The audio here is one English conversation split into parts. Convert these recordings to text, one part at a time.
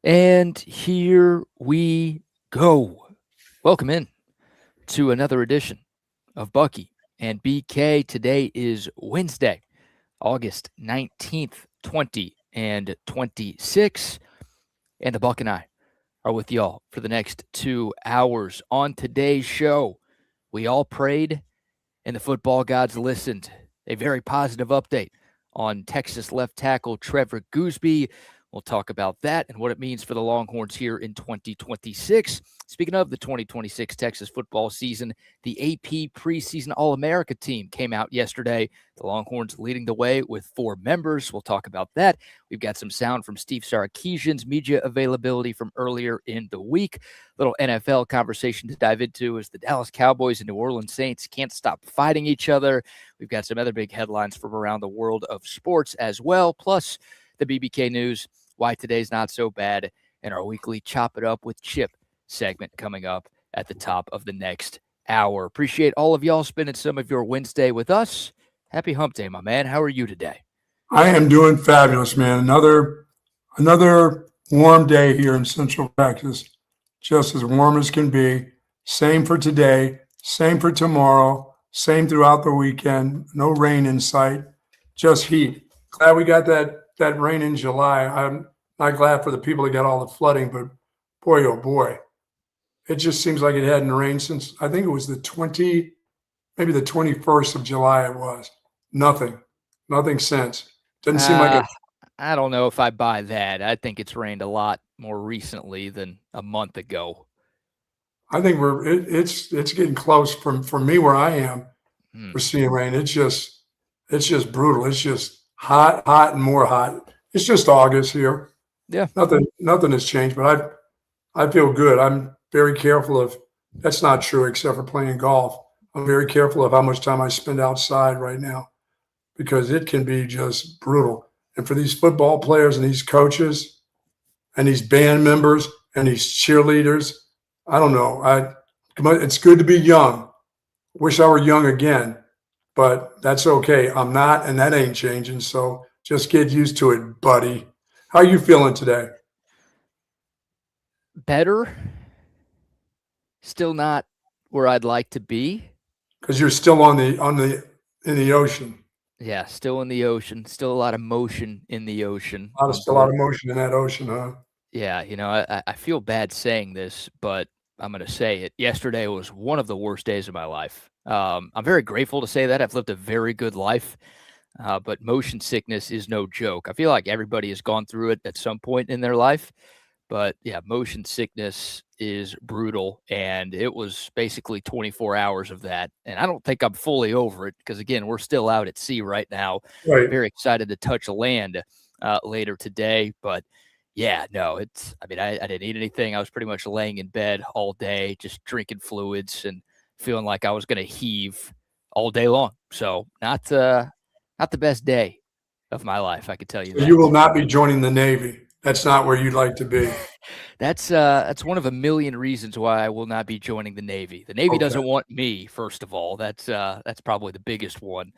And here we go. Welcome in to another edition of Bucky and BK. Today is Wednesday, August 19th, 2026. And the Buck and I are with y'all for the next 2 hours. On today's show, we all prayed and the football gods listened. A very positive update on Texas left tackle Trevor Goosby. We'll talk about that and what it means for the Longhorns here in 2026. Speaking of the 2026 Texas football season, the AP preseason All-America team came out yesterday. The Longhorns leading the way with 4 members. We'll talk about that. We've got some sound from Steve Sarkisian's media availability from earlier in the week. Little NFL conversation to dive into as the Dallas Cowboys and New Orleans Saints can't stop fighting each other. We've got some other big headlines from around the world of sports as well, plus the BBK news, why today's not so bad, and our weekly Chop It Up with Chip segment coming up at the top of the next hour. Appreciate all of y'all spending some of your Wednesday with us. Happy hump day, my man. How are you today? I am doing fabulous, man. Another warm day here in Central Texas, just as warm as can be. Same for today, same for tomorrow, same throughout the weekend. No rain in sight, just heat. Glad we got that rain in July. I'm not glad for the people that got all the flooding, but boy, oh boy, it just seems like it hadn't rained since, I think it was maybe the 21st of July it was. Nothing since. Doesn't seem like it. I don't know if I buy that. I think it's rained a lot more recently than a month ago. I think it's getting close for me where I am. We're seeing rain. It's just brutal. It's just hot and more hot. It's just August here. Yeah. Nothing has changed, but I feel good. I'm very careful of, that's not true except for playing golf. I'm very careful of how much time I spend outside right now because it can be just brutal. And for these football players and these coaches and these band members and these cheerleaders, I don't know. It's good to be young. Wish I were young again, but that's okay. I'm not, and that ain't changing. So just get used to it, buddy. How are you feeling today? Better. Still not where I'd like to be. Because you're still in the ocean. Yeah, still in the ocean. Still a lot of motion in the ocean. A lot of motion in that ocean, huh? Yeah, I feel bad saying this, but I'm going to say it. Yesterday was one of the worst days of my life. I'm very grateful to say that. I've lived a very good life, but motion sickness is no joke. I feel like everybody has gone through it at some point in their life. But yeah, motion sickness is brutal, and it was basically 24 hours of that. And I don't think I'm fully over it because, again, we're still out at sea right now. Right. Very excited to touch land later today. But yeah, no, I didn't eat anything. I was pretty much laying in bed all day, just drinking fluids and feeling like I was going to heave all day long. So not the best day of my life, I could tell you that. You will not be joining the Navy. That's not where you'd like to be. That's one of a million reasons why I will not be joining the Navy. The Navy doesn't want me, first of all. That's probably the biggest one.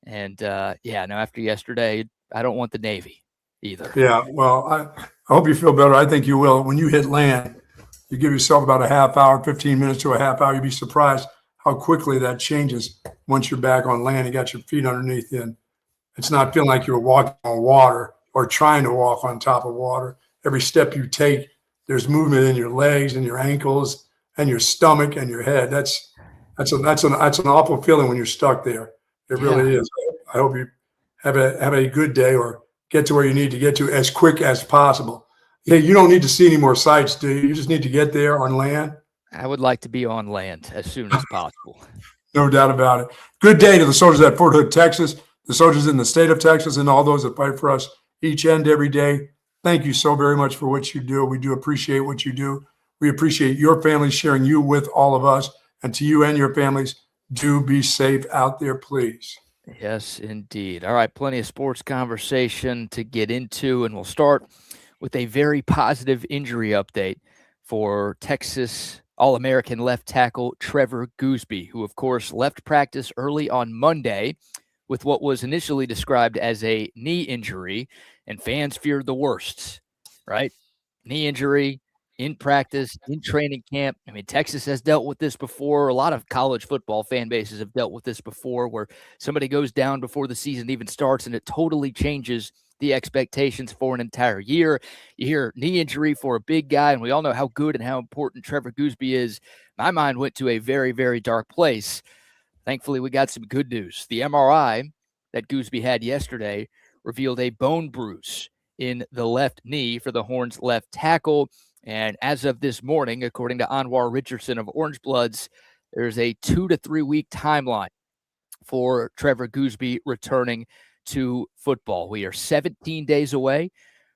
And after yesterday, I don't want the Navy either. Yeah, well, I hope you feel better. I think you will. When you hit land, you give yourself about a half hour, 15 minutes to a half hour. You'd be surprised how quickly that changes once you're back on land. You got your feet underneath you. And it's not feeling like you're walking on water or trying to walk on top of water. Every step you take, there's movement in your legs and your ankles and your stomach and your head. That's an awful feeling when you're stuck there. It really is. I hope you have a good day or get to where you need to get to as quick as possible. Yeah, you don't need to see any more sights, do you? You just need to get there on land. I would like to be on land as soon as possible. No doubt about it. Good day to the soldiers at Fort Hood, Texas, the soldiers in the state of Texas, and all those that fight for us each and every day. Thank you so very much for what you do. We do appreciate what you do. We appreciate your family sharing you with all of us. And to you and your families, do be safe out there, please. Yes, indeed. All right, plenty of sports conversation to get into, and we'll start with a very positive injury update for Texas All-American left tackle Trevor Goosby, who, of course, left practice early on Monday with what was initially described as a knee injury, and fans feared the worst, right? knee injury in practice, in training camp. I mean, Texas has dealt with this before. A lot of college football fan bases have dealt with this before, where somebody goes down before the season even starts and it totally changes the expectations for an entire year. You hear knee injury for a big guy, and we all know how good and how important Trevor Goosby is. My mind went to a very, very dark place. Thankfully, we got some good news. The MRI that Goosby had yesterday revealed a bone bruise in the left knee for the Horns' left tackle. And as of this morning, according to Anwar Richardson of Orange Bloods, there's a 2 to 3 week timeline for Trevor Goosby returning to football. We are 17 days away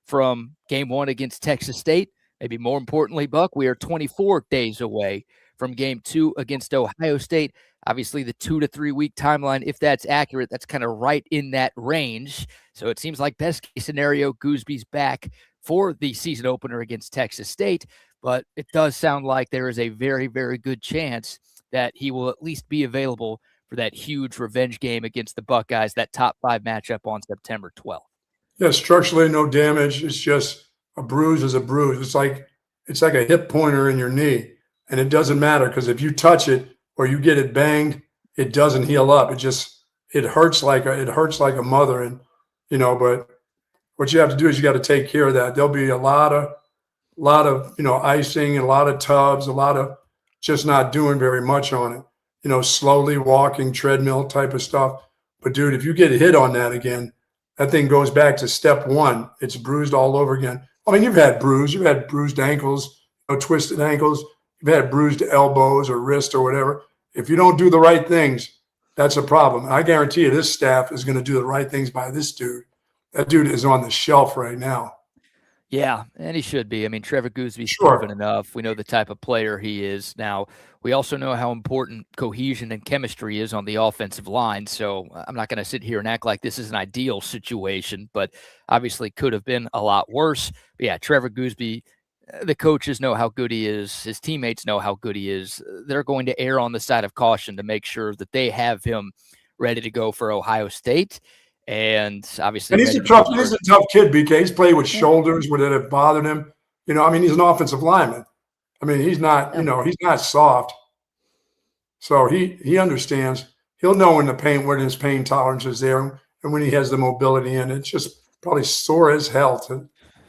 from game 1 against Texas State. Maybe more importantly, Buck, we are 24 days away from game 2 against Ohio State. Obviously, the 2 to 3 week timeline, if that's accurate, that's kind of right in that range. So it seems like best case scenario, Goosby's back for the season opener against Texas State. But it does sound like there is a very, very good chance that he will at least be available for that huge revenge game against the Buckeyes, that top 5 matchup on September 12th. Yeah, structurally no damage. It's just a bruise is a bruise. It's like a hip pointer in your knee, and it doesn't matter because if you touch it or you get it banged, it doesn't heal up. It hurts like a mother, and But what you have to do is you got to take care of that. There'll be a lot of icing, and a lot of tubs, a lot of just not doing very much on it. Slowly walking, treadmill type of stuff. But dude, if you get hit on that again, that thing goes back to step 1. It's bruised all over again. I mean, you've had bruised ankles, twisted ankles. You've had bruised elbows or wrist or whatever. If you don't do the right things, that's a problem. I guarantee you this staff is going to do the right things by this dude. That dude is on the shelf right now. Yeah, and he should be. I mean, Trevor Goosby's proven enough. We know the type of player he is. Now, we also know how important cohesion and chemistry is on the offensive line, so I'm not going to sit here and act like this is an ideal situation, but obviously could have been a lot worse. But yeah, Trevor Goosby, the coaches know how good he is. His teammates know how good he is. They're going to err on the side of caution to make sure that they have him ready to go for Ohio State. And obviously, he's a tough kid, BK. He's played with shoulders where that have bothered him. He's an offensive lineman. I mean, he's not, he's not soft. So he understands. He'll know when his pain tolerance is there and when he has the mobility in. It's just probably sore as hell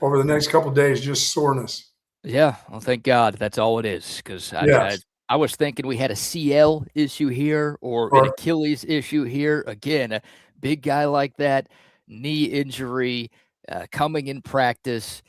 over the next couple of days, just soreness. Yeah, well, thank God that's all it is, because I was thinking we had a CL issue here or an Achilles issue here. Again, a big guy like that, knee injury, coming in practice,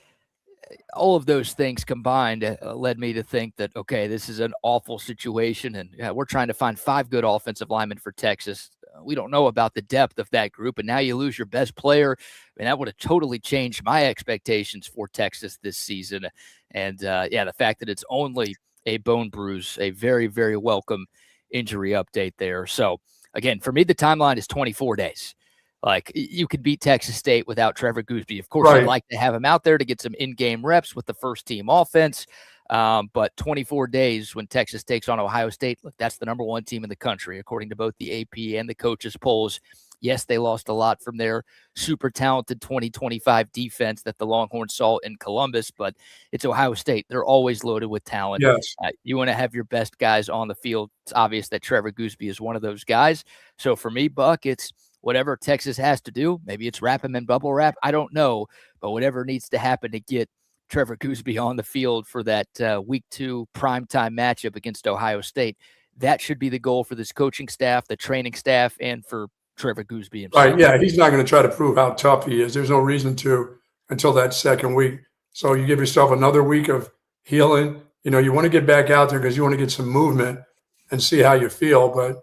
all of those things combined led me to think that, okay, this is an awful situation, and we're trying to find 5 good offensive linemen for Texas. We don't know about the depth of that group, and now you lose your best player. I mean, that would have totally changed my expectations for Texas this season. And, the fact that it's only a bone bruise, a very, very welcome injury update there. So, again, for me, the timeline is 24 days. Like, you could beat Texas State without Trevor Goosby. Of course, I'd like to have him out there to get some in-game reps with the first-team offense. But 24 days when Texas takes on Ohio State, look, that's the number 1 team in the country, according to both the AP and the coaches' polls. Yes, they lost a lot from their super talented 2025 defense that the Longhorns saw in Columbus, but it's Ohio State. They're always loaded with talent. Yes. You want to have your best guys on the field. It's obvious that Trevor Goosby is one of those guys. So for me, Buck, it's whatever Texas has to do. Maybe it's wrap him in bubble wrap. I don't know, but whatever needs to happen to get Trevor Goosby on the field for that week 2 primetime matchup against Ohio State, that should be the goal for this coaching staff, the training staff, and for Trevor Goosby himself. Right, yeah, he's not going to try to prove how tough he is. There's no reason to until that second week. So you give yourself another week of healing. You want to get back out there because you want to get some movement and see how you feel, but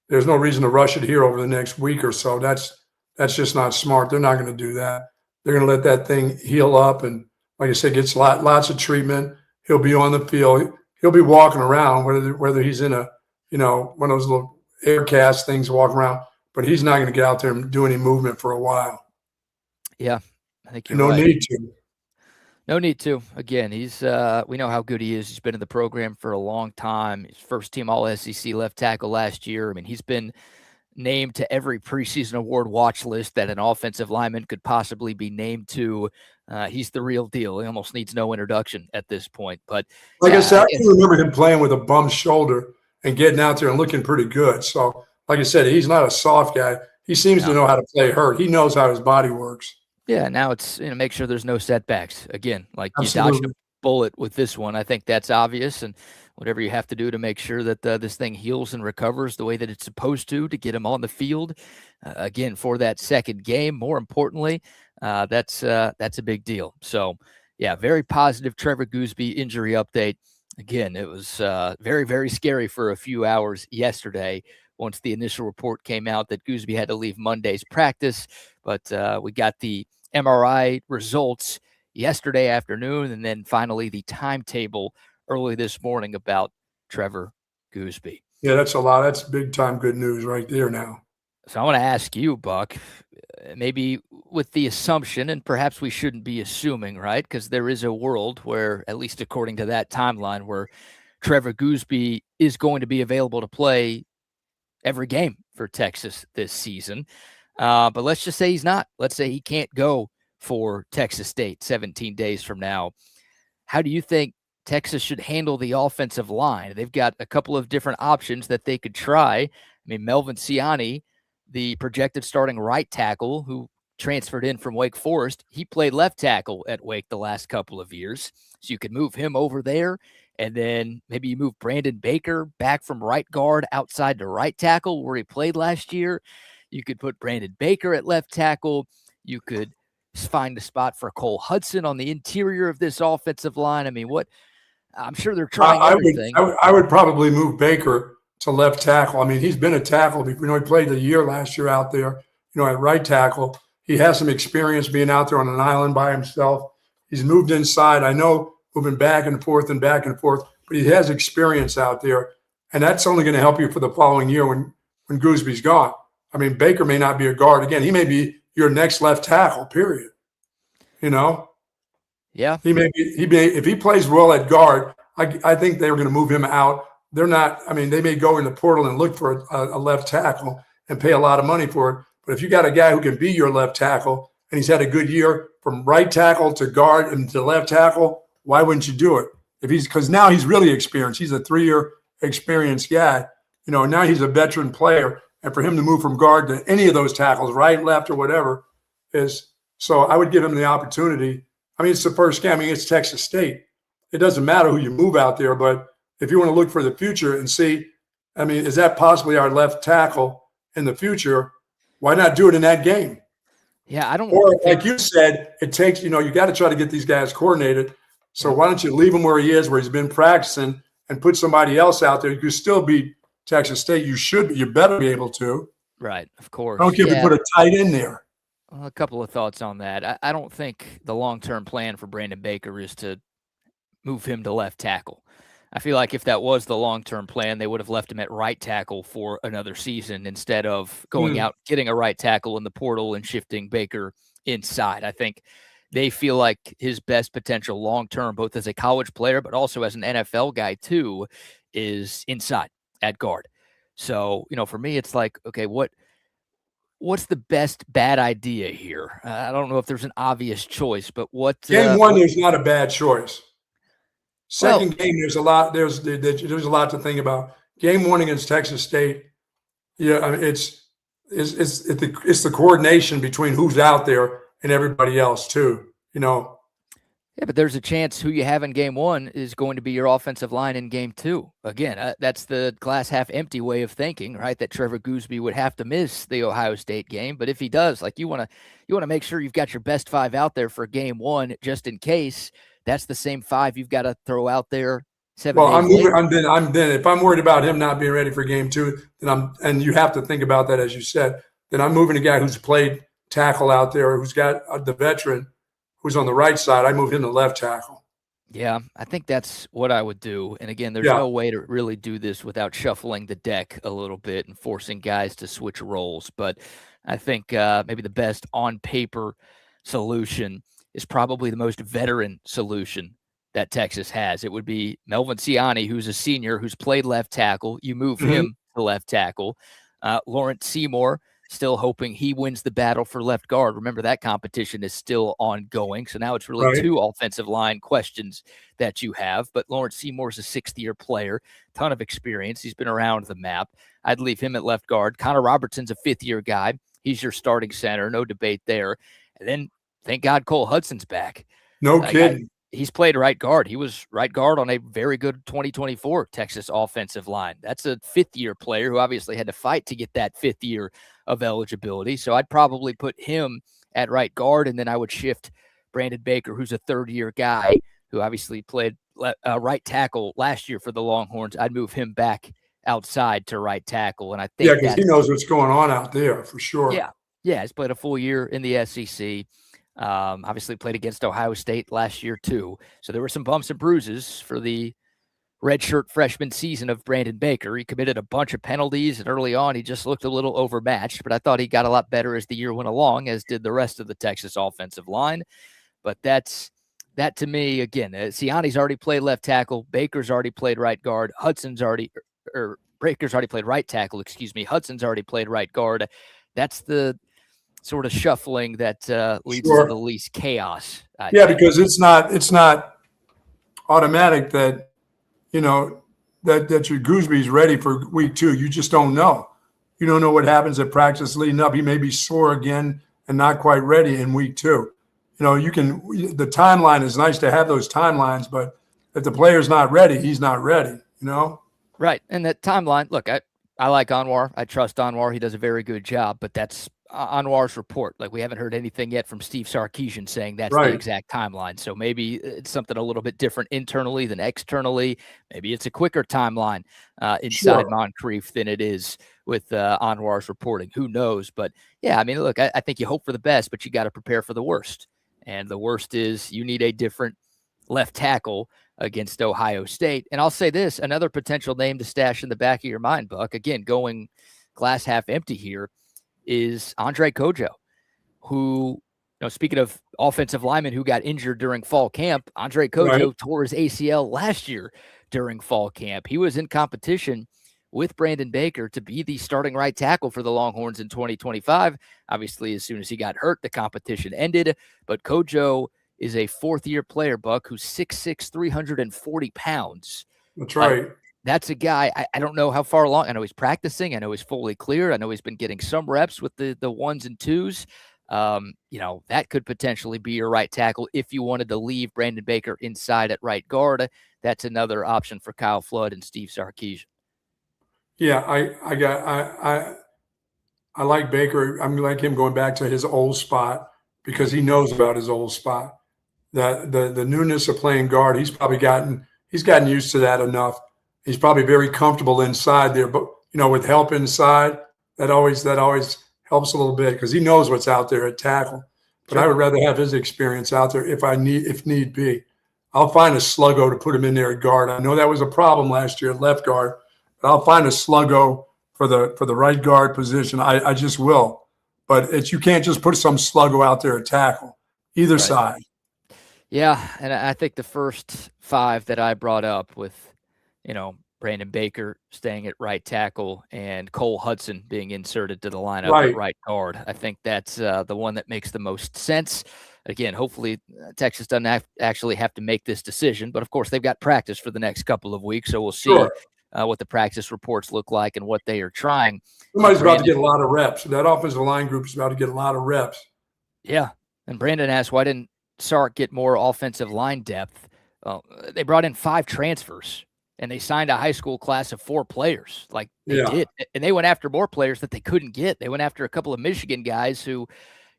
there's no reason to rush it here over the next week or so. That's just not smart. They're not going to do that. They're going to let that thing heal up and, like I said, gets lots of treatment. He'll be on the field. He'll be walking around, whether he's in a, one of those little air cast things walking around, but he's not going to get out there and do any movement for a while. Yeah, I think you're right. No need to. Again, he's we know how good he is. He's been in the program for a long time. He's first-team All-SEC left tackle last year. I mean, he's been named to every preseason award watch list that an offensive lineman could possibly be named to. He's the real deal. He almost needs no introduction at this point. But like I said, I guess, can remember him playing with a bum shoulder and getting out there and looking pretty good. So, like I said, he's not a soft guy. He seems to know how to play hurt. He knows how his body works. Yeah, now it's make sure there's no setbacks. Again, like Absolutely. you dodged a bullet with this one. I think that's obvious, and whatever you have to do to make sure that this thing heals and recovers the way that it's supposed to get him on the field again for that second game. More importantly, that's a big deal. So, yeah, very positive Trevor Goosby injury update. Again, it was very, very scary for a few hours yesterday once the initial report came out that Goosby had to leave Monday's practice. But we got the MRI results yesterday afternoon, and then finally the timetable early this morning about Trevor Goosby. Yeah, that's a lot. That's big time good news right there now. So I want to ask you, Buck, maybe with the assumption, and perhaps we shouldn't be assuming, right? Because there is a world where, at least according to that timeline, where Trevor Goosby is going to be available to play every game for Texas this season. But let's just say he's not. Let's say he can't go for Texas State 17 days from now. How do you think Texas should handle the offensive line? They've got a couple of different options that they could try. I mean, Melvin Ciani, the projected starting right tackle who transferred in from Wake Forest, he played left tackle at Wake the last couple of years. So you could move him over there. And then maybe you move Brandon Baker back from right guard outside to right tackle where he played last year. You could put Brandon Baker at left tackle. You could find a spot for Cole Hudson on the interior of this offensive line. I mean, I'm sure they're trying everything. I would probably move Baker to left tackle. I mean, he's been a tackle before. He played a year last year out there, at right tackle. He has some experience being out there on an island by himself. He's moved inside. I know moving back and forth, but he has experience out there. And that's only going to help you for the following year when Goosby's gone. I mean, Baker may not be a guard. Again, he may be your next left tackle, period. Yeah. He may if he plays well at guard, I think they were going to move him out. They're not, they may go in the portal and look for a left tackle and pay a lot of money for it. But if you got a guy who can be your left tackle and he's had a good year from right tackle to guard and to left tackle, why wouldn't you do it? Because now he's really experienced. He's a 3-year experienced guy. Now he's a veteran player. And for him to move from guard to any of those tackles, right, left, or whatever, so I would give him the opportunity. It's the first game. It's Texas State. It doesn't matter who you move out there, but if you want to look for the future and see, is that possibly our left tackle in the future? Why not do it in that game? Yeah, I don't. Or like you said, it takes, you got to try to get these guys coordinated. So why don't you leave him where he is, where he's been practicing, and put somebody else out there? You can still beat Texas State. You better be able to. Right, of course. I don't care if you put a tight end there. Well, a couple of thoughts on that. I don't think the long-term plan for Brandon Baker is to move him to left tackle. I feel like if that was the long-term plan, they would have left him at right tackle for another season instead of going out, getting a right tackle in the portal and shifting Baker inside. I think they feel like his best potential long-term, both as a college player but also as an NFL guy too, is inside at guard. So, for me, it's like, okay, what's the best bad idea here? I don't know if there's an obvious choice, but game one, there's not a bad choice. Second game, there's a lot. There's a lot to think about. Game one against Texas State, it's the coordination between who's out there and everybody else too. Yeah, but there's a chance who you have in game one is going to be your offensive line in game two. Again, that's the glass half empty way of thinking, right? That Trevor Goosby would have to miss the Ohio State game. But if he does, like you want to make sure you've got your best 5 out there for game one, just in case. That's the same 5 you've got to throw out there. If I'm worried about him not being ready for game 2, and you have to think about that, as you said, then I'm moving a guy who's played tackle out there, who's got the veteran who's on the right side. I move him to left tackle. Yeah, I think that's what I would do. And again, there's no way to really do this without shuffling the deck a little bit and forcing guys to switch roles. But I think maybe the best on paper solution is probably the most veteran solution that Texas has. It would be Melvin Ciani, who's a senior, who's played left tackle. You move him to left tackle. Lawrence Seymour, still hoping he wins the battle for left guard. Remember, that competition is still ongoing. So now it's really Right. two offensive line questions that you have. But Lawrence Seymour's a sixth-year player, ton of experience. He's been around the map. I'd leave him at left guard. Connor Robertson's a fifth-year guy. He's your starting center. No debate there. And then, thank God, Cole Hudson's back. No kidding. He's played right guard. He was right guard on a very good 2024 Texas offensive line. That's a fifth-year player who obviously had to fight to get that fifth year of eligibility. So I'd probably put him at right guard, and then I would shift Brandon Baker, who's a third-year guy who obviously played right tackle last year for the Longhorns. I'd move him back outside to right tackle, and I think because he knows what's going on out there for sure. Yeah, he's played a full year in the SEC. Obviously played against Ohio State last year too. So there were some bumps and bruises for the redshirt freshman season of Brandon Baker. He committed a bunch of penalties, and early on he just looked a little overmatched, but I thought he got a lot better as the year went along, as did the rest of the Texas offensive line. But that to me, again, Siani's already played left tackle. Baker's already played right guard. Baker's already played right tackle, Hudson's already played right guard. That's the sort of shuffling that leads to the least chaos. Because it's not automatic that, that your Goosby's ready for week 2. You just don't know. You don't know what happens at practice leading up. He may be sore again and not quite ready in week 2. The timeline is nice to have those timelines, but if the player's not ready, he's not ready, Right. And that timeline, look, I like Anwar. I trust Anwar. He does a very good job, but that's Anwar's report. Like, we haven't heard anything yet from Steve Sarkisian saying that's the exact timeline. So maybe it's something a little bit different internally than externally. Maybe it's a quicker timeline inside Moncrief than it is with Anwar's reporting. Who knows? But yeah, I mean, look, I think you hope for the best, but you got to prepare for the worst. And the worst is you need a different left tackle against Ohio State. And I'll say this, another potential name to stash in the back of your mind, Buck, again, going glass half empty here, is Andre Kojo, who, speaking of offensive linemen who got injured during fall camp, Andre Kojo tore his ACL last year during fall camp. He was in competition with Brandon Baker to be the starting right tackle for the Longhorns in 2025. Obviously, as soon as he got hurt, the competition ended. But Kojo is a fourth-year player, Buck, who's 6'6", 340 pounds. That's right. That's a guy, I don't know how far along. I know he's practicing. I know he's fully cleared. I know he's been getting some reps with the ones and twos. That could potentially be your right tackle if you wanted to leave Brandon Baker inside at right guard. That's another option for Kyle Flood and Steve Sarkisian. Yeah, I like Baker. I'm like him going back to his old spot because he knows about his old spot. The newness of playing guard, he's gotten used to that enough. He's probably very comfortable inside there, but with help inside, that always helps a little bit because he knows what's out there at tackle. But I would rather have his experience out there if need be. I'll find a sluggo to put him in there at guard. I know that was a problem last year at left guard, but I'll find a sluggo for the right guard position. I just will. But you can't just put some sluggo out there at tackle, either side. Yeah, and I think the first 5 that I brought up with, Brandon Baker staying at right tackle and Cole Hudson being inserted to the lineup at right guard, I think that's the one that makes the most sense. Again, hopefully Texas doesn't actually have to make this decision, but of course they've got practice for the next couple of weeks, so we'll see what the practice reports look like and what they are trying. Somebody's about to get a lot of reps. That offensive line group is about to get a lot of reps. Yeah, and Brandon asked, why didn't Sark get more offensive line depth? Well, they brought in 5 transfers, and they signed a high school class of 4 players. Like they did. And they went after more players that they couldn't get. They went after a couple of Michigan guys who,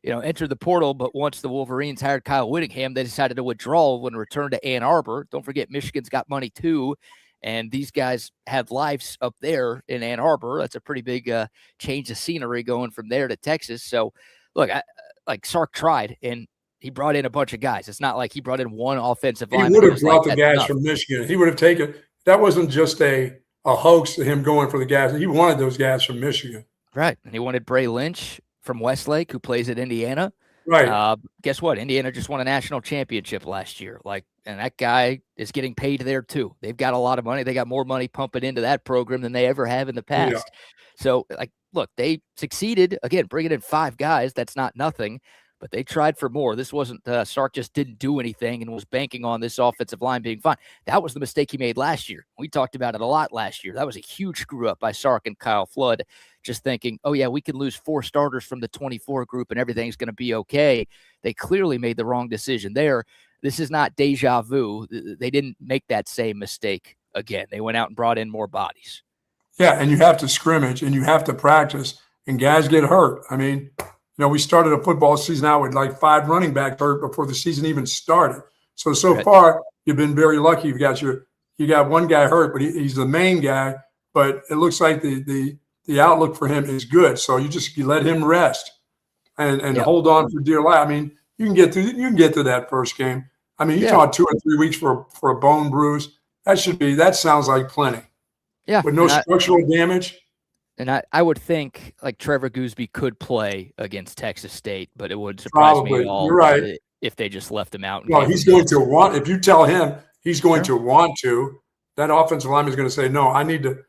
entered the portal, but once the Wolverines hired Kyle Whittingham, they decided to withdraw and return to Ann Arbor. Don't forget, Michigan's got money too. And these guys had lives up there in Ann Arbor. That's a pretty big change of scenery going from there to Texas. So, look, Sark tried, and he brought in a bunch of guys. It's not like he brought in one offensive lineman. He would have brought the guys from Michigan. He would have taken – that wasn't just a hoax to him going for the guys. He wanted those guys from Michigan. Right. And he wanted Bray Lynch from Westlake, who plays at Indiana. Right. Guess what? Indiana just won a national championship last year. And that guy is getting paid there too. They've got a lot of money. They got more money pumping into that program than they ever have in the past. Yeah. So, look, they succeeded, again, bringing in 5 guys. That's not nothing, but they tried for more. This wasn't Sark just didn't do anything and was banking on this offensive line being fine. That was the mistake he made last year. We talked about it a lot last year. That was a huge screw up by Sark and Kyle Flood, just thinking, oh, yeah, we can lose 4 starters from the 24 group and everything's going to be okay. They clearly made the wrong decision there. This is not deja vu. They didn't make that same mistake again. They went out and brought in more bodies. Yeah, and you have to scrimmage and you have to practice, and guys get hurt. I mean, we started a football season out with like 5 running backs hurt before the season even started. So Right. far, you've been very lucky. You got one guy hurt, but he's the main guy. But it looks like the outlook for him is good. So you let him rest and hold on for dear life. I mean, you can get through that first game. I mean, you talk 2 or 3 weeks for a bone bruise. That sounds like plenty. Yeah. With no structural damage. And I would think like Trevor Goosby could play against Texas State, but it would surprise me all You're right. if they just left him out. No, he's going to want. If you tell him he's going to want to, that offensive lineman is going to say, "No, I need to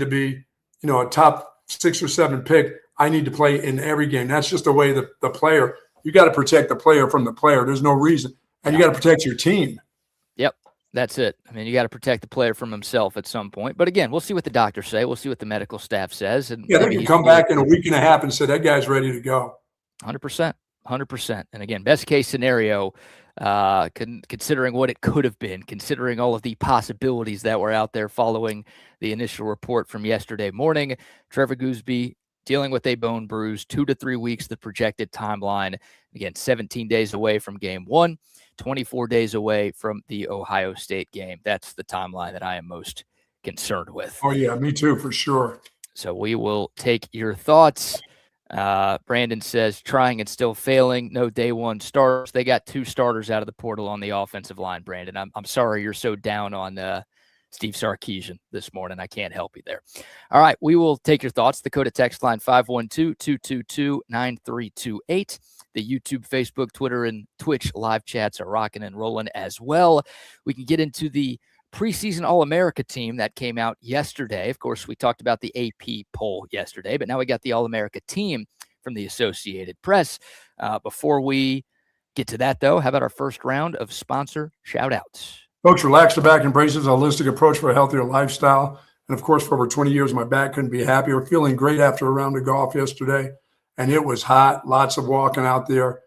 be, a top 6 or 7 pick. I need to play in every game." That's just the way the player. You got to protect the player from the player. There's no reason, and you got to protect your team. Yep. That's it. I mean, you got to protect the player from himself at some point. But again, we'll see what the doctors say. We'll see what the medical staff says. And they can come back in a week and a half and say that guy's ready to go. 100%. 100%. And again, best case scenario, considering what it could have been, considering all of the possibilities that were out there following the initial report from yesterday morning, Trevor Goosby dealing with a bone bruise, 2 to 3 weeks, the projected timeline. Again, 17 days away from game 1. 24 days away from the Ohio State game. That's the timeline that I am most concerned with. Oh, yeah, me too, for sure. So we will take your thoughts. Brandon says, trying and still failing. No day 1 starters. They got 2 starters out of the portal on the offensive line, Brandon. I'm sorry you're so down on Steve Sarkisian this morning. I can't help you there. All right, we will take your thoughts. The code of text line 512-222-9328. The YouTube, Facebook, Twitter, and Twitch live chats are rocking and rolling as well. We can get into the preseason All-America team that came out yesterday. Of course, we talked about the AP poll yesterday, but now we got the All-America team from the Associated Press. Before we get to that, though, how about our first round of sponsor shout-outs? Folks, Relax the Back embraces a holistic approach for a healthier lifestyle. And, of course, for over 20 years, my back couldn't be happier. Feeling great after a round of golf yesterday. And it was hot, lots of walking out there.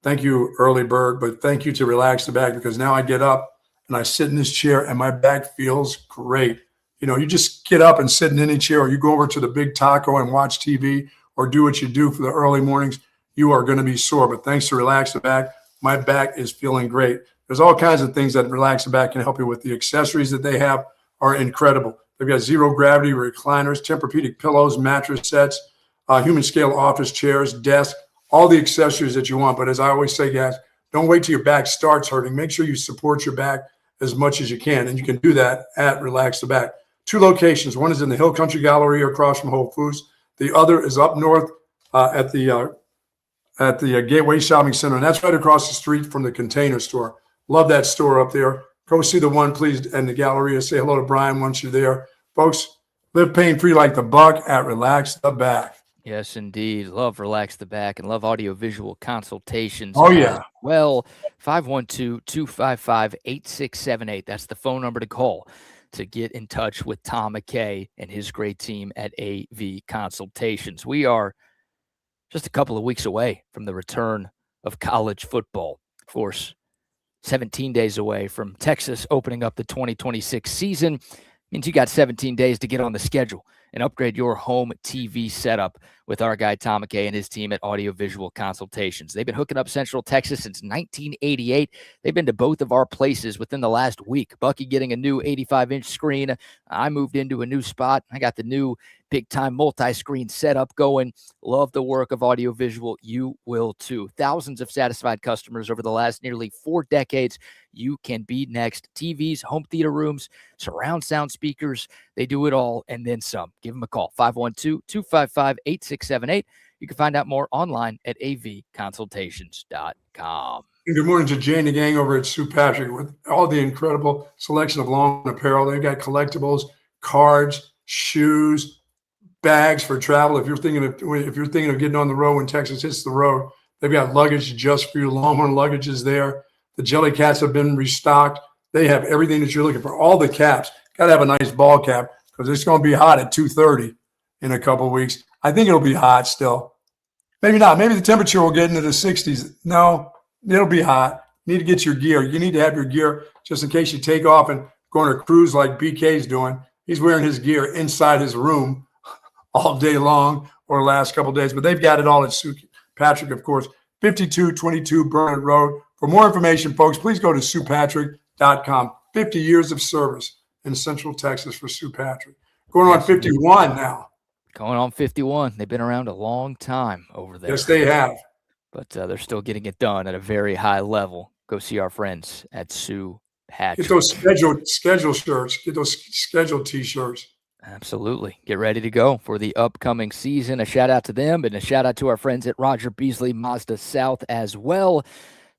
Thank you, Early Bird, but thank you to Relax the Back, because now I get up and I sit in this chair and my back feels great. You just get up and sit in any chair, or you go over to the big taco and watch TV or do what you do for the early mornings, you are going to be sore. But thanks to Relax the Back, my back is feeling great. There's all kinds of things that Relax the Back can help you with. The accessories that they have are incredible. They've got zero gravity recliners, Tempur-Pedic pillows, mattress sets, human scale office chairs, desks, all the accessories that you want. But as I always say, guys, don't wait till your back starts hurting. Make sure you support your back as much as you can. And you can do that at Relax the Back. 2 locations. One is in the Hill Country Galleria across from Whole Foods. The other is up north at the Gateway Shopping Center. And that's right across the street from the Container Store. Love that store up there. Go see the one, please, and the Galleria. Say hello to Brian once you're there. Folks, live pain-free like the Buck at Relax the Back. Yes, indeed. Love Relax the Back and love audio-visual consultations. Oh, yeah. Well, 512-255-8678. That's the phone number to call to get in touch with Tom McKay and his great team at AV Consultations. We are just a couple of weeks away from the return of college football. Of course, 17 days away from Texas opening up the 2026 season. Means you got 17 days to get on the schedule and upgrade your home TV setup with our guy Tom McKay and his team at Audio Visual Consultations. They've been hooking up Central Texas since 1988. They've been to both of our places within the last week. Bucky getting a new 85-inch screen. I moved into a new spot. I got the new big-time multi-screen setup going. Love the work of Audio Visual. You will too. Thousands of satisfied customers over the last nearly 4 decades. You can be next. TVs, home theater rooms, surround sound speakers. They do it all and then some. Give them a call. 512-255-8678. You can find out more online at avconsultations.com. Good morning to Jane and the gang over at Sue Patrick with all the incredible selection of lawn apparel. They've got collectibles, cards, shoes, bags for travel. If you're thinking of getting on the road when Texas hits the road, they've got luggage just for you. Longhorn luggage is there. The jelly cats have been restocked. They have everything that you're looking for. All the caps. Got to have a nice ball cap because it's going to be hot at 2:30 in a couple of weeks. I think it'll be hot still. Maybe not. Maybe the temperature will get into the 60s. No, it'll be hot. You need to get your gear. You need to have your gear just in case you take off and go on a cruise like BK's doing. He's wearing his gear inside his room all day long or the last couple of days. But they've got it all at St. Patrick, of course. 5222 Burnett Road. For more information, folks, please go to StPatrick.com. 50 years of service in Central Texas for St. Patrick. Going on 51 now. Going on 51. They've been around a long time over there. Yes, they have. But they're still getting it done at a very high level. Go see our friends at St. Patrick. Get those schedule shirts. Get those scheduled T-shirts. Absolutely. Get ready to go for the upcoming season. A shout out to them and a shout out to our friends at Roger Beasley Mazda South as well.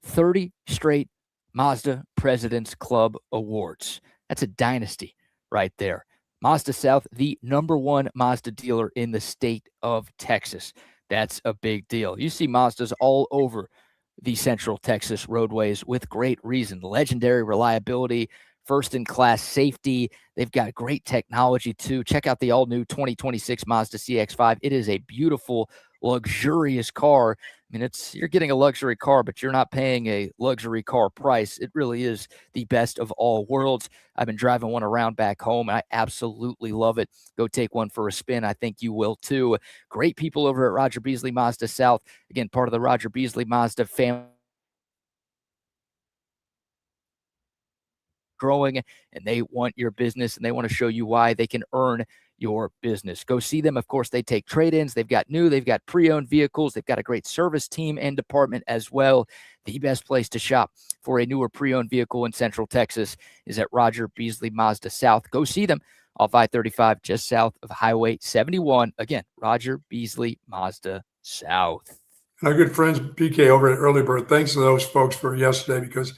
30 straight Mazda President's Club Awards. That's a dynasty right there. Mazda South, the #1 Mazda dealer in the state of Texas. That's a big deal. You see Mazdas all over the Central Texas roadways with great reason. Legendary reliability, first-in-class safety. They've got great technology, too. Check out the all-new 2026 Mazda CX-5. It is a beautiful, luxurious car. I mean, you're getting a luxury car, but you're not paying a luxury car price. It really is the best of all worlds. I've been driving one around back home, and I absolutely love it. Go take one for a spin. I think you will, too. Great people over at Roger Beasley Mazda South. Again, part of the Roger Beasley Mazda family. Growing, and they want your business, and they want to show you why they can earn your business. Go see them. Of course, they take trade-ins. They've got new, they've got pre-owned vehicles. They've got a great service team and department as well. The best place to shop for a newer pre-owned vehicle in Central Texas is at Roger Beasley Mazda South. Go see them off I-35, just south of Highway 71. Again, Roger Beasley Mazda South. And our good friends BK over at Early Bird, thanks to those folks for yesterday, because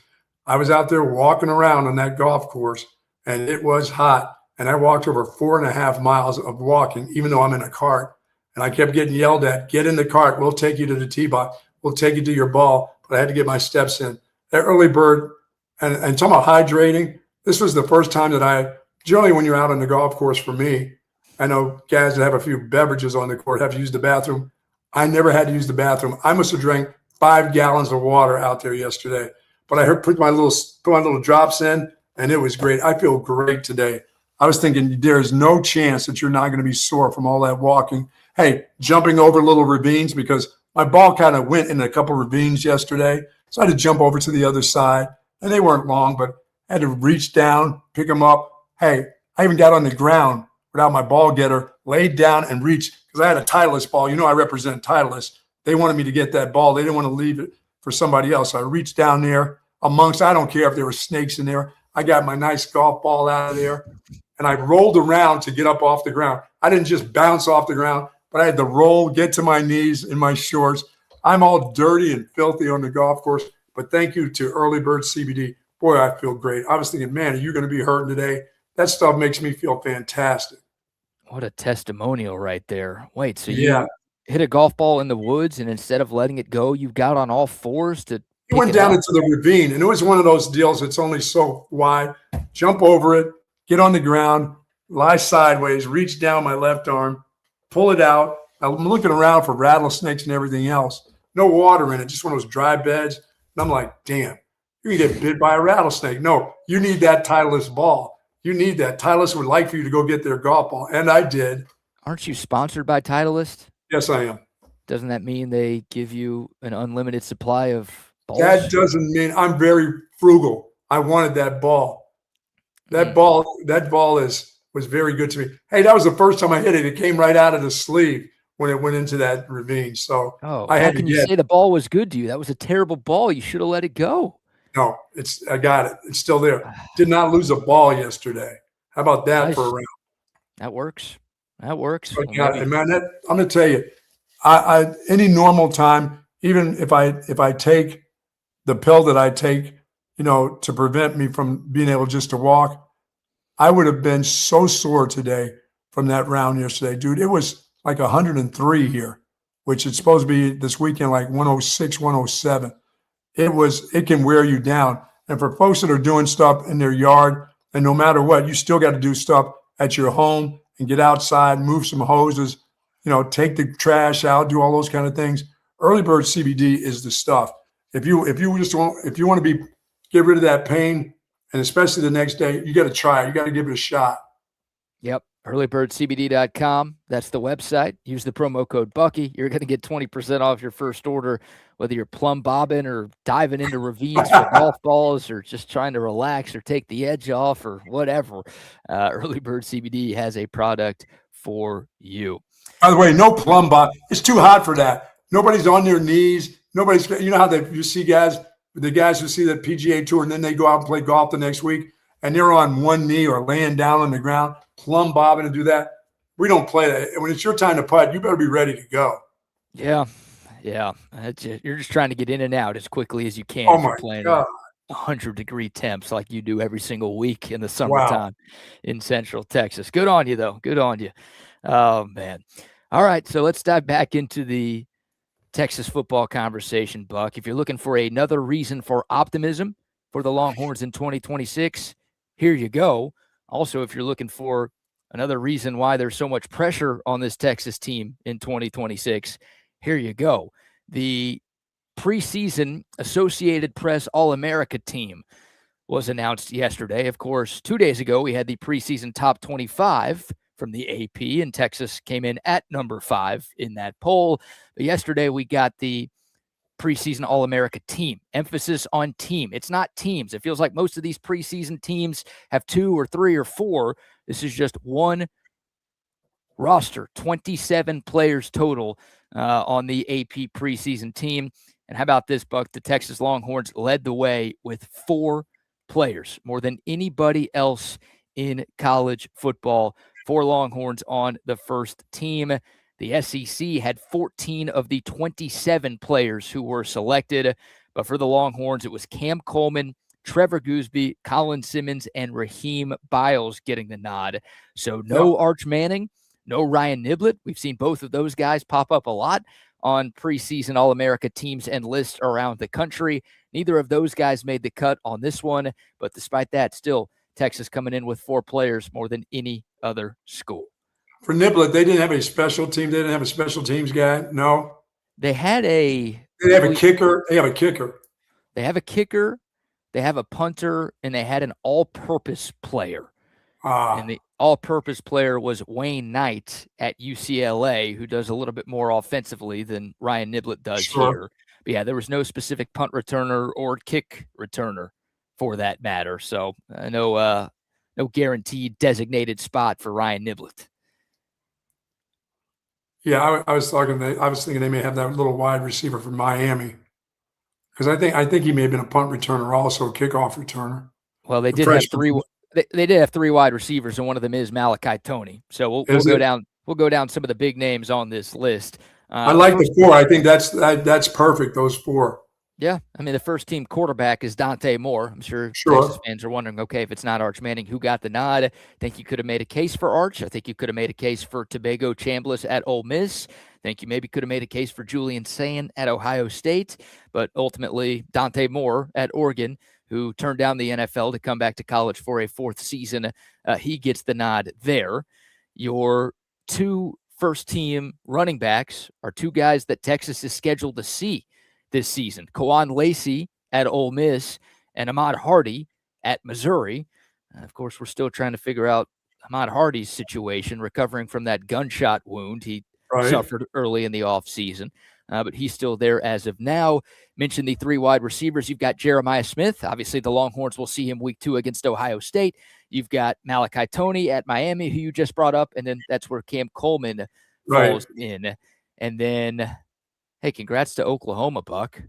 I was out there walking around on that golf course, and it was hot. And I walked over 4.5 miles of walking, even though I'm in a cart. And I kept getting yelled at, get in the cart. We'll take you to the tee box. We'll take you to your ball. But I had to get my steps in. That Early Bird, and talking about hydrating, this was the first time that generally when you're out on the golf course for me, I know guys that have a few beverages on the court have to use the bathroom. I never had to use the bathroom. I must have drank 5 gallons of water out there yesterday. But I put my little drops in, and it was great. I feel great today. I was thinking there's no chance that you're not going to be sore from all that walking. Hey, jumping over little ravines, because my ball kind of went in a couple ravines yesterday. So I had to jump over to the other side, and they weren't long, but I had to reach down, pick them up. Hey, I even got on the ground without my ball getter, laid down and reached, because I had a Titleist ball. You know I represent Titleist. They wanted me to get that ball. They didn't want to leave it for somebody else. So I reached down there amongst, I don't care if there were snakes in there. I got my nice golf ball out of there, and I rolled around to get up off the ground. I didn't just bounce off the ground, but I had to roll, get to my knees in my shorts. I'm all dirty and filthy on the golf course, but thank you to Early Bird CBD. Boy, I feel great. I was thinking, man, are you going to be hurting today? That stuff makes me feel fantastic. What a testimonial right there. Wait, so you hit a golf ball in the woods, and instead of letting it go, you got on all fours to It went down into the ravine, and it was one of those deals that's only so wide. Jump over it, get on the ground, lie sideways, reach down my left arm, pull it out. I'm looking around for rattlesnakes and everything else. No water in it, just one of those dry beds. And I'm like, damn, you can get bit by a rattlesnake. No, you need that Titleist ball. You need that. Titleist would like for you to go get their golf ball, and I did. Aren't you sponsored by Titleist? Yes, I am. Doesn't that mean they give you an unlimited supply of balls? That doesn't mean I'm very frugal. I wanted that ball. That ball was very good to me. Hey, that was the first time I hit it. It came right out of the sleeve when it went into that ravine. So I had to say the ball was good to you? That was a terrible ball. You should have let it go. No, I got it. It's still there. Did not lose a ball yesterday. How about that for a round? That works. That works. Man, I'm going to tell you, I any normal time, even if I take the pill that I take, to prevent me from being able just to walk, I would have been so sore today. from that round yesterday, dude. It was like 103 here, which is supposed to be this weekend like 106, 107. It can wear you down. And for folks that are doing stuff in their yard, and no matter what, you still got to do stuff at your home and get outside, move some hoses, take the trash out, do all those kind of things. Early bird CBD is the stuff. If you want to get rid of that pain, and especially the next day, you got to try it. You got to give it a shot. Yep. earlybirdcbd.com. That's the website. Use the promo code Bucky. You're going to get 20% off your first order, whether you're plumb bobbing or diving into ravines for golf balls or just trying to relax or take the edge off or whatever. Early Bird CBD has a product for you. By the way, no plumb bob. It's too hot for that. Nobody's on their knees. Nobody's, you know how you see the guys who see the PGA Tour and then they go out and play golf the next week and they're on one knee or laying down on the ground, plumb bobbing and do that. We don't play that. When it's your time to putt, you better be ready to go. Yeah. You're just trying to get in and out as quickly as you can. Oh if you're my playing God. 100-degree temps like you do every single week in the summertime in Central Texas. Good on you, though. Good on you. Oh, man. All right, so let's dive back into the Texas football conversation, Buck. If you're looking for another reason for optimism for the Longhorns in 2026, here you go. Also, if you're looking for another reason why there's so much pressure on this Texas team in 2026, here you go. The preseason Associated Press All-America team was announced yesterday. Of course, 2 days ago, we had the preseason top 25 from the AP, and Texas came in at number 5 in that poll. But yesterday, we got the preseason All-America team. Emphasis on team. It's not teams. It feels like most of these preseason teams have 2 or 3 or 4. This is just one roster, 27 players total on the AP preseason team. And how about this, Buck? The Texas Longhorns led the way with 4 players, more than anybody else in college football. 4 Longhorns on the first team. The SEC had 14 of the 27 players who were selected. But for the Longhorns, it was Cam Coleman, Trevor Goosby, Colin Simmons, and Raheem Biles getting the nod. So no Arch Manning, no Ryan Niblett. We've seen both of those guys pop up a lot on preseason All-America teams and lists around the country. Neither of those guys made the cut on this one. But despite that, still, Texas coming in with 4 players more than any other school. For Niblett, they didn't have a special team. They didn't have a special teams guy. No. They had They have a kicker. They have a kicker. They have a kicker. They have a punter, and they had an all-purpose player. And the all-purpose player was Wayne Knight at UCLA, who does a little bit more offensively than Ryan Niblett does here. But yeah, there was no specific punt returner or kick returner for that matter. So no guaranteed designated spot for Ryan Niblett. Yeah, I was thinking they may have that little wide receiver from Miami, because I think he may have been a punt returner, also a kickoff returner. Well, they did have 3. They did have 3 wide receivers, and one of them is Malachi Toney. So we'll go down. We'll go down some of the big names on this list. I like the 4. I think that's perfect. Those 4. Yeah, I mean, the first team quarterback is Dante Moore. I'm sure Texas fans are wondering, okay, if it's not Arch Manning, who got the nod? I think you could have made a case for Arch. I think you could have made a case for Tobago Chambliss at Ole Miss. I think you maybe could have made a case for Julian Sand at Ohio State. But ultimately, Dante Moore at Oregon, who turned down the NFL to come back to college for a 4th season, he gets the nod there. Your 2 first-team running backs are 2 guys that Texas is scheduled to see this season. Kwan Lacey at Ole Miss and Ahmad Hardy at Missouri. Of course, we're still trying to figure out Ahmad Hardy's situation, recovering from that gunshot wound he suffered early in the offseason. But he's still there as of now. Mentioned the 3 wide receivers. You've got Jeremiah Smith. Obviously, the Longhorns will see him week 2 against Ohio State. You've got Malachi Toney at Miami, who you just brought up, and then that's where Cam Coleman falls in. And then, hey, congrats to Oklahoma, Buck.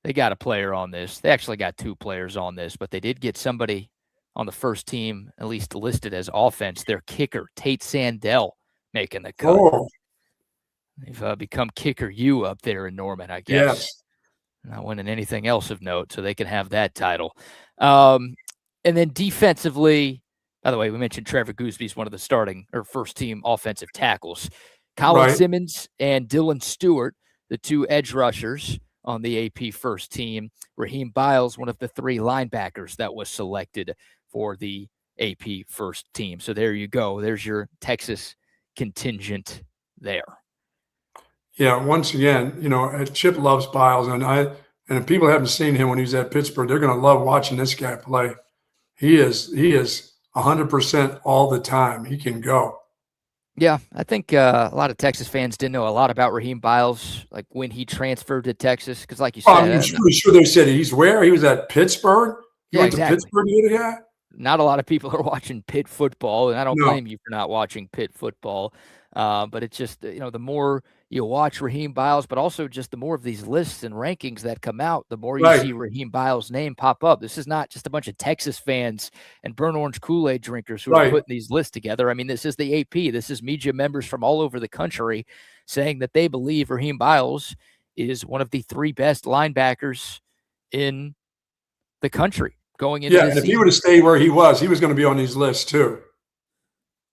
They got a player on this. They actually got 2 players on this, but they did get somebody on the first team, at least listed as offense. Their kicker, Tate Sandell, making the cut. Oh. They've become Kicker U up there in Norman, I guess. Yes. Not winning anything else of note, so they can have that title. And then defensively, By the way, we mentioned Trevor Goosby's one of the starting or first team offensive tackles. Colin Right. Simmons and Dylan Stewart, the two edge rushers on the AP first team. Raheem Biles, one of the three linebackers that was selected for the AP first team. So there you go. There's your Texas contingent there. Yeah, once again, Chip loves Biles, and if people haven't seen him when he was at Pittsburgh, they're going to love watching this guy play. He is 100% all the time. He can go. Yeah, I think a lot of Texas fans didn't know a lot about Raheem Biles, like when he transferred to Texas, because like you said, I'm pretty sure they said he was at Pittsburgh. He went exactly. to Pittsburgh to get a guy. Not a lot of people are watching Pitt football, and I don't No. blame you for not watching Pitt football. But it's just, the more you watch Raheem Biles, but also just the more of these lists and rankings that come out, the more you see Raheem Biles' name pop up. This is not just a bunch of Texas fans and burnt orange Kool-Aid drinkers who are putting these lists together. I mean, this is the AP. This is media members from all over the country saying that they believe Raheem Biles is one of the three best linebackers in the country going into this and if season. he would have stayed where he was going to be on these lists too.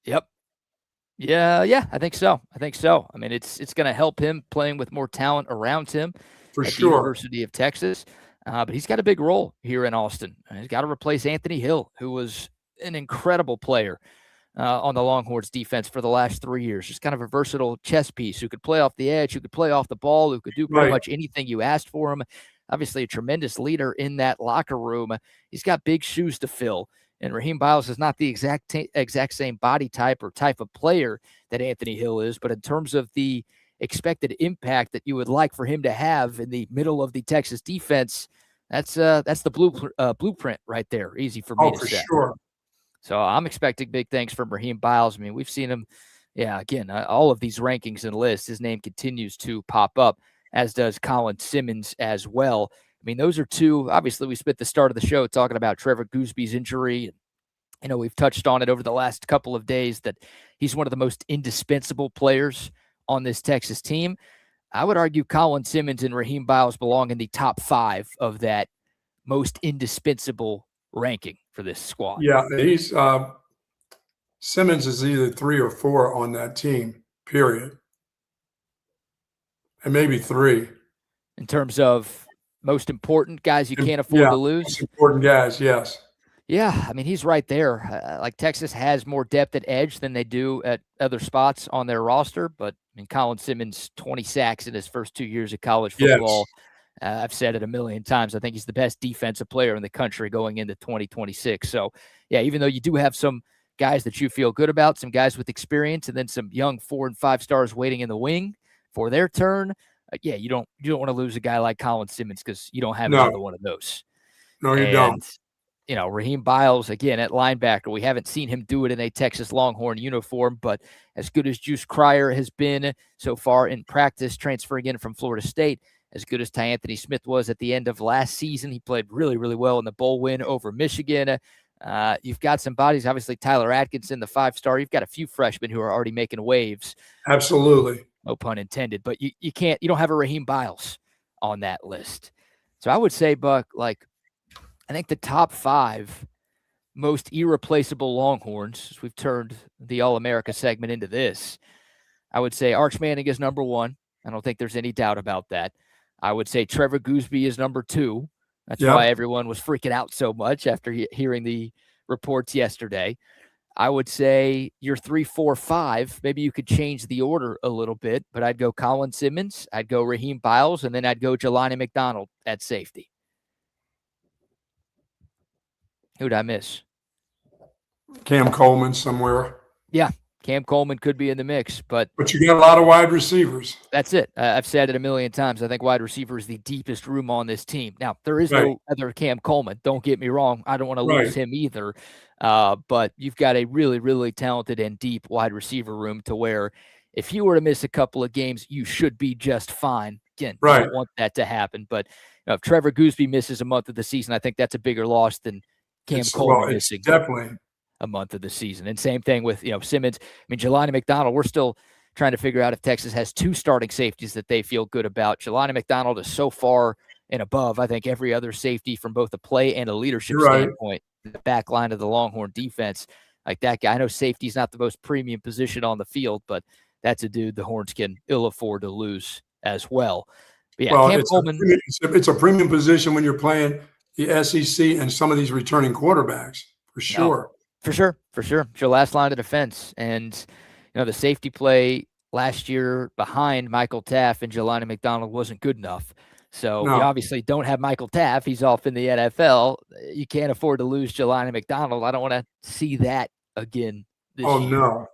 Yep. Yeah, I think so. I mean, it's going to help him playing with more talent around him for at sure. The University of Texas. But he's got a big role here in Austin. He's got to replace Anthony Hill, who was an incredible player on the Longhorns defense for the last 3 years. Just kind of a versatile chess piece who could play off the edge, who could play off the ball, who could do pretty much anything you asked for him. Obviously a tremendous leader in that locker room. He's got big shoes to fill. And Raheem Biles is not the exact same body type or type of player that Anthony Hill is, but in terms of the expected impact that you would like for him to have in the middle of the Texas defense, that's the blueprint right there. Easy for me to say. Sure. So I'm expecting big things from Raheem Biles. I mean, we've seen him, again, all of these rankings and lists, his name continues to pop up, as does Colin Simmons as well. I mean, those are two. Obviously, we spent the start of the show talking about Trevor Goosby's injury. We've touched on it over the last couple of days that he's one of the most indispensable players on this Texas team. I would argue Colin Simmons and Raheem Biles belong in the top 5 of that most indispensable ranking for this squad. Yeah, he's Simmons is either 3 or 4 on that team, period. And maybe 3. In terms of most important guys you can't afford to lose? Most important guys, yes. Yeah, I mean, he's right there. Like Texas has more depth at edge than they do at other spots on their roster. But I mean, Colin Simmons, 20 sacks in his first 2 years of college football. Yes. I've said it a million times. I think he's the best defensive player in the country going into 2026. So, yeah, even though you do have some guys that you feel good about, some guys with experience, and then some young 4 and 5 stars waiting in the wing for their turn, you don't want to lose a guy like Colin Simmons because you don't have another one of those. No, you don't. Raheem Biles, again, at linebacker, we haven't seen him do it in a Texas Longhorn uniform, but as good as Juice Cryer has been so far in practice, transferring in from Florida State, as good as Anthony Smith was at the end of last season, he played really, really well in the bowl win over Michigan. You've got some bodies, obviously Tyler Atkinson, the 5-star. You've got a few freshmen who are already making waves. Absolutely. No pun intended, but you don't have a Raheem Biles on that list. So I would say, Buck, I think the top 5 most irreplaceable Longhorns, as we've turned the All-America segment into this, I would say Arch Manning is number 1. I don't think there's any doubt about that. I would say Trevor Goosby is number 2. That's why everyone was freaking out so much after hearing the reports yesterday. I would say your 3, 4, 5, maybe you could change the order a little bit, but I'd go Colin Simmons, I'd go Raheem Biles, and then I'd go Jelani McDonald at safety. Who'd I miss? Cam Coleman somewhere. Yeah, Cam Coleman could be in the mix, but you got a lot of wide receivers. That's it. I've said it a million times. I think wide receiver is the deepest room on this team. Now, there is no other Cam Coleman. Don't get me wrong. I don't want to lose him either. But you've got a really, really talented and deep wide receiver room to where if you were to miss a couple of games, you should be just fine. Again, I don't want that to happen. But if Trevor Goosby misses a month of the season, I think that's a bigger loss than Cam Coleman missing. Definitely a month of the season. And same thing with, Simmons. I mean, Jelani McDonald, we're still trying to figure out if Texas has 2 starting safeties that they feel good about. Jelani McDonald is so far and above, I think, every other safety from both a play and a leadership standpoint, the back line of the Longhorn defense, Like that guy. I know safety's not the most premium position on the field, but that's a dude the Horns can ill afford to lose as well. But yeah, Well, Cam Coleman. it's a premium position when you're playing the SEC and some of these returning quarterbacks, for sure. For sure. It's your last line of defense. And, the safety play last year behind Michael Taff and Jelani McDonald wasn't good enough. So you obviously don't have Michael Taff. He's off in the NFL. You can't afford to lose Jelani McDonald. I don't want to see that again this year. No.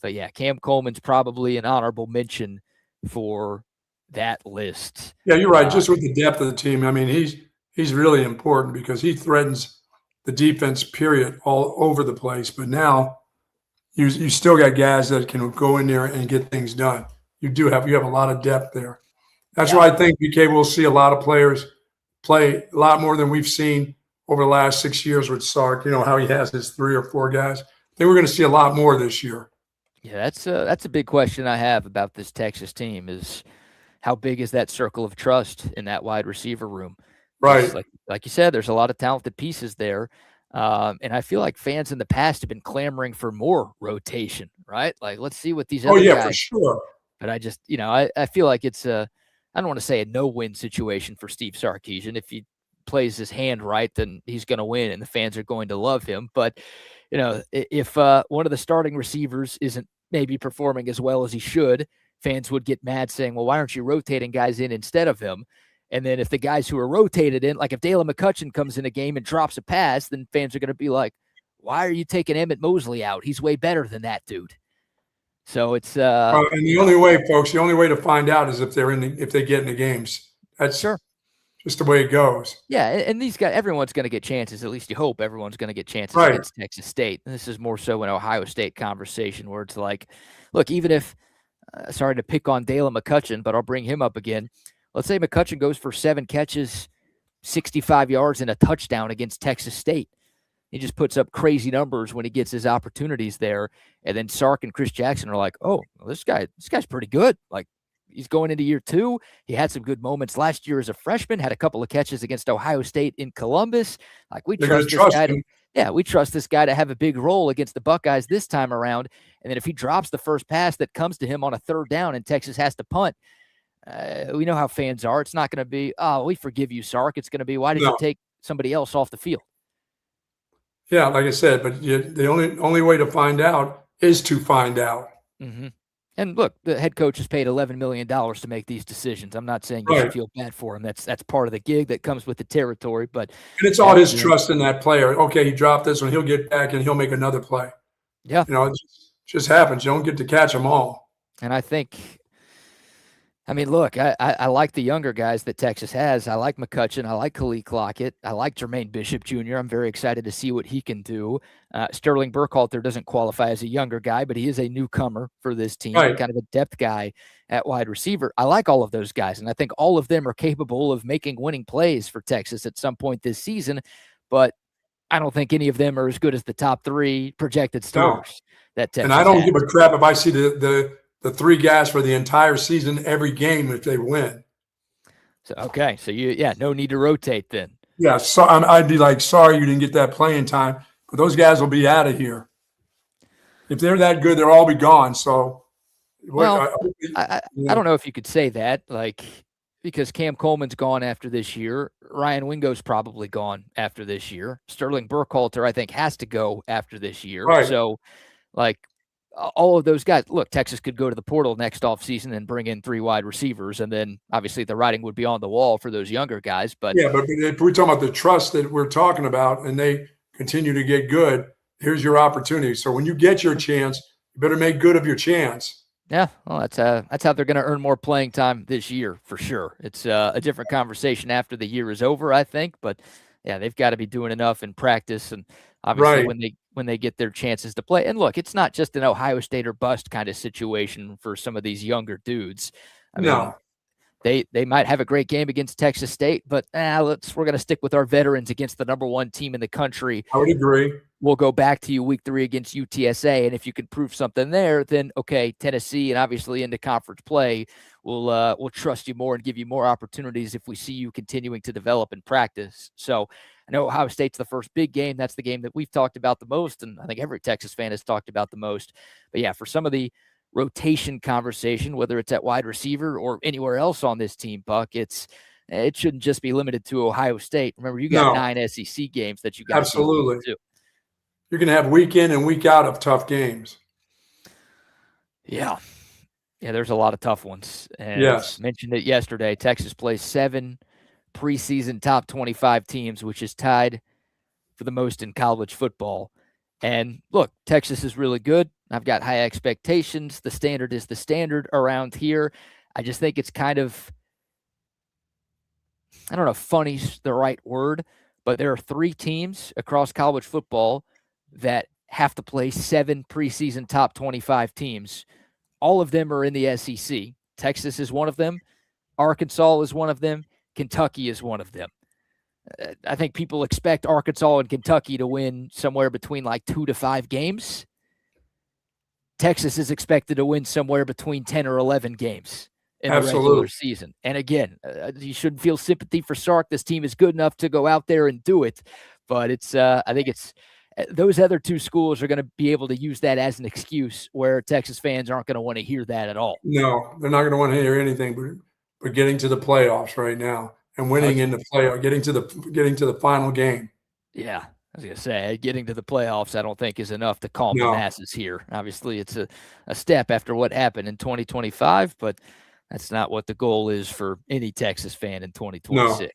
But yeah, Cam Coleman's probably an honorable mention for that list. Yeah, you're right. Just with the depth of the team, I mean, he's really important because he threatens the defense, period, all over the place. But now you still got guys that can go in there and get things done. You have a lot of depth there. That's why I think BK will see a lot of players play a lot more than we've seen over the last 6 years with Sark. How he has his 3 or 4 guys. I think we're going to see a lot more this year. Yeah, that's a big question I have about this Texas team is how big is that circle of trust in that wide receiver room? Right. Like you said, there's a lot of talented pieces there. And I feel like fans in the past have been clamoring for more rotation, right? Like, let's see what these other guys. For sure. But I just, I feel like it's I don't want to say a no-win situation for Steve Sarkisian. If he plays his hand right, then he's going to win and the fans are going to love him. But, if one of the starting receivers isn't maybe performing as well as he should, fans would get mad saying, well, why aren't you rotating guys in instead of him? And then if the guys who are rotated in, like if Dalen McCutcheon comes in a game and drops a pass, then fans are going to be like, why are you taking Emmett Mosley out? He's way better than that dude. So it's and the only way, folks, to find out is if they get in the games. That's sure. Just the way it goes. Yeah, and these guys, everyone's going to get chances. At least you hope everyone's going to get chances against Texas State. And this is more so an Ohio State conversation where it's like, look, even if, sorry to pick on Dalen McCutcheon, but I'll bring him up again. Let's say McCutcheon goes for 7 catches, 65 yards, and a touchdown against Texas State. He just puts up crazy numbers when he gets his opportunities there. And then Sark and Chris Jackson are like, oh, well, this guy's pretty good. Like, he's going into year 2. He had some good moments last year as a freshman, had a couple of catches against Ohio State in Columbus. Like, we trust this guy we trust this guy to have a big role against the Buckeyes this time around. And then if he drops the first pass that comes to him on a 3rd down and Texas has to punt, we know how fans are. It's not going to be, oh, we forgive you, Sark. It's going to be, why did you take somebody else off the field? Yeah, like I said, but the only way to find out is to find out. Mm-hmm. And look, the head coach is paid $11 million to make these decisions. I'm not saying you should feel bad for him. That's part of the gig that comes with the territory. But and it's all his trust in that player. Okay, he dropped this one. He'll get back and he'll make another play. Yeah. It just happens. You don't get to catch them all. And I think, look, I like the younger guys that Texas has. I like McCutcheon. I like Khalil Clockett. I like Jermaine Bishop Jr. I'm very excited to see what he can do. Sterling Burkhalter doesn't qualify as a younger guy, but he is a newcomer for this team, kind of a depth guy at wide receiver. I like all of those guys, and I think all of them are capable of making winning plays for Texas at some point this season, but I don't think any of them are as good as the top 3 projected starters that Texas And I don't has. give a crap if I see the 3 guys for the entire season, every game if they win. So, okay. So no need to rotate then. Yeah. So I'd be like, sorry, you didn't get that playing time, but those guys will be out of here. If they're that good, they'll all be gone. So, I don't know if you could say that, because Cam Coleman's gone after this year. Ryan Wingo's probably gone after this year. Sterling Burkhalter, I think, has to go after this year. Right. So, all of those guys, look, Texas could go to the portal next offseason and bring in 3 wide receivers, and then obviously the writing would be on the wall for those younger guys. But but if we're talking about the trust that we're talking about and they continue to get good, here's your opportunity. So when you get your chance, you better make good of your chance. Yeah, well, that's how they're going to earn more playing time this year for sure. It's a different conversation after the year is over, I think. But yeah, they've got to be doing enough in practice, and obviously when they get their chances to play. And look, it's not just an Ohio State or bust kind of situation for some of these younger dudes. They might have a great game against Texas State, but we're going to stick with our veterans against the number 1 team in the country. I would agree. We'll go back to you week 3 against UTSA, and if you can prove something there, then okay, Tennessee and obviously into conference play, we'll trust you more and give you more opportunities if we see you continuing to develop and practice. So I know Ohio State's the first big game. That's the game that we've talked about the most, and I think every Texas fan has talked about the most. But yeah, for some of the rotation conversation, whether it's at wide receiver or anywhere else on this team, Buck, it shouldn't just be limited to Ohio State. Remember, you got 9 SEC games that you got to deal with too. You're going to have week in and week out of tough games. Yeah. Yeah, there's a lot of tough ones. And yes. Mentioned it yesterday. Texas plays 7 preseason top 25 teams, which is tied for the most in college football. And look, Texas is really good. I've got high expectations. The standard is the standard around here. I just think it's kind of, I don't know if funny's the right word, but there are 3 teams across college football that have to play 7 preseason top 25 teams. All of them are in the SEC. Texas is one of them. Arkansas is one of them. Kentucky is one of them. I think people expect Arkansas and Kentucky to win somewhere between like 2 to 5 games. Texas is expected to win somewhere between 10 or 11 games in the regular season. And again, you shouldn't feel sympathy for Sark. This team is good enough to go out there and do it. But I think those other 2 schools are going to be able to use that as an excuse where Texas fans aren't going to want to hear that at all. No, they're not going to want to hear anything but getting to the playoffs right now and winning in the playoff, getting to the final game. Yeah, I was going to say, getting to the playoffs I don't think is enough to calm the masses here. Obviously, it's a step after what happened in 2025, but that's not what the goal is for any Texas fan in 2026. No.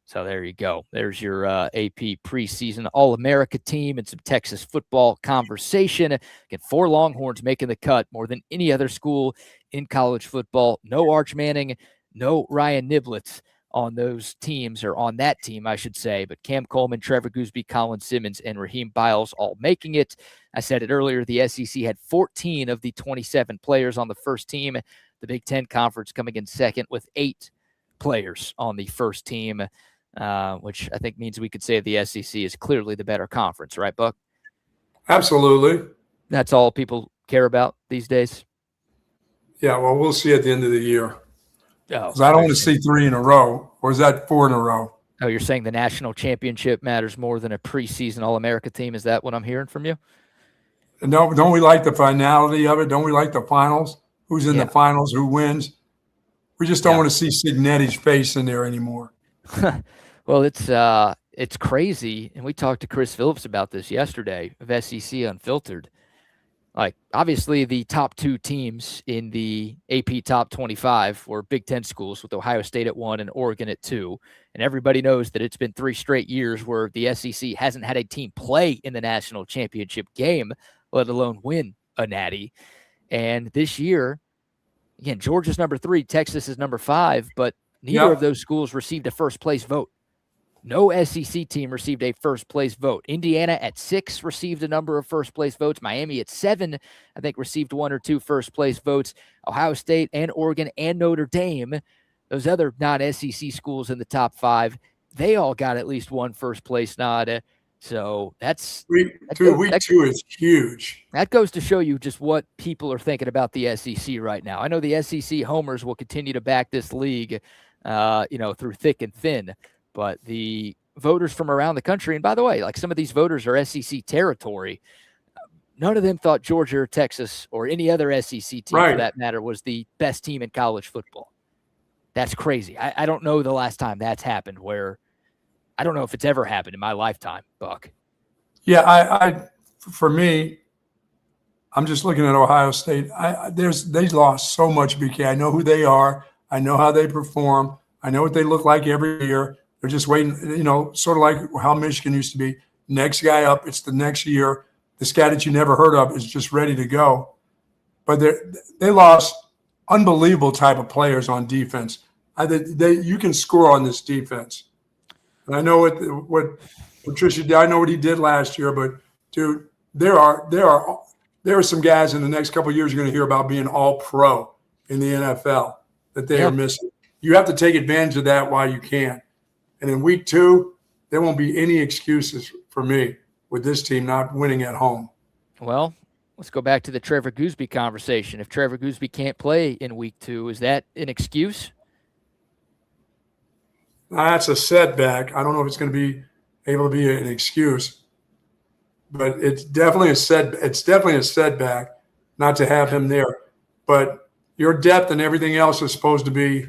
So there you go. There's your AP preseason All-America team and some Texas football conversation. Again, 4 Longhorns making the cut, more than any other school in college football. No Arch Manning, no Ryan Niblett on those teams, or on that team, I should say. But Cam Coleman, Trevor Goosby, Colin Simmons, and Raheem Biles all making it. I said it earlier, the SEC had 14 of the 27 players on the first team. The Big Ten Conference coming in second with 8 players on the first team. Which I think means we could say the SEC is clearly the better conference, right, Buck? Absolutely. That's all people care about these days? Yeah, well, we'll see at the end of the year. Oh, I don't want to see 3 in a row, or is that 4 in a row? Oh, you're saying the national championship matters more than a preseason All-America team? Is that what I'm hearing from you? And don't we like the finality of it? Don't we like the finals? Who's in the finals? Who wins? We just don't want to see Signetti's face in there anymore. Well, it's crazy, and we talked to Chris Phillips about this yesterday of SEC Unfiltered. Like, obviously, the top 2 teams in the AP Top 25 were Big Ten schools, with Ohio State at 1 and Oregon at 2. And everybody knows that it's been 3 straight years where the SEC hasn't had a team play in the national championship game, let alone win a natty. And this year, again, Georgia's number 3, Texas is number 5, but neither of those schools received a first-place vote. No SEC team received a first-place vote. Indiana at 6 received a number of first-place votes. Miami at 7, I think, received 1 or 2 first-place votes. Ohio State and Oregon and Notre Dame, those other non-SEC schools in the top 5, they all got at least 1 first-place nod. So week 2 is huge. That goes to show you just what people are thinking about the SEC right now. I know the SEC homers will continue to back this league, through thick and thin. But the voters from around the country, and by the way, like, some of these voters are SEC territory. None of them thought Georgia or Texas or any other SEC team, for that matter, was the best team in college football. That's crazy. I don't know the last time that's happened, where I don't know if it's ever happened in my lifetime, Buck. Yeah, for me, I'm just looking at Ohio State. They lost so much, BK. I know who they are. I know how they perform. I know what they look like every year. They're just waiting, sort of like how Michigan used to be. Next guy up, it's the next year. This guy that you never heard of is just ready to go. But they lost unbelievable type of players on defense. You can score on this defense. And I know what Patricia did. I know what he did last year. But, dude, there are some guys in the next couple of years you're going to hear about being all pro in the NFL that they are missing. You have to take advantage of that while you can. And in week 2, there won't be any excuses for me with this team not winning at home. Well, let's go back to the Trevor Goosby conversation. If Trevor Goosby can't play in week 2, is that an excuse? That's a setback. I don't know if it's going to be able to be an excuse, but it's definitely a setback not to have him there. But your depth and everything else is supposed to be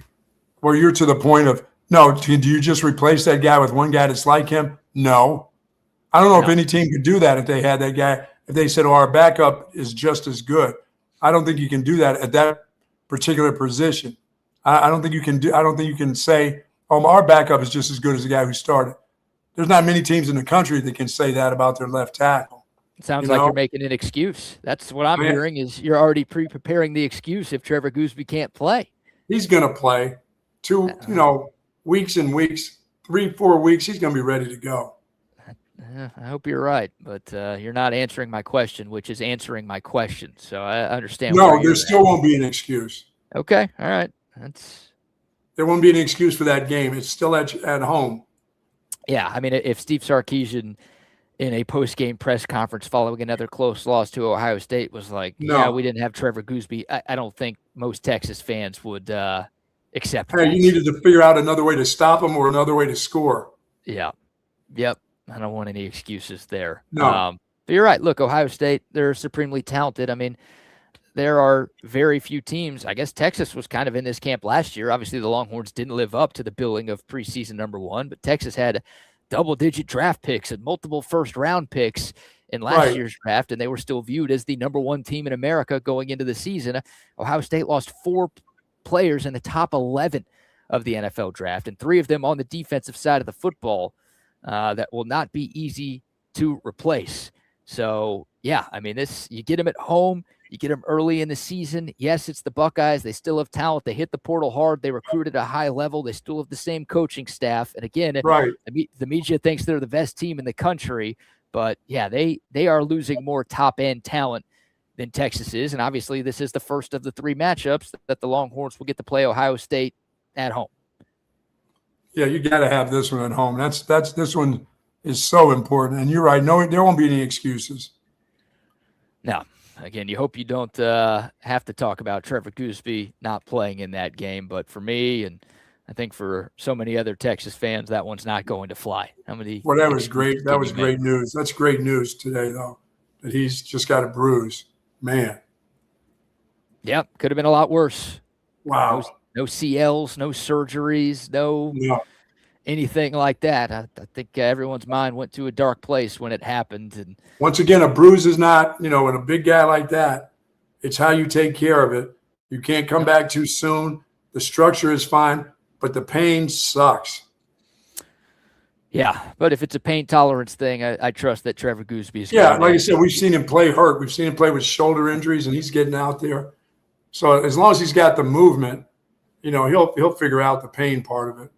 where you're to the point of, no, do you just replace that guy with one guy that's like him? No. I don't know if any team could do that if they had that guy. If they said, "Oh, our backup is just as good," I don't think you can do that at that particular position. I don't think you can do. I don't think you can say, "Oh, our backup is just as good as the guy who started." There's not many teams in the country that can say that about their left tackle. It sounds like you're making an excuse. That's what I'm hearing is you're already preparing the excuse if Trevor Goosby can't play. He's going to play 2, weeks and weeks, 3-4 weeks. He's going to be ready to go. I hope you're right, but you're not answering my question, which is answering my question. So I understand. No, there still won't be an excuse. Okay, all right. There won't be an excuse for that game. It's still at home. Yeah, I mean, if Steve Sarkisian in a post-game press conference following another close loss to Ohio State was like, "Yeah, we didn't have Trevor Goosby," I don't think most Texas fans would accept that. You needed to figure out another way to stop him or another way to score. Yeah. Yep. I don't want any excuses there. No. But you're right. Look, Ohio State, they're supremely talented. I mean, there are very few teams. I guess Texas was kind of in this camp last year. Obviously, the Longhorns didn't live up to the billing of preseason #1, but Texas had double-digit draft picks and multiple first-round picks in last year's draft, and they were still viewed as the #1 team in America going into the season. Ohio State lost 4 players in the top 11 of the NFL draft, and 3 of them on the defensive side of the football. That will not be easy to replace. So, yeah, I mean, you get them at home, you get them early in the season. Yes, it's the Buckeyes. They still have talent. They hit the portal hard. They recruit at a high level. They still have the same coaching staff. And again, the media thinks they're the best team in the country. But, yeah, they are losing more top-end talent than Texas is. And obviously, this is the first of the 3 matchups that the Longhorns will get to play Ohio State at home. Yeah, you got to have this one at home. This one is so important. And you're right. No, there won't be any excuses. No. Again, you hope you don't have to talk about Trevor Goosby not playing in that game. But for me, and I think for so many other Texas fans, that one's not going to fly. That was great. That was great news. That's great news today, though, that he's just got a bruise. Man. Yep. Could have been a lot worse. Wow. No CLs, no surgeries, no anything like that. I think everyone's mind went to a dark place when it happened. And once again, a bruise is not, in a big guy like that, it's how you take care of it. You can't come back too soon. The structure is fine, but the pain sucks. Yeah, but if it's a pain tolerance thing, I trust that Trevor Goosby is. Yeah, like I said, we've seen him play hurt. We've seen him play with shoulder injuries, and he's getting out there. So as long as he's got the movement, he'll figure out the pain part of it.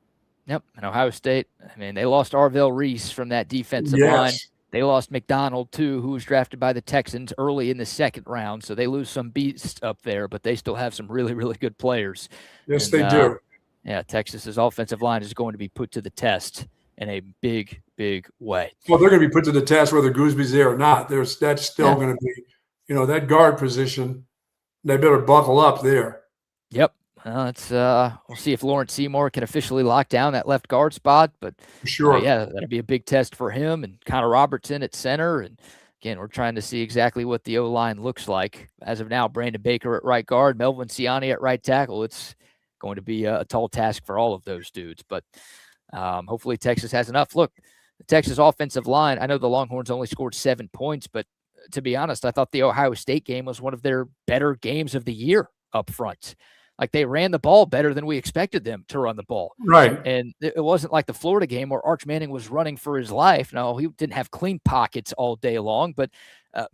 Yep. And Ohio State, I mean, they lost Arvell Reese from that defensive line. They lost McDonald, too, who was drafted by the Texans early in the 2nd round. So they lose some beasts up there, but they still have some really, really good players. Yes, they do. Yeah, Texas's offensive line is going to be put to the test in a big, big way. Well, they're going to be put to the test whether Goosby's there or not. That's still going to be, that guard position, they better buckle up there. Yep. We'll see if Lawrence Seymour can officially lock down that left guard spot. But sure, that'll be a big test for him and Connor Robertson at center. And again, we're trying to see exactly what the O-line looks like. As of now, Brandon Baker at right guard, Melvin Siani at right tackle. It's going to be a tall task for all of those dudes. But hopefully Texas has enough. Look, the Texas offensive line, I know the Longhorns only scored 7 points, but to be honest, I thought the Ohio State game was one of their better games of the year up front. Like, they ran the ball better than we expected them to run the ball. Right. And it wasn't like the Florida game where Arch Manning was running for his life. No, he didn't have clean pockets all day long, but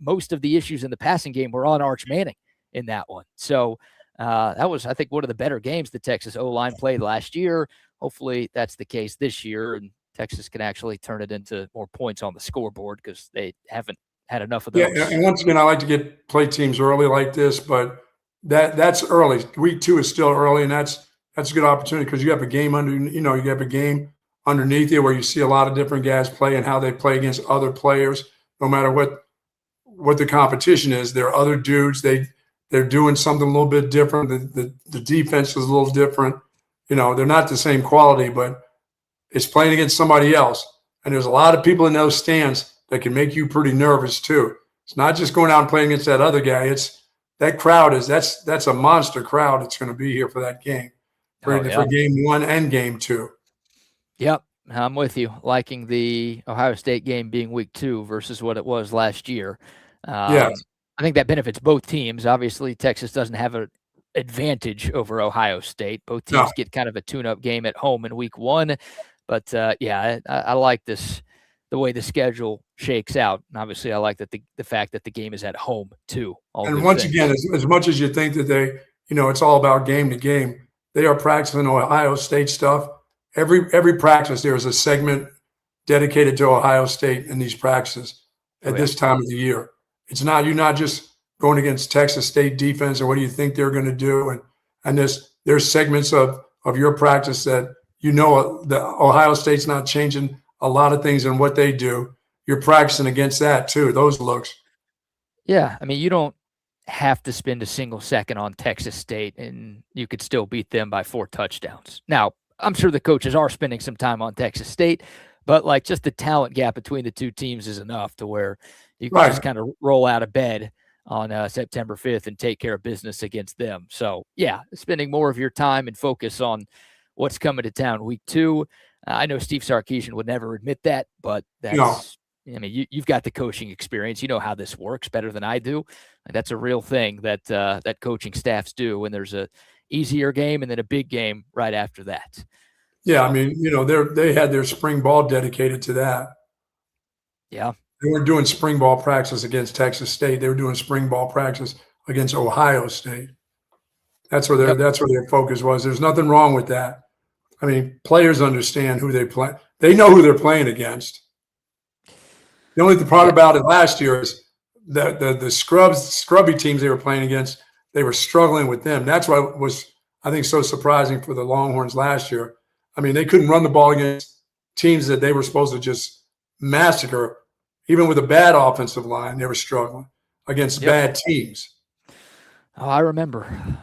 most of the issues in the passing game were on Arch Manning in that one. So that was, I think, one of the better games the Texas O-line played last year. Hopefully that's the case this year, and Texas can actually turn it into more points on the scoreboard because they haven't had enough of those. Yeah, and once again, I like to play teams early like this, but that's early. Week 2 is still early, and that's a good opportunity because you have a game underneath you where you see a lot of different guys play and how they play against other players. No matter what the competition is, there are other dudes. They're doing something a little bit different. The defense is a little different. They're not the same quality, but It's playing against somebody else. And there's a lot of people in those stands that can make you pretty nervous too. It's not just going out and playing against that other guy. It's that crowd that's a monster crowd that's going to be here for that game, for game 1 and game 2. Yep. I'm with you. Liking the Ohio State game being week 2 versus what it was last year. Yes. I think that benefits both teams. Obviously, Texas doesn't have an advantage over Ohio State. Both teams get kind of a tune-up game at home in week 1. But, I like this, the way the schedule shakes out. And obviously, I like that the fact that the game is at home, too. And once again, as much as you think that they, it's all about game to game, they are practicing Ohio State stuff. Every practice, there is a segment dedicated to Ohio State in these practices at this time of the year. It's not, you're not just going against Texas State defense or what do you think they're going to do. And there's segments of your practice that, the Ohio State's not changing a lot of things in what they do. You're practicing against that too, those looks. Yeah. I mean, you don't have to spend a single second on Texas State and you could still beat them by 4 touchdowns. Now, I'm sure the coaches are spending some time on Texas State, but like just the talent gap between the two teams is enough to where you can just kind of roll out of bed on September 5th and take care of business against them. So, yeah, spending more of your time and focus on what's coming to town week 2. I know Steve Sarkisian would never admit that, but that's I mean, you've got the coaching experience. You know how this works better than I do. That's a real thing that that coaching staffs do when there's a easier game and then a big game right after that. Yeah, I mean, they had their spring ball dedicated to that. Yeah. They weren't doing spring ball practice against Texas State. They were doing spring ball practice against Ohio State. That's where their focus was. There's nothing wrong with that. I mean, players understand who they play. They know who they're playing against. The only part about it last year is the scrubby teams they were playing against, they were struggling with them. That's why it was, I think, so surprising for the Longhorns last year. I mean, they couldn't run the ball against teams that they were supposed to just massacre. Even with a bad offensive line, they were struggling against bad teams. Oh, I remember.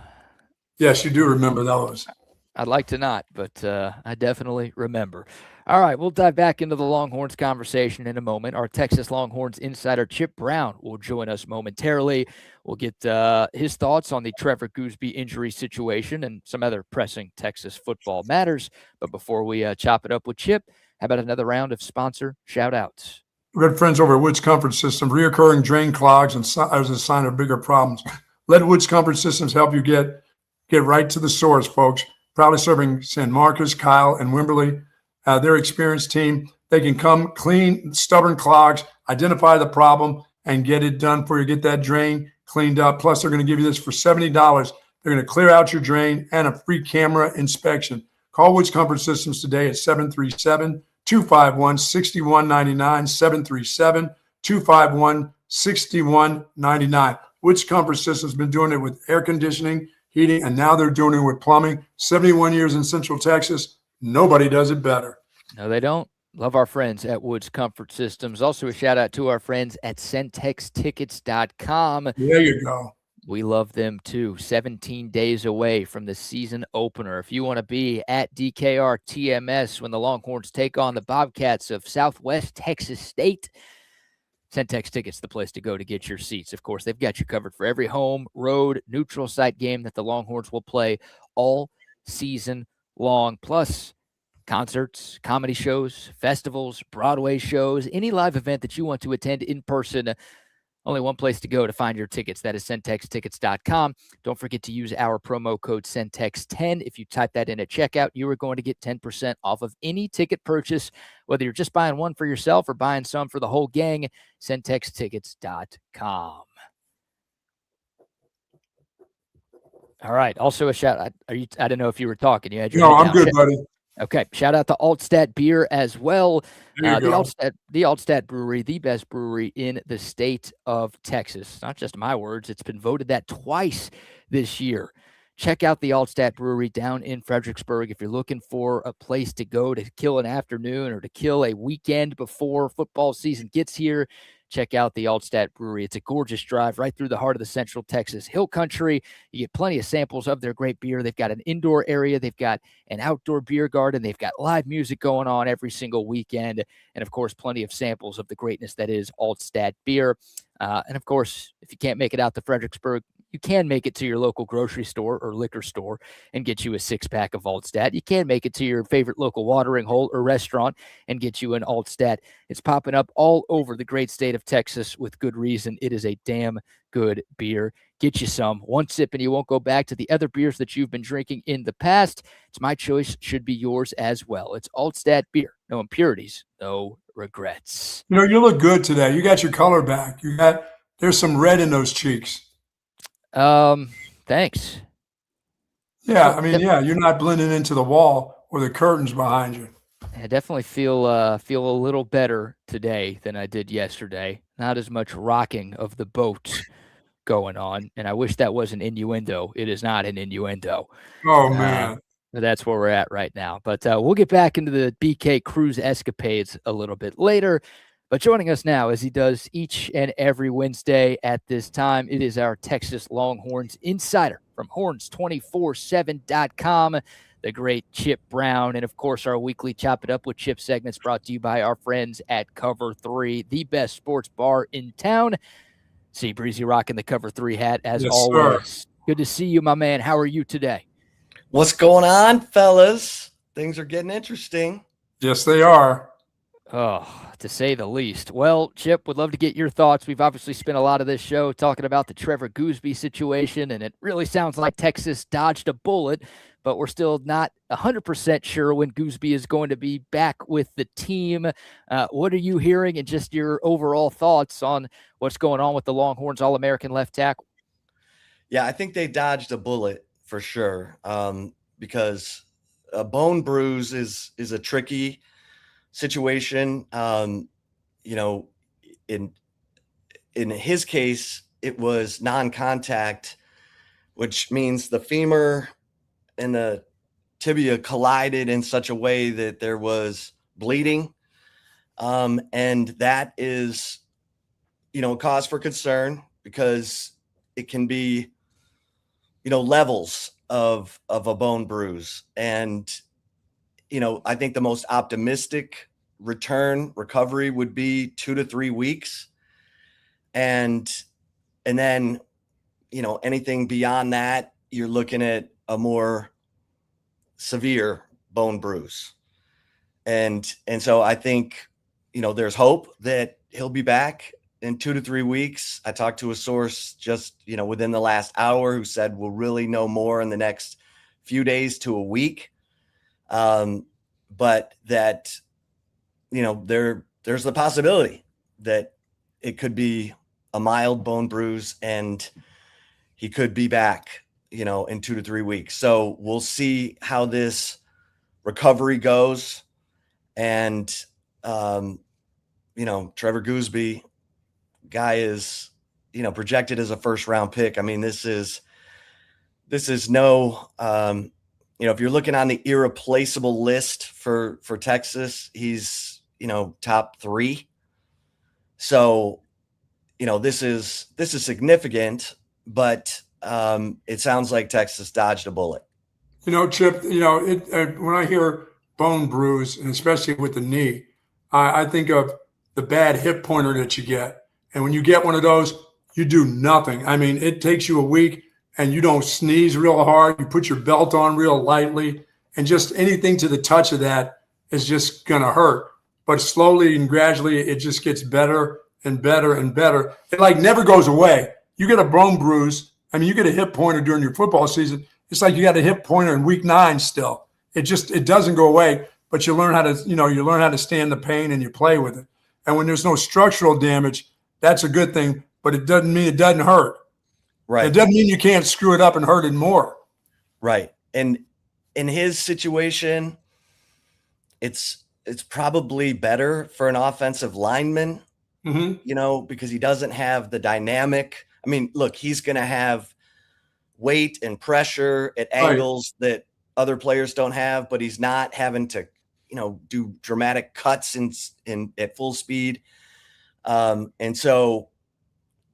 Yes, you do remember those. I'd like to not, but I definitely remember. All right, we'll dive back into the Longhorns conversation in a moment. Our Texas Longhorns insider Chip Brown will join us momentarily. We'll get his thoughts on the Trevor Goosby injury situation and some other pressing Texas football matters. But before we chop it up with Chip, how about another round of sponsor shout-outs? Good friends over at Woods Comfort Systems, reoccurring drain clogs and as a sign of bigger problems. Let Woods Comfort Systems help you get right to the source, folks. Proudly serving San Marcos, Kyle, and Wimberley. Their experienced team, they can come clean stubborn clogs, identify the problem, and get it done for you. Get that drain cleaned up. Plus, they're going to give you this for $70. They're going to clear out your drain and a free camera inspection. Call Woods Comfort Systems today at 737-251-6199, 737-251-6199. Woods Comfort Systems has been doing it with air conditioning, heating, and now they're doing it with plumbing. 71 years in Central Texas. Nobody does it better. No, they don't. Love our friends at Woods Comfort Systems. Also, a shout out to our friends at centextickets.com. There you go. We love them too. 17 days away from the season opener. If you want to be at DKR TMS when the Longhorns take on the Bobcats of Southwest Texas State, Centex Tickets, the place to go to get your seats. Of course, they've got you covered for every home, road, neutral site game that the Longhorns will play all season long, plus concerts, comedy shows, festivals, Broadway shows, any live event that you want to attend in person. Only one place to go to find your tickets. That is centextickets.com. Don't forget to use our promo code CENTEX10. If you type that in at checkout, you are going to get 10% off of any ticket purchase, whether you're just buying one for yourself or buying some for the whole gang. CENTEXtickets.com. All right. Also a shout out. I didn't know if you were talking. You had your I'm good, buddy. Okay. Shout out to Altstadt Beer as well. The Altstadt Brewery, the best brewery in the state of Texas. Not just my words. It's been voted that twice this year. Check out the Altstadt Brewery down in Fredericksburg if you're looking for a place to go to kill an afternoon or to kill a weekend before football season gets here. check out the Altstadt Brewery. It's a gorgeous drive right through the heart of the Central Texas Hill Country. You get plenty of samples of their great beer. They've got an indoor area. They've got an outdoor beer garden. They've got live music going on every single weekend. And, of course, plenty of samples of the greatness that is Altstadt Beer. And, of course, if you can't make it out to Fredericksburg, you can make it to your local grocery store or liquor store and get you a six-pack of Altstadt. You can make it to your favorite local watering hole or restaurant and get you an Altstadt. It's popping up all over the great state of Texas with good reason. It is a damn good beer. Get you some. One sip and you won't go back to the other beers that you've been drinking in the past. It's my choice. Should be yours as well. It's Altstadt Beer. No impurities, no regrets. You look good today. You got your color back. There's some red in those cheeks. Thanks. Yeah, you're not blending into the wall or the curtains behind you. I definitely feel a little better today than I did yesterday. Not as much rocking of the boat going on, and I wish that was an innuendo. It is not an innuendo. Oh, man. That's where we're at right now. But we'll get back into the BK cruise escapades a little bit later. But joining us now, as he does each and every Wednesday at this time, it is our Texas Longhorns insider from horns247.com, the great Chip Brown. And, of course, our weekly Chop It Up with Chip segments brought to you by our friends at Cover 3, the best sports bar in town. See Breezy rocking the Cover 3 hat as always. Sir. Good to see you, my man. How are you today? What's going on, fellas? Things are getting interesting. Yes, they are. Oh, to say the least. Well, Chip, would love to get your thoughts. We've obviously spent a lot of this show talking about the Trevor Goosby situation, and it really sounds like Texas dodged a bullet, but we're still not 100% sure when Goosby is going to be back with the team. What are you hearing, and just your overall thoughts on what's going on with the Longhorns All-American left tackle? Yeah, I think they dodged a bullet for sure, because a bone bruise is a tricky situation. In his case, it was non-contact, which means the femur and the tibia collided in such a way that there was bleeding. And that is, a cause for concern because it can be, levels of a bone bruise. And I think the most optimistic recovery would be 2 to 3 weeks. And then, anything beyond that, you're looking at a more severe bone bruise. And so I think, there's hope that he'll be back in 2 to 3 weeks. I talked to a source just, within the last hour who said we'll really know more in the next few days to a week. But that, there's the possibility that it could be a mild bone bruise and he could be back, in 2 to 3 weeks. So we'll see how this recovery goes. And, Trevor Goosby guy is, projected as a first-round pick. I mean, this is no, if you're looking on the irreplaceable list for Texas, he's, top 3. So, this is significant, but it sounds like Texas dodged a bullet. Chip, when I hear bone bruise, and especially with the knee, I think of the bad hip pointer that you get. And when you get one of those, you do nothing. I mean, it takes you a week and you don't sneeze real hard. You put your belt on real lightly, and just anything to the touch of that is just going to hurt. But slowly and gradually, it just gets better and better and better. It never goes away. You get a bone bruise. I mean, you get a hip pointer during your football season. It's like you got a hip pointer in week 9 still. It doesn't go away, but you learn how to stand the pain and you play with it. And when there's no structural damage, that's a good thing, but it doesn't mean it doesn't hurt. Right. It doesn't mean you can't screw it up and hurt it more. Right. And in his situation, it's probably better for an offensive lineman, because he doesn't have the dynamic. I mean, look, he's going to have weight and pressure at angles that other players don't have, but he's not having to, do dramatic cuts in at full speed. And so,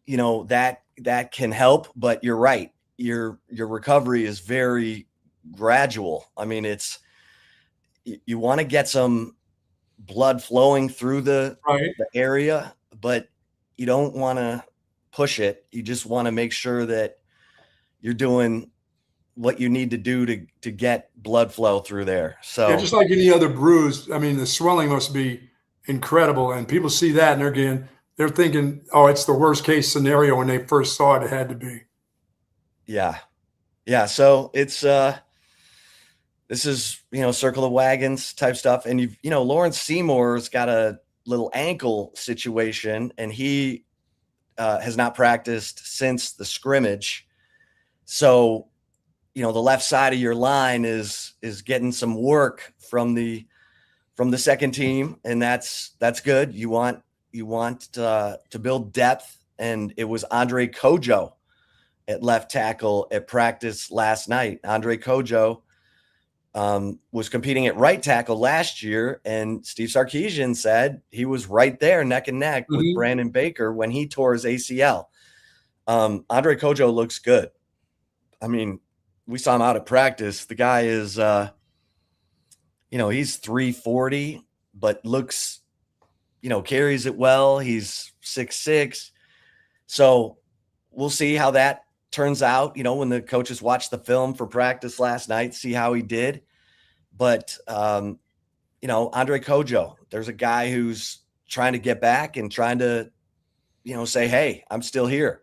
that can help, but you're right. Your recovery is very gradual. I mean, you want to get some blood flowing through the area, but you don't want to push it. You just want to make sure that you're doing what you need to do to get blood flow through there. So yeah, just like any other bruise, I mean, the swelling must be incredible. And people see that and they're thinking, oh, it's the worst case scenario when they first saw it had to be. Yeah. Yeah. So it's, this is, circle the wagons type stuff. And Lawrence Seymour's got a little ankle situation, and he has not practiced since the scrimmage. So, the left side of your line is getting some work from the second team, and that's good. You want to build depth, and it was Andre Kojo at left tackle at practice last night. Andre Kojo was competing at right tackle last year, and Steve Sarkisian said he was right there neck and neck with Brandon Baker when he tore his ACL. Andre Kojo looks good. I mean, we saw him out at practice. The guy is, he's 340, but looks, carries it well. He's 6'6". So we'll see how that turns out, when the coaches watch the film for practice last night, see how he did. But, Andre Kojo, there's a guy who's trying to get back and trying to, say, hey, I'm still here.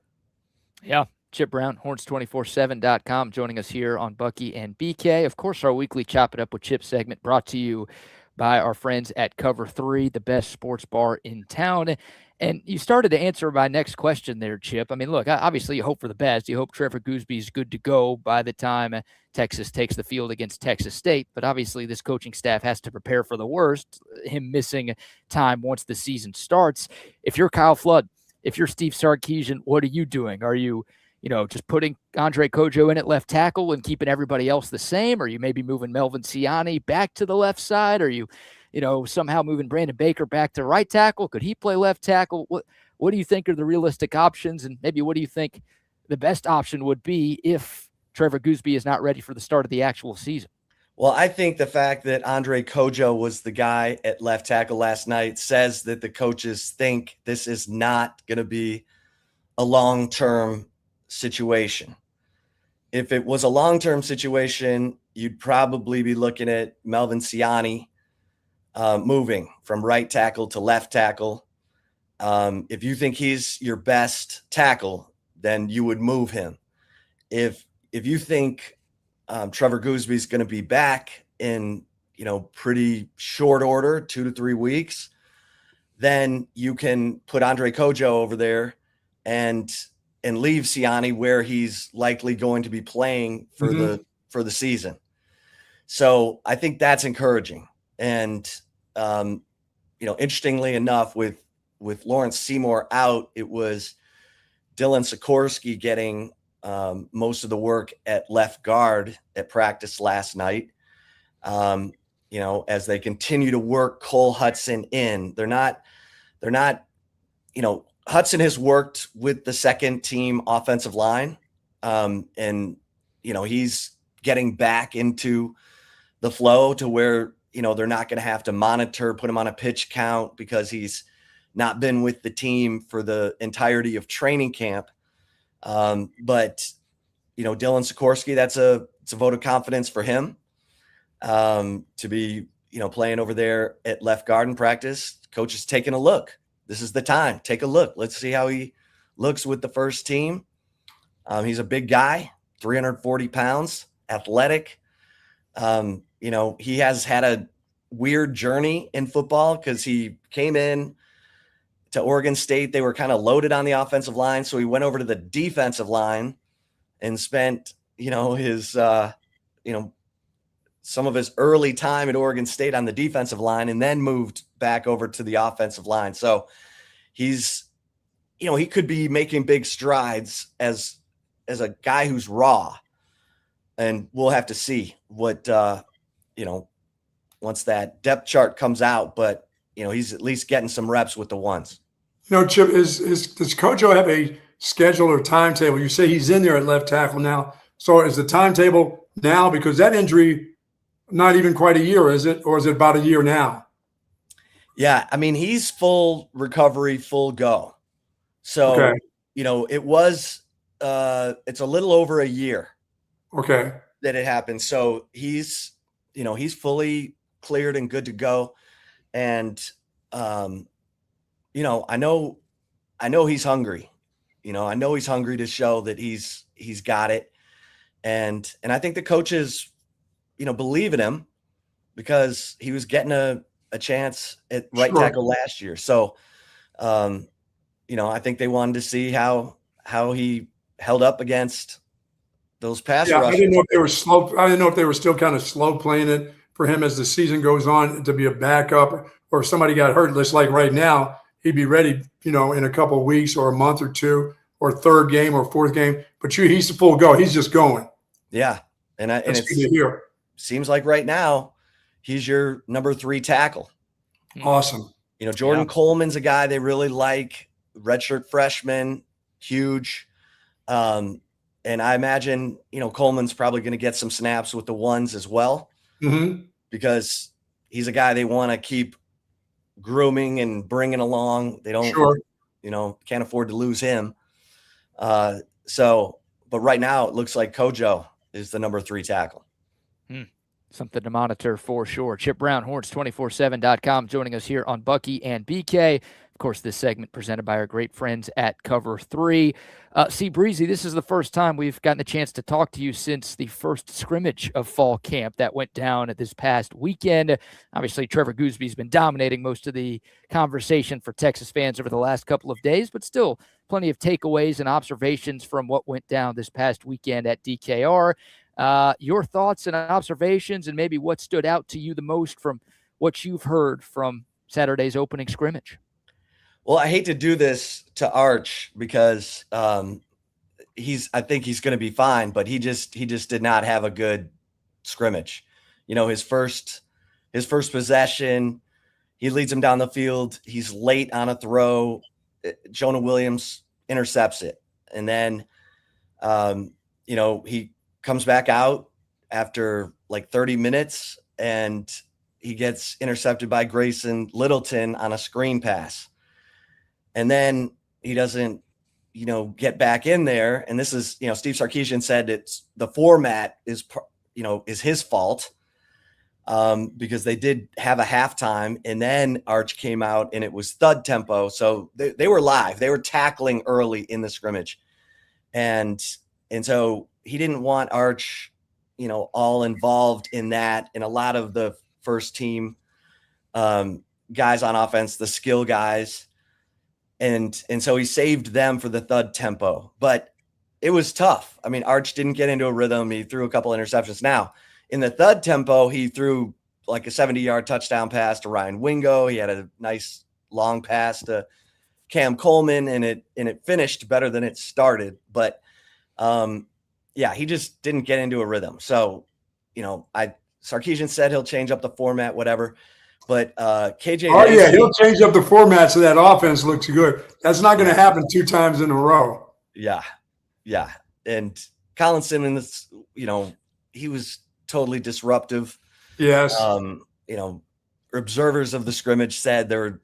Yeah. Chip Brown, horns247.com, joining us here on Bucky and BK. Of course, our weekly Chop It Up with Chip segment brought to you by our friends at Cover 3, the best sports bar in town. And you started to answer my next question there, Chip. I mean, look, obviously you hope for the best. You hope Trevor Goosby is good to go by the time Texas takes the field against Texas State. But obviously this coaching staff has to prepare for the worst, him missing time once the season starts. If you're Kyle Flood, if you're Steve Sarkisian, what are you doing? Are you just putting Andre Kojo in at left tackle and keeping everybody else the same? Are you maybe moving Melvin Ciani back to the left side? Are you, somehow moving Brandon Baker back to right tackle? Could he play left tackle? What do you think are the realistic options? And maybe what do you think the best option would be if Trevor Goosby is not ready for the start of the actual season? Well, I think the fact that Andre Kojo was the guy at left tackle last night says that the coaches think this is not going to be a long-term situation. If it was a long-term situation, you'd probably be looking at Melvin Ciani moving from right tackle to left tackle. If you think he's your best tackle, then you would move him. If you think Trevor Goosby is going to be back in pretty short order, 2 to 3 weeks, then you can put Andre Kojo over there and leave Ciani where he's likely going to be playing for the season. So I think that's encouraging. And, interestingly enough, with Lawrence Seymour out, it was Dylan Sikorsky getting most of the work at left guard at practice last night. As they continue to work Cole Hudson in, they're not, Hudson has worked with the second team offensive line. And he's getting back into the flow to where, they're not going to have to put him on a pitch count because he's not been with the team for the entirety of training camp. But Dylan Sikorsky, it's a vote of confidence for him to be, playing over there at left guard in practice. Coach is taking a look. This is the time. Take a look. Let's see how he looks with the first team. He's a big guy, 340 pounds, athletic. He has had a weird journey in football because he came in to Oregon State. They were kind of loaded on the offensive line. So he went over to the defensive line and spent, his, some of his early time at Oregon State on the defensive line, and then moved back over to the offensive line. So he's, he could be making big strides as a guy who's raw, and we'll have to see what, once that depth chart comes out, but he's at least getting some reps with the ones. Chip, does Kojo have a schedule or timetable? You say he's in there at left tackle now. So is the timetable now? Because that injury, not even quite a year, is it? Or is it about a year now? Yeah, I mean, he's full recovery, full go. So, Okay. It was it's a little over a year Okay. that it happened. So he's fully cleared and good to go. And I know he's hungry. I know he's hungry to show that he's got it. And I think the coaches, believe in him because he was getting a chance at right tackle last year. So, I think they wanted to see how he held up against those pass rushers. I didn't know if they were slow. I didn't know if they were still kind of slow playing it for him as the season goes on to be a backup, or if somebody got hurt. Just like right now, he'd be ready, in a couple of weeks or a month or two, or third game or fourth game. But he's a full go. He's just going. Yeah, and it's good to hear. Seems like right now he's your number 3 tackle. Awesome. Jordan Coleman's a guy they really like. Redshirt freshman, huge. And I imagine, Coleman's probably going to get some snaps with the ones as well, because he's a guy they want to keep grooming and bringing along. They don't, can't afford to lose him. But right now it looks like Kojo is the number 3 tackle. Something to monitor for sure. Chip Brown, horns247.com, joining us here on Bucky and BK. Of course, this segment presented by our great friends at Cover 3. See, Breezy, this is the first time we've gotten a chance to talk to you since the first scrimmage of fall camp that went down at this past weekend. Obviously, Trevor Goosby's been dominating most of the conversation for Texas fans over the last couple of days, but still plenty of takeaways and observations from what went down this past weekend at DKR. Your thoughts and observations, and maybe what stood out to you the most from what you've heard from Saturday's opening scrimmage. Well, I hate to do this to Arch because I think he's going to be fine, but he just did not have a good scrimmage. His first possession, he leads him down the field. He's late on a throw. Jonah Williams intercepts it. And then, he comes back out after like 30 minutes and he gets intercepted by Grayson Littleton on a screen pass. And then he doesn't, get back in there. And this is, Steve Sarkisian said it's the format is his fault because they did have a halftime and then Arch came out and it was thud tempo. So they were live. They were tackling early in the scrimmage. And so he didn't want Arch, all involved in that. And a lot of the first team guys on offense, the skill guys, and so he saved them for the thud tempo. But it was tough. I mean, Arch didn't get into a rhythm. He threw a couple interceptions. Now, in the thud tempo, he threw like a 70-yard touchdown pass to Ryan Wingo. He had a nice long pass to Cam Coleman, and it finished better than it started. But he just didn't get into a rhythm. So, Sarkisian said he'll change up the format, whatever. But KJ. Oh, yeah, he'll change up the format so that offense looks good. That's not going to happen 2 times in a row. Yeah. Yeah. And Colin Simmons, he was totally disruptive. Yes. Observers of the scrimmage said there were,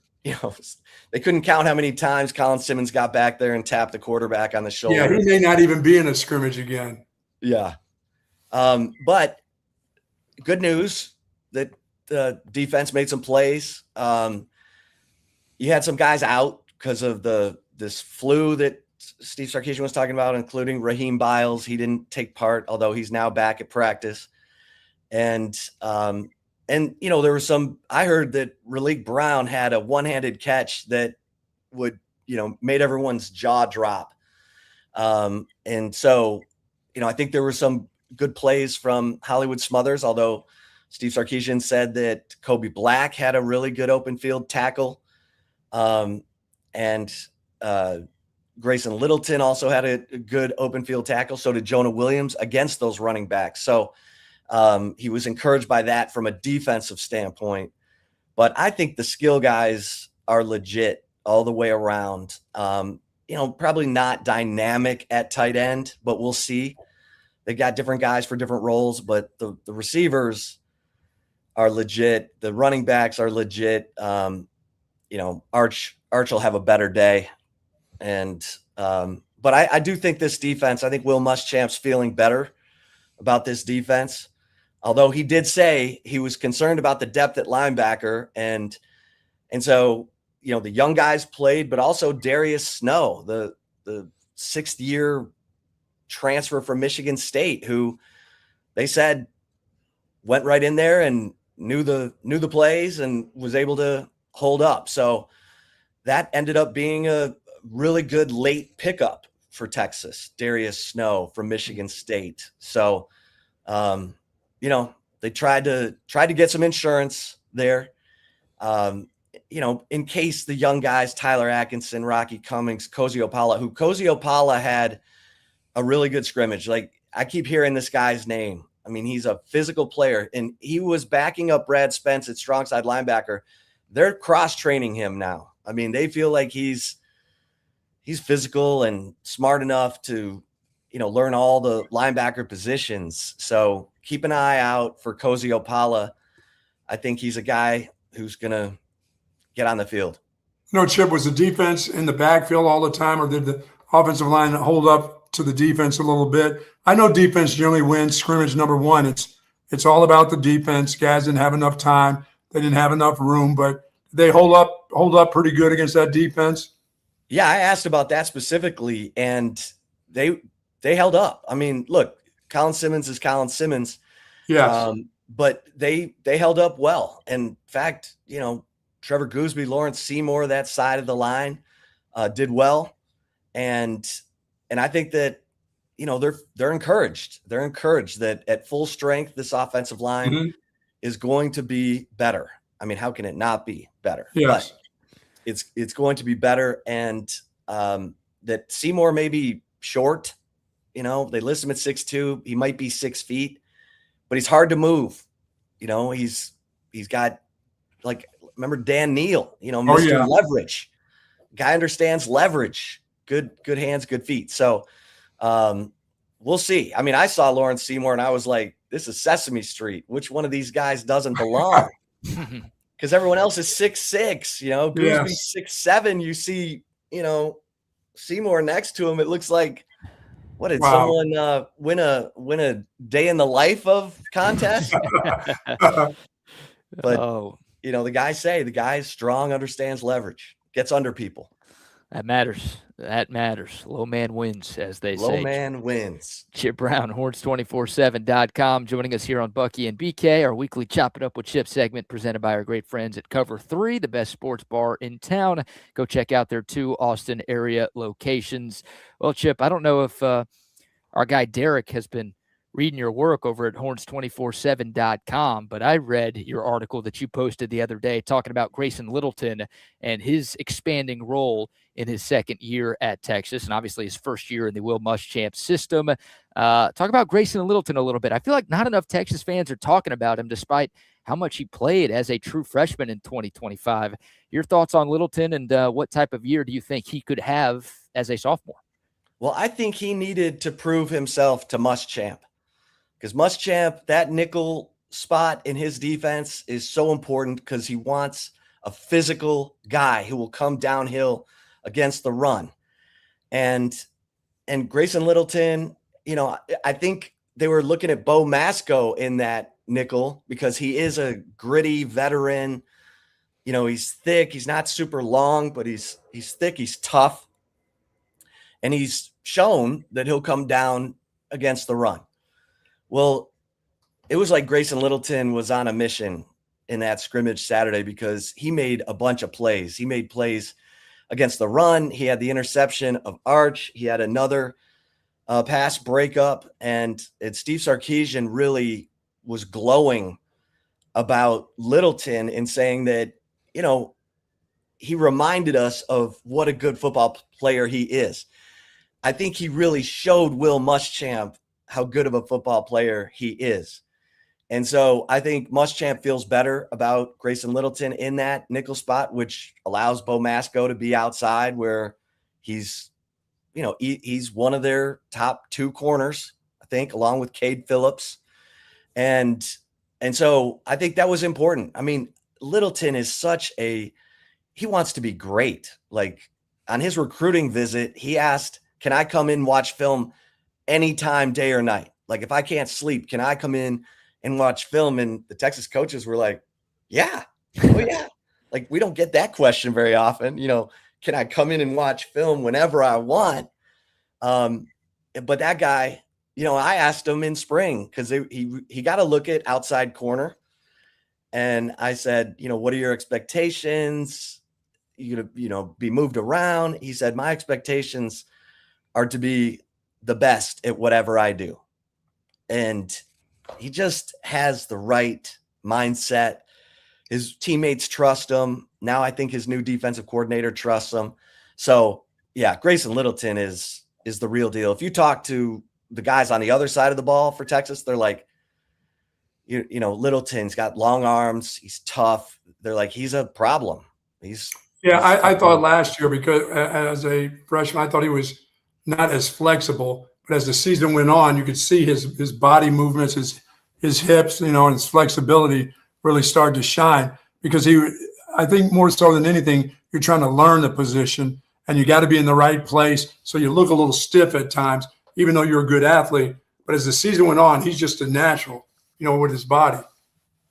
they couldn't count how many times Colin Simmons got back there and tapped the quarterback on the shoulder. Yeah, he may not even be in a scrimmage again. Yeah. But good news that the defense made some plays. You had some guys out because of this flu that Steve Sarkisian was talking about, including Raheem Biles. He didn't take part, although he's now back at practice. And there was I heard that Raleek Brown had a one-handed catch that would, made everyone's jaw drop. And so, I think there were some good plays from Hollywood Smothers, although Steve Sarkisian said that Kobe Black had a really good open field tackle. And Grayson Littleton also had a good open field tackle. So did Jonah Williams against those running backs. So he was encouraged by that from a defensive standpoint. But I think the skill guys are legit all the way around. Probably not dynamic at tight end, but we'll see. They got different guys for different roles, but the receivers are legit. The running backs are legit. Arch will have a better day. And but I do think this defense, I think Will Muschamp's feeling better about this defense. Although he did say he was concerned about the depth at linebacker. And so, the young guys played, but also Darius Snow, the 6th-year transfer from Michigan State, who they said went right in there and knew the plays and was able to hold up. So that ended up being a really good late pickup for Texas, Darius Snow from Michigan State. So, they tried to get some insurance there. In case the young guys, Tyler Atkinson, Rocky Cummings, Cozy Opala had a really good scrimmage. Like, I keep hearing this guy's name. I mean, he's a physical player, and he was backing up Brad Spence at strong side linebacker. They're cross-training him now. I mean, they feel like he's physical and smart enough to, learn all the linebacker positions. So keep an eye out for Cozy Opala. I think he's a guy who's going to get on the field. Chip, was the defense in the backfield all the time, or did the offensive line hold up to the defense a little bit? I know defense generally wins scrimmage number one. It's all about the defense. Guys didn't have enough time. They didn't have enough room, but they hold up pretty good against that defense. Yeah, I asked about that specifically, and they held up. I mean, look, Colin Simmons is Colin Simmons. Yes. But they held up well. In fact, Trevor Goosby, Lawrence Seymour, that side of the line did well. And I think that, they're encouraged. They're encouraged that at full strength, this offensive line is going to be better. I mean, how can it not be better? Yes. But it's going to be better. And that Seymour may be short. They list him at 6'2". He might be 6 feet, but he's hard to move. He's got, like, remember Dan Neal, Mr. Leverage. Guy understands leverage. Good hands, good feet. So we'll see. I mean, I saw Lawrence Seymour and I was like, this is Sesame Street. Which one of these guys doesn't belong? Because everyone else is 6'6", Goosby 6'7". You see, Seymour next to him. It looks like, what did someone win a day in the life of contest? But the guy is strong, understands leverage, gets under people. That matters. That matters. Low man wins, as they say. Low man wins. Chip Brown, horns247.com, joining us here on Bucky and BK, our weekly Chop It Up with Chip segment presented by our great friends at Cover 3, the best sports bar in town. Go check out their 2 Austin area locations. Well, Chip, I don't know if our guy Derek has been reading your work over at horns247.com, but I read your article that you posted the other day talking about Grayson Littleton and his expanding role in his second year at Texas, and obviously his first year in the Will Muschamp system. Talk about Grayson Littleton a little bit. I feel like not enough Texas fans are talking about him, despite how much he played as a true freshman in 2025. Your thoughts on Littleton, and what type of year do you think he could have as a sophomore? Well, I think he needed to prove himself to Muschamp, because Muschamp, that nickel spot in his defense is so important, because he wants a physical guy who will come downhill against the run. And Grayson Littleton, I think they were looking at Bo Masco in that nickel, because he is a gritty veteran. He's thick. He's not super long, but he's thick. He's tough. And he's shown that he'll come down against the run. Well, it was like Grayson Littleton was on a mission in that scrimmage Saturday, because he made a bunch of plays. He made plays against the run. He had the interception of Arch. He had another pass breakup. And Steve Sarkisian really was glowing about Littleton in saying that, he reminded us of what a good football player he is. I think he really showed Will Muschamp how good of a football player he is. And so I think Muschamp feels better about Grayson Littleton in that nickel spot, which allows Bo Masco to be outside where he's one of their top 2 corners, I think, along with Cade Phillips. And so I think that was important. I mean, Littleton is he wants to be great. Like on his recruiting visit, he asked, can I come in and watch film anytime, day or night? Like if I can't sleep, can I come in and watch film? And the Texas coaches were like, yeah, oh yeah. Like we don't get that question very often. Can I come in and watch film whenever I want? But that guy, I asked him in spring because he got a look at outside corner. And I said, what are your expectations? You gonna, be moved around? He said, my expectations are to be the best at whatever I do. And he just has the right mindset. His teammates trust him. Now I think his new defensive coordinator trusts him. So yeah, Grayson Littleton is the real deal. If you talk to the guys on the other side of the ball for Texas, they're like, Littleton's got long arms. He's tough. They're like, he's a problem. I thought last year, because as a freshman, I thought he was not as flexible, but as the season went on, you could see his body movements, his hips, and his flexibility really started to shine because I think more so than anything, you're trying to learn the position and you got to be in the right place. So you look a little stiff at times, even though you're a good athlete. But as the season went on, he's just a natural, with his body.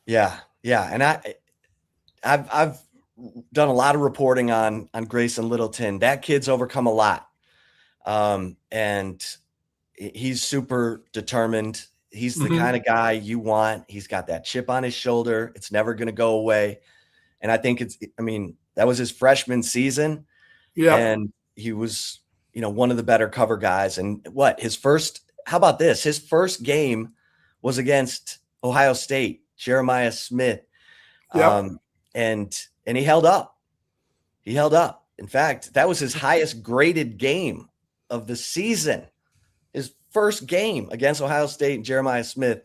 Yeah. Yeah. And I've done a lot of reporting on Grayson Littleton. That kid's overcome a lot. And he's super determined. He's the kind of guy you want. He's got that chip on his shoulder. It's never going to go away. And I think that was his freshman season. Yeah. And he was, one of the better cover guys. And how about this? His first game was against Ohio State, Jeremiah Smith. Yeah. And he held up. In fact, that was his highest graded game of the season. His first game against Ohio State and Jeremiah Smith,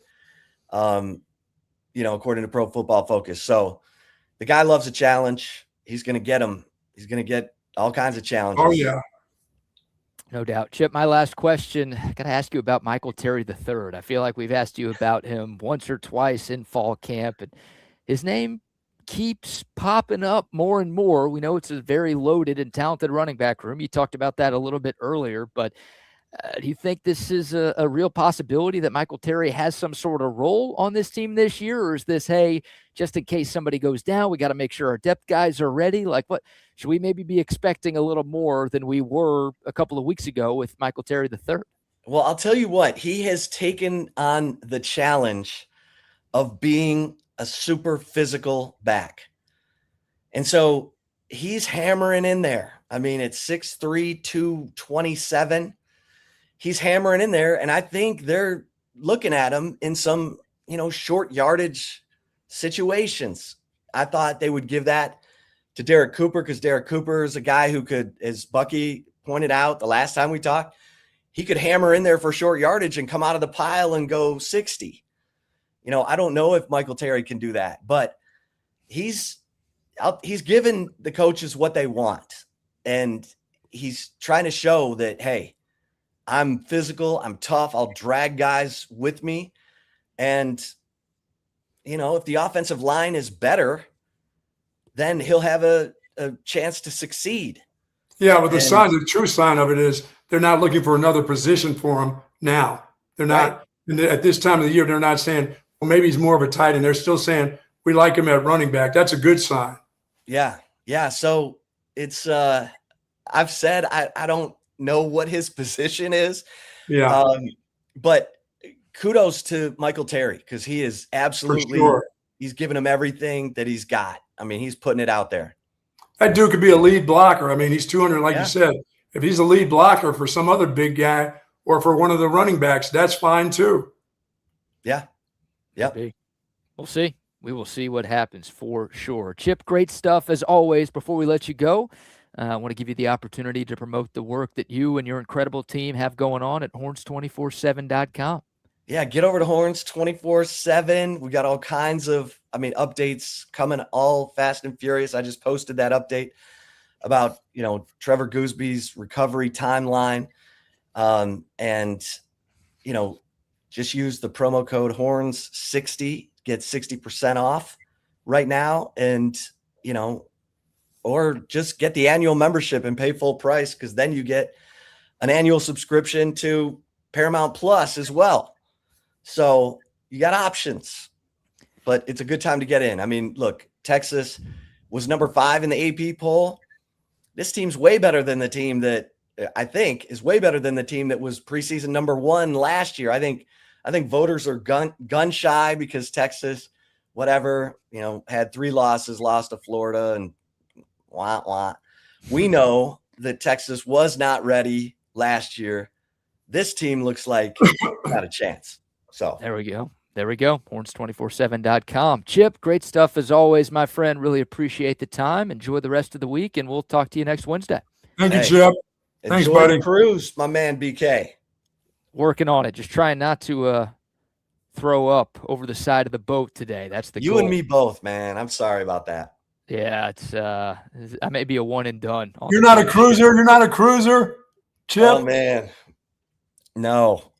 according to Pro Football Focus. So the guy loves a challenge. He's going to get them. He's going to get all kinds of challenges. Oh, yeah. No doubt. Chip, my last question, I got to ask you about Michael Terry III. I feel like we've asked you about him once or twice in fall camp, and his name keeps popping up more and more. We know it's a very loaded and talented running back room. You talked about that a little bit earlier, but do you think this is a real possibility that Michael Terry has some sort of role on this team this year? Or is this, hey, just in case somebody goes down, we got to make sure our depth guys are ready? Like, what should we maybe be expecting a little more than we were a couple of weeks ago with Michael Terry III? Well, I'll tell you what, he has taken on the challenge of being a super physical back. And so he's hammering in there. I mean, it's 6'3", 227. He's hammering in there, and I think they're looking at him in some, short yardage situations. I thought they would give that to Derek Cooper because Derek Cooper is a guy who could, as Bucky pointed out the last time we talked, he could hammer in there for short yardage and come out of the pile and go 60. I don't know if Michael Terry can do that, but he's given the coaches what they want, and he's trying to show that, hey, I'm physical, I'm tough, I'll drag guys with me. And, if the offensive line is better, then he'll have a chance to succeed. Yeah, but the true sign of it is they're not looking for another position for him now. They're not, at this time of the year, they're not saying, well, maybe he's more of a tight end. They're still saying, we like him at running back. That's a good sign. Yeah. Yeah. So it's, I've said, I don't know what his position is. Yeah. But kudos to Michael Terry because he is absolutely, he's giving him everything that he's got. I mean, he's putting it out there. That dude could be a lead blocker. I mean, he's 200, like you said. If he's a lead blocker for some other big guy or for one of the running backs, that's fine too. Yeah. Yep. We'll see. We will see what happens for sure. Chip, great stuff as always. Before we let you go, I want to give you the opportunity to promote the work that you and your incredible team have going on at horns247.com. Yeah, get over to Horns 24/7. We got all kinds of, updates coming all fast and furious. I just posted that update about, Trevor Goosby's recovery timeline. And, just use the promo code HORNS60, get 60% off right now. And, or just get the annual membership and pay full price, because then you get an annual subscription to Paramount Plus as well. So you got options, but it's a good time to get in. I mean, look, Texas was number 5 in the AP poll. This team's way better than the team that I think is way better than the team that was preseason number 1 last year. I think voters are gun shy because Texas, whatever, had 3 losses, lost to Florida, and we know that Texas was not ready last year. This team looks like got a chance. So there we go. Horns247.com. Chip, great stuff as always, my friend. Really appreciate the time. Enjoy the rest of the week, and we'll talk to you next Wednesday. Thank you, Chip. Thanks, buddy. Cruise, my man, BK. Working on it. Just trying not to throw up over the side of the boat today. That's the You goal. And me both, man. I'm sorry about that. Yeah, it's I may be a one and done. You're not a cruiser. You're not a cruiser, Chip. Oh man, no.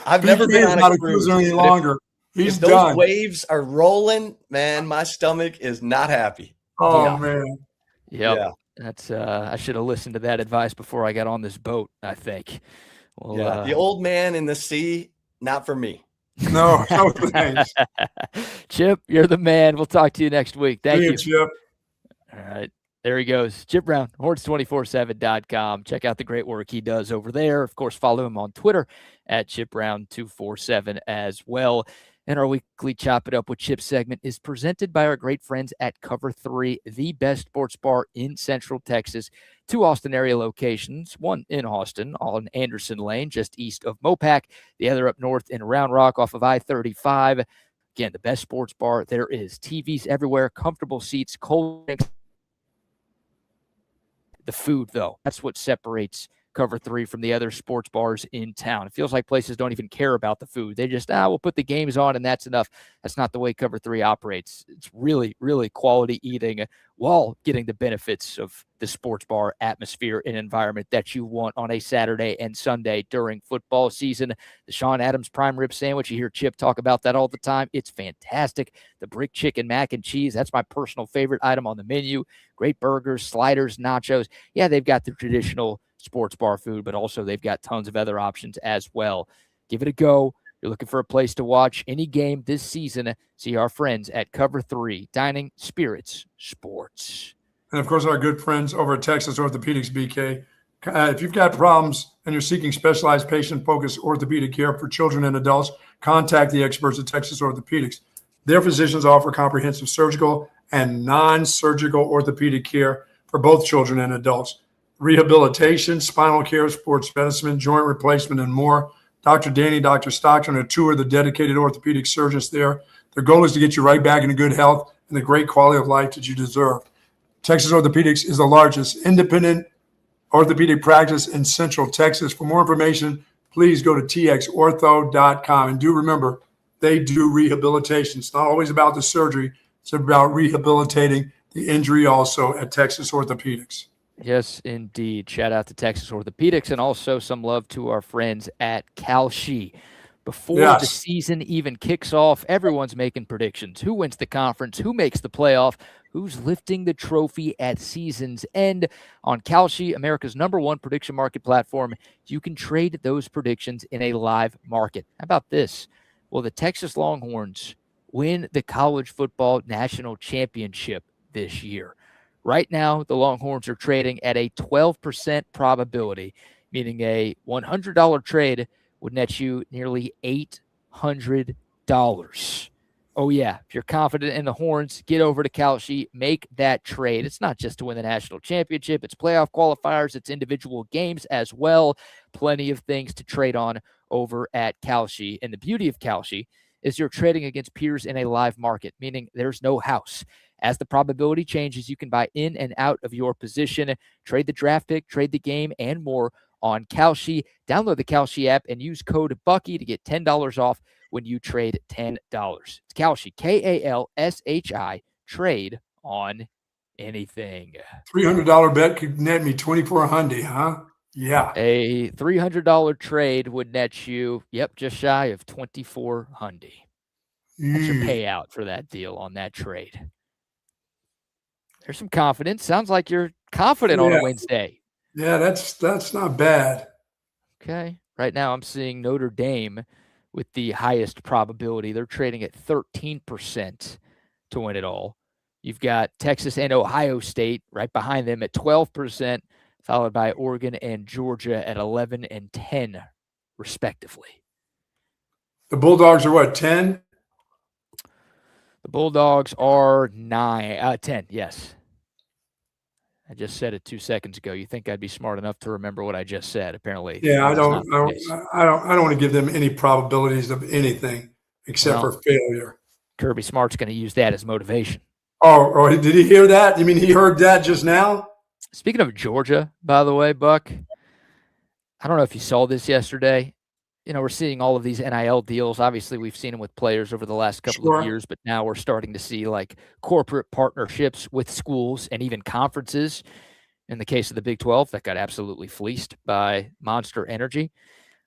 I've never been on a cruiser any longer. If those waves are rolling, man, my stomach is not happy. Oh man. Yep. Yeah. That's I should have listened to that advice before I got on this boat, I think. Well, the old man in the sea, not for me. No thanks. Chip, you're the man. We'll talk to you next week. Thank you, Chip. All right. There he goes. Chip Brown, horns247.com. Check out the great work he does over there. Of course, follow him on Twitter at ChipBrown247 as well. And our weekly Chop It Up with Chip segment is presented by our great friends at Cover 3, the best sports bar in Central Texas. 2 Austin area locations, one in Austin on Anderson Lane, just east of Mopac, the other up north in Round Rock off of I-35. Again, the best sports bar there is. TVs everywhere, comfortable seats, cold drinks. The food, though, that's what separates Cover 3 from the other sports bars in town. It feels like places don't even care about the food. They just, we'll put the games on and that's enough. That's not the way Cover 3 operates. It's really, really quality eating while getting the benefits of the sports bar atmosphere and environment that you want on a Saturday and Sunday during football season. The Sean Adams prime rib sandwich, you hear Chip talk about that all the time. It's fantastic. The brick chicken mac and cheese, that's my personal favorite item on the menu. Great burgers, sliders, nachos. Yeah, they've got the traditional sports bar food, but also they've got tons of other options as well. Give it a go. You're looking for a place to watch any game this season, see our friends at Cover 3, Dining Spirits Sports. And, of course, our good friends over at Texas Orthopedics, BK. If you've got problems and you're seeking specialized patient-focused orthopedic care for children and adults, contact the experts at Texas Orthopedics. Their physicians offer comprehensive surgical and non-surgical orthopedic care for both children and adults. Rehabilitation, spinal care, sports medicine, joint replacement, and more. Dr. Danny, Dr. Stockton are 2 of the dedicated orthopedic surgeons there. Their goal is to get you right back into good health and the great quality of life that you deserve. Texas Orthopedics is the largest independent orthopedic practice in Central Texas. For more information, please go to txortho.com. And do remember, they do rehabilitation. It's not always about the surgery. It's about rehabilitating the injury also at Texas Orthopedics. Yes, indeed. Shout out to Texas Orthopedics and also some love to our friends at Calshi. Before the season even kicks off, everyone's making predictions. Who wins the conference? Who makes the playoff? Who's lifting the trophy at season's end? On Calshi, America's #1 prediction market platform, you can trade those predictions in a live market. How about this? Will the Texas Longhorns win the college football national championship this year? Right now, the Longhorns are trading at a 12% probability, meaning a $100 trade would net you nearly $800. Oh, yeah. If you're confident in the Horns, get over to Calshi, make that trade. It's not just to win the national championship. It's playoff qualifiers. It's individual games as well. Plenty of things to trade on over at Calshi. And the beauty of Calshi is you're trading against peers in a live market, meaning there's no house. As the probability changes, you can buy in and out of your position, trade the draft pick, trade the game, and more, on Kalshi. Download the Kalshi app and use code Bucky to get $10 off when you trade $10. It's Kalshi, Kalshi, trade on anything. $300 bet could net me 2,400, huh? Yeah. A $300 trade would net you, just shy of 2,400. That's your payout for that deal on that trade. There's some confidence. Sounds like you're confident on a Wednesday. Yeah, that's not bad. Okay. Right now I'm seeing Notre Dame with the highest probability. They're trading at 13% to win it all. You've got Texas and Ohio State right behind them at 12%, followed by Oregon and Georgia at 11 and 10, respectively. The Bulldogs are what, 10? The Bulldogs are 10, yes. I just said it 2 seconds ago. You think I'd be smart enough to remember what I just said? Apparently, yeah. I don't want to give them any probabilities of anything except for failure. Kirby Smart's going to use that as motivation. Oh, did he hear that? You mean he heard that just now? Speaking of Georgia, by the way, Buck, I don't know if you saw this yesterday. We're seeing all of these NIL deals. Obviously, we've seen them with players over the last couple of years, but now we're starting to see like corporate partnerships with schools and even conferences. In the case of the Big 12, that got absolutely fleeced by Monster Energy.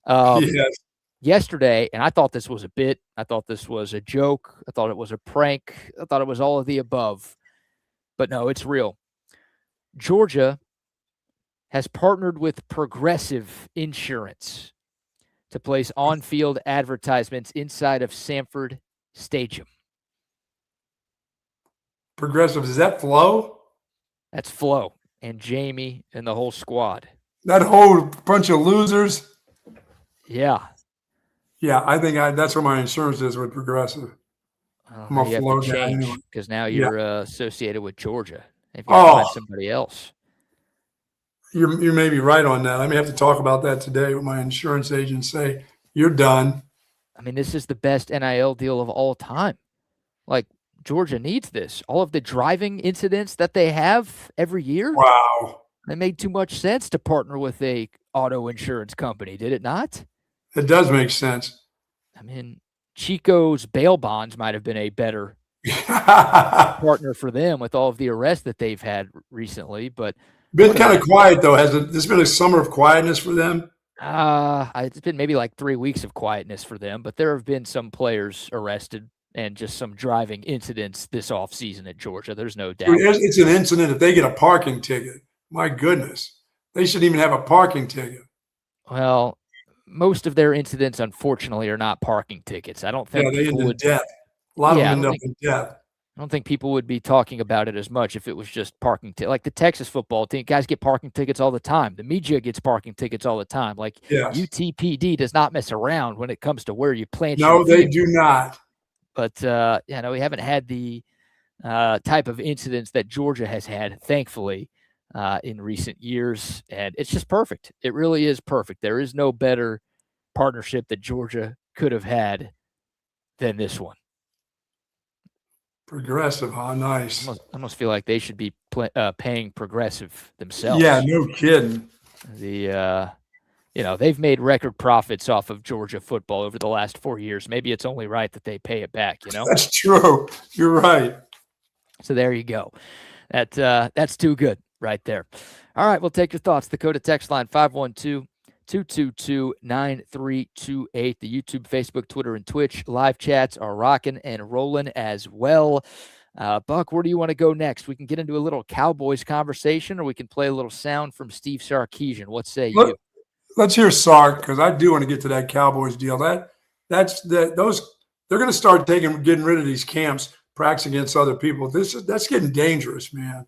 Yes. Yesterday, and I thought this was a bit. I thought this was a joke. I thought it was a prank. I thought it was all of the above. But no, it's real. Georgia has partnered with Progressive Insurance to place on-field advertisements inside of Sanford Stadium. Progressive, is that Flo? That's Flo and Jamie and the whole squad. That whole bunch of losers? Yeah. Yeah, I think that's where my insurance is with Progressive. I'm a Flo guy because now you're associated with Georgia. If you find somebody else. You may be right on that. I may have to talk about that today with my insurance agent. Say, you're done. I mean, this is the best NIL deal of all time. Like, Georgia needs this. All of the driving incidents that they have every year. Wow. It made too much sense to partner with a auto insurance company, did it not? It does make sense. I mean, Chico's bail bonds might have been a better partner for them with all of the arrests that they've had recently, but been kind of quiet though. Hasn't this been a summer of quietness for them? It's been maybe like 3 weeks of quietness for them, but there have been some players arrested and just some driving incidents this offseason at Georgia. There's no doubt. It's an incident if they get a parking ticket. My goodness. They shouldn't even have a parking ticket. Well, most of their incidents, unfortunately, are not parking tickets. I don't think they end in death. A lot of them end up in death. I don't think people would be talking about it as much if it was just parking tickets. Like the Texas football team, guys get parking tickets all the time. The media gets parking tickets all the time. Like UTPD does not mess around when it comes to where you plant your vehicle. No, they do not. But, we haven't had the type of incidents that Georgia has had, thankfully, in recent years. And it's just perfect. It really is perfect. There is no better partnership that Georgia could have had than this one. Progressive, huh? Nice. I almost feel like they should be paying Progressive themselves. Yeah, no kidding. They've made record profits off of Georgia football over the last 4 years. Maybe it's only right that they pay it back, That's true. You're right. So there you go. That's too good right there. All right, we'll take your thoughts. The code text line 512-222-9328. The YouTube, Facebook, Twitter, and Twitch live chats are rocking and rolling as well. Buck, where do you want to go next? We can get into a little Cowboys conversation, or we can play a little sound from Steve Sarkisian. What say you? Let's hear Sark, because I do want to get to that Cowboys deal. They're going to start getting rid of these camps, practicing against other people. That's getting dangerous, man.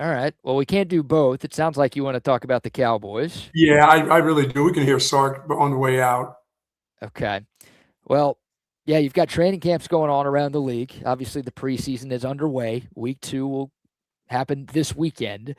All right. Well, we can't do both. It sounds like you want to talk about the Cowboys. Yeah, I really do. We can hear Sark on the way out. Okay. Well, yeah, you've got training camps going on around the league. Obviously, the preseason is underway. Week 2 will happen this weekend,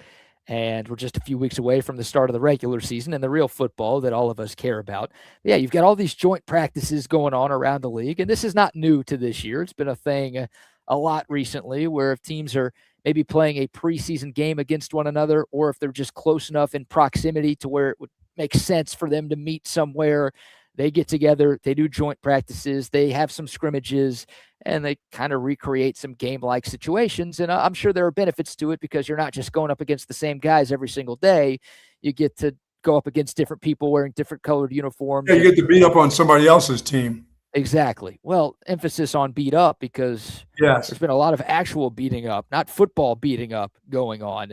and we're just a few weeks away from the start of the regular season and the real football that all of us care about. Yeah, you've got all these joint practices going on around the league, and this is not new to this year. It's been a thing a lot recently where if teams are maybe playing a preseason game against one another, or if they're just close enough in proximity to where it would makes sense for them to meet somewhere. They get together, they do joint practices, they have some scrimmages, and they kind of recreate some game-like situations. And I'm sure there are benefits to it because you're not just going up against the same guys every single day. You get to go up against different people wearing different colored uniforms. Yeah, you get to beat up on somebody else's team. Exactly. Well, emphasis on beat up because Yes. there's been a lot of actual beating up, not football beating up going on.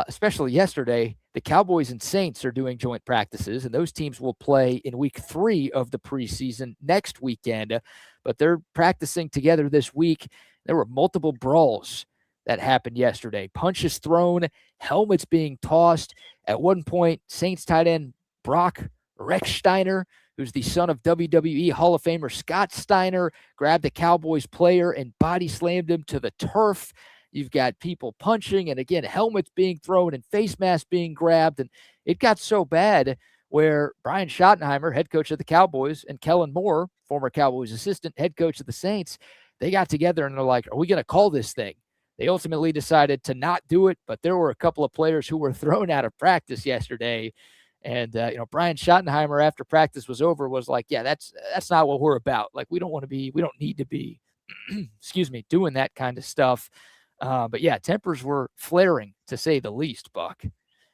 Especially yesterday, the Cowboys and Saints are doing joint practices, and those teams will play in week 3 of the preseason next weekend. But they're practicing together this week. There were multiple brawls that happened yesterday. Punches thrown, helmets being tossed. At one point, Saints tight end Brock Rechsteiner, who's the son of WWE Hall of Famer Scott Steiner, grabbed a Cowboys player and body slammed him to the turf. You've got people punching and, again, helmets being thrown and face masks being grabbed. And it got so bad where Brian Schottenheimer, head coach of the Cowboys, and Kellen Moore, former Cowboys assistant, head coach of the Saints, they got together and they're like, are we going to call this thing? They ultimately decided to not do it, but there were a couple of players who were thrown out of practice yesterday. And, Brian Schottenheimer, after practice was over, was like, yeah, that's not what we're about. Like, we don't need to be, doing that kind of stuff. But yeah, tempers were flaring, to say the least, Buck.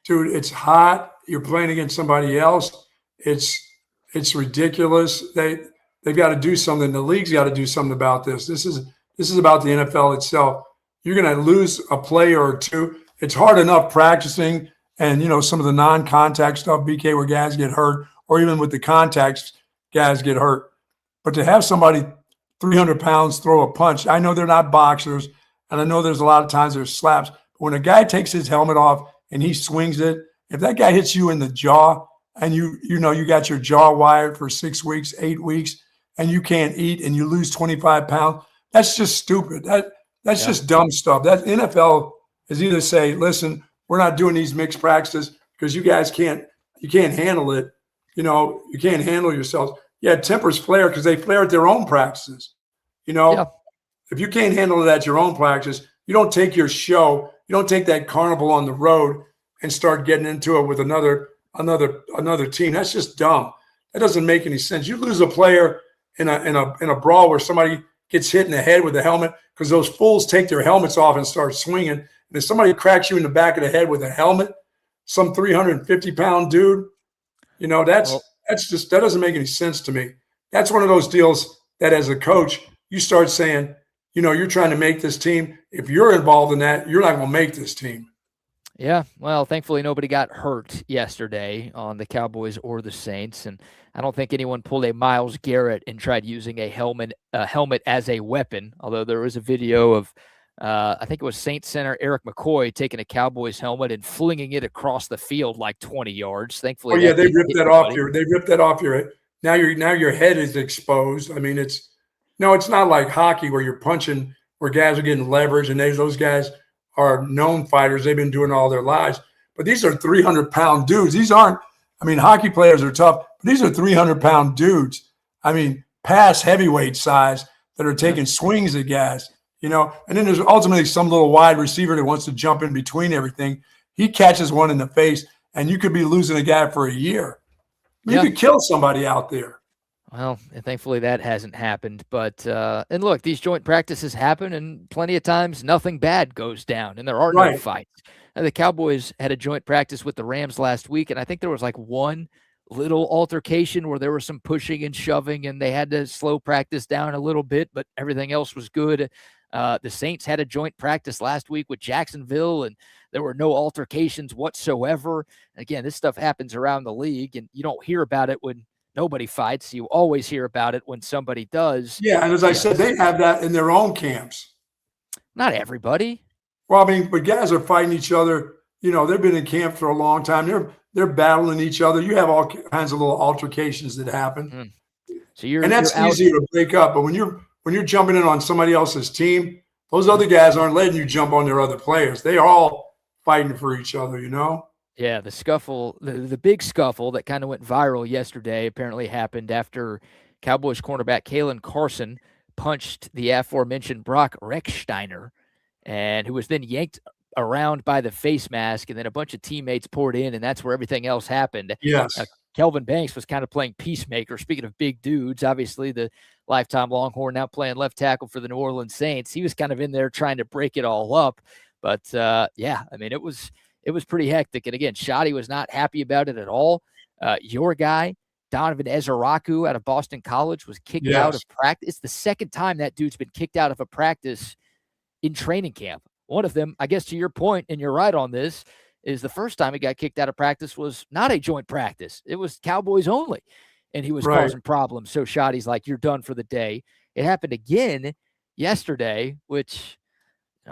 Dude, it's hot. You're playing against somebody else. It's ridiculous. They've got to do something. The league's got to do something about this. This is about the NFL itself. You're going to lose a player or two. It's hard enough practicing and, some of the non-contact stuff, BK, where guys get hurt, or even with the contacts, guys get hurt. But to have somebody 300 pounds throw a punch, I know they're not boxers, and I know there's a lot of times there's slaps. But when a guy takes his helmet off and he swings it, if that guy hits you in the jaw and you got your jaw wired for 6 weeks, 8 weeks, and you can't eat and you lose 25 pounds, that's just stupid. That's just dumb stuff. That NFL is either say, listen, we're not doing these mixed practices because you guys can't handle it. You can't handle yourselves. Yeah, tempers flare because they flare at their own practices. If you can't handle it at your own practice, you don't take your show, you don't take that carnival on the road and start getting into it with another team. That's just dumb. That doesn't make any sense. You lose a player in a brawl where somebody gets hit in the head with a helmet because those fools take their helmets off and start swinging. And if somebody cracks you in the back of the head with a helmet, some 350-pound dude, that doesn't make any sense to me. That's one of those deals that as a coach, you start saying, you're trying to make this team. If you're involved in that, you're not going to make this team. Yeah, well, thankfully nobody got hurt yesterday on the Cowboys or the Saints, and I don't think anyone pulled a Myles Garrett and tried using a helmet as a weapon, although there was a video of I think it was Saints center Eric McCoy taking a Cowboys helmet and flinging it across the field like 20 yards. Thankfully, they ripped that off your head. Now your head is exposed. I mean, it's not like hockey where you're punching, where guys are getting leverage, and those guys are known fighters. They've been doing all their lives. But these are 300-pound dudes. These aren't. I mean, hockey players are tough, but these are 300-pound dudes. I mean, past heavyweight size that are taking swings at guys. And then there's ultimately some little wide receiver that wants to jump in between everything. He catches one in the face, and you could be losing a guy for a year. You could kill somebody out there. Well, and thankfully that hasn't happened. But and look, these joint practices happen, and plenty of times nothing bad goes down, and there are no fights. And the Cowboys had a joint practice with the Rams last week, and I think there was like one little altercation where there was some pushing and shoving, and they had to slow practice down a little bit, but everything else was good. The Saints had a joint practice last week with Jacksonville, and there were no altercations whatsoever. Again, this stuff happens around the league, and you don't hear about it when nobody fights. You always hear about it when somebody does. Yeah, and as I said, they have that in their own camps. Not everybody. Well, I mean, but guys are fighting each other. They've been in camp for a long time. They're battling each other. You have all kinds of little altercations that happen. So that's easier to break up. But when you're jumping in on somebody else's team, those other guys aren't letting you jump on their other players. They are all fighting for each other, Yeah, the scuffle, the big scuffle that kind of went viral yesterday apparently happened after Cowboys cornerback Kalen Carson punched the aforementioned Brock Rechsteiner, and who was then yanked around by the face mask, and then a bunch of teammates poured in, and that's where everything else happened. Yes. Kelvin Banks was kind of playing peacemaker. Speaking of big dudes, obviously the lifetime Longhorn, now playing left tackle for the New Orleans Saints. He was kind of in there trying to break it all up. But yeah, I mean, it was pretty hectic. And again, Shotty was not happy about it at all. Your guy, Donovan Ezeraku out of Boston College, was kicked out of practice. It's the second time that dude's been kicked out of a practice in training camp. One of them, I guess to your point, and you're right on this, is the first time he got kicked out of practice was not a joint practice. It was Cowboys only, and he was causing problems. So Shotty's like, you're done for the day. It happened again yesterday, which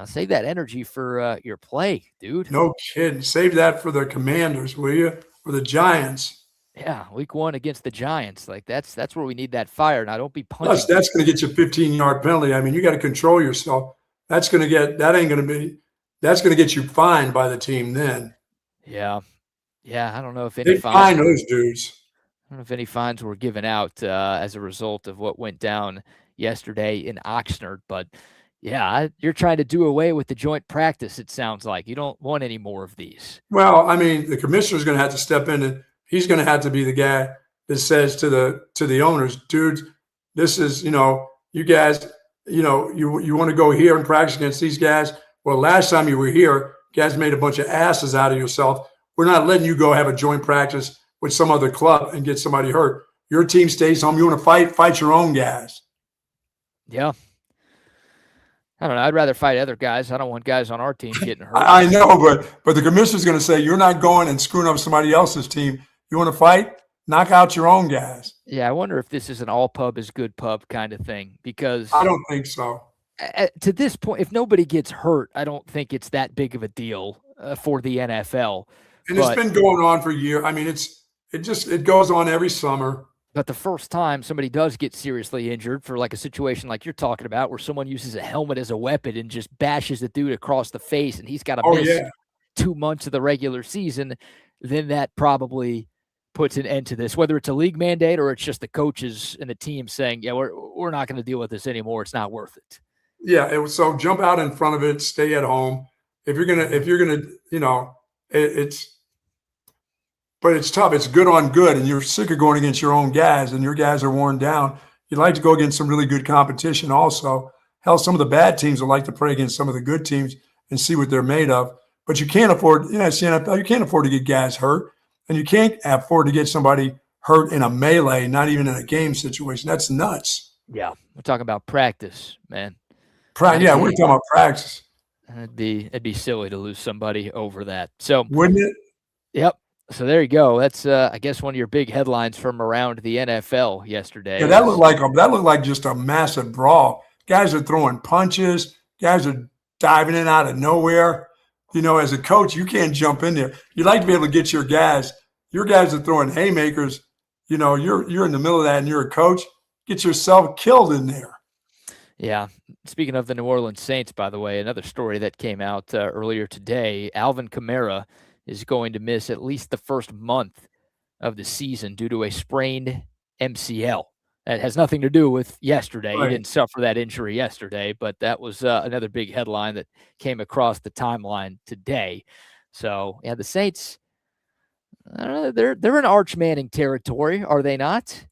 save that energy for your play, dude. No kidding. Save that for the Commanders, will you? Or the Giants. Yeah, week 1 against the Giants. Like that's where we need that fire. Now don't be punching. Plus, that's going to get you a 15-yard penalty. I mean, you got to control yourself. That's going to get you fined by the team then. Yeah. I don't know if any they fine those dudes. I don't know if any fines were given out as a result of what went down yesterday in Oxnard, but yeah, you're trying to do away with the joint practice. It sounds like you don't want any more of these. Well, I mean, the commissioner's going to have to step in, and he's going to have to be the guy that says to the owners, dudes, this is, you guys, you want to go here and practice against these guys. Well, last time you were here, guys made a bunch of asses out of yourself. We're not letting you go have a joint practice with some other club and get somebody hurt. Your team stays home. You want to fight your own guys. Yeah. I don't know. I'd rather fight other guys. I don't want guys on our team getting hurt. I know, but the commissioner's going to say, you're not going and screwing up somebody else's team. You want to fight? Knock out your own guys. Yeah, I wonder if this is an all pub is good pub kind of thing, because I don't think so. To this point, if nobody gets hurt, I don't think it's that big of a deal for the NFL. And it's been going on for years. I mean, it goes on every summer. But the first time somebody does get seriously injured for like a situation like you're talking about, where someone uses a helmet as a weapon and just bashes the dude across the face, and he's got to miss 2 months of the regular season, then that probably puts an end to this, whether it's a league mandate or it's just the coaches and the team saying, yeah, we're not going to deal with this anymore. It's not worth it. Yeah. So jump out in front of it, stay at home. If you're going to, but it's tough. It's good on good, and you're sick of going against your own guys, and your guys are worn down. You'd like to go against some really good competition also. Hell, some of the bad teams would like to play against some of the good teams and see what they're made of. But you can't afford, it's the NFL, you can't afford to get guys hurt, and you can't afford to get somebody hurt in a melee, not even in a game situation. That's nuts. Yeah, we're talking about practice, man. We're talking about practice. It'd be silly to lose somebody over that. So wouldn't it? Yep. So there you go. That's I guess one of your big headlines from around the NFL yesterday. Yeah, that looked like just a massive brawl. Guys are throwing punches. Guys are diving in out of nowhere. As a coach, you can't jump in there. You'd like to be able to get your guys. Your guys are throwing haymakers. You're in the middle of that, and you're a coach. Get yourself killed in there. Yeah. Speaking of the New Orleans Saints, by the way, another story that came out earlier today, Alvin Kamara is going to miss at least the first month of the season due to a sprained MCL. That has nothing to do with yesterday. Right. He didn't suffer that injury yesterday, but that was another big headline that came across the timeline today. So, yeah, the Saints, I don't know, they're in Arch Manning territory, are they not?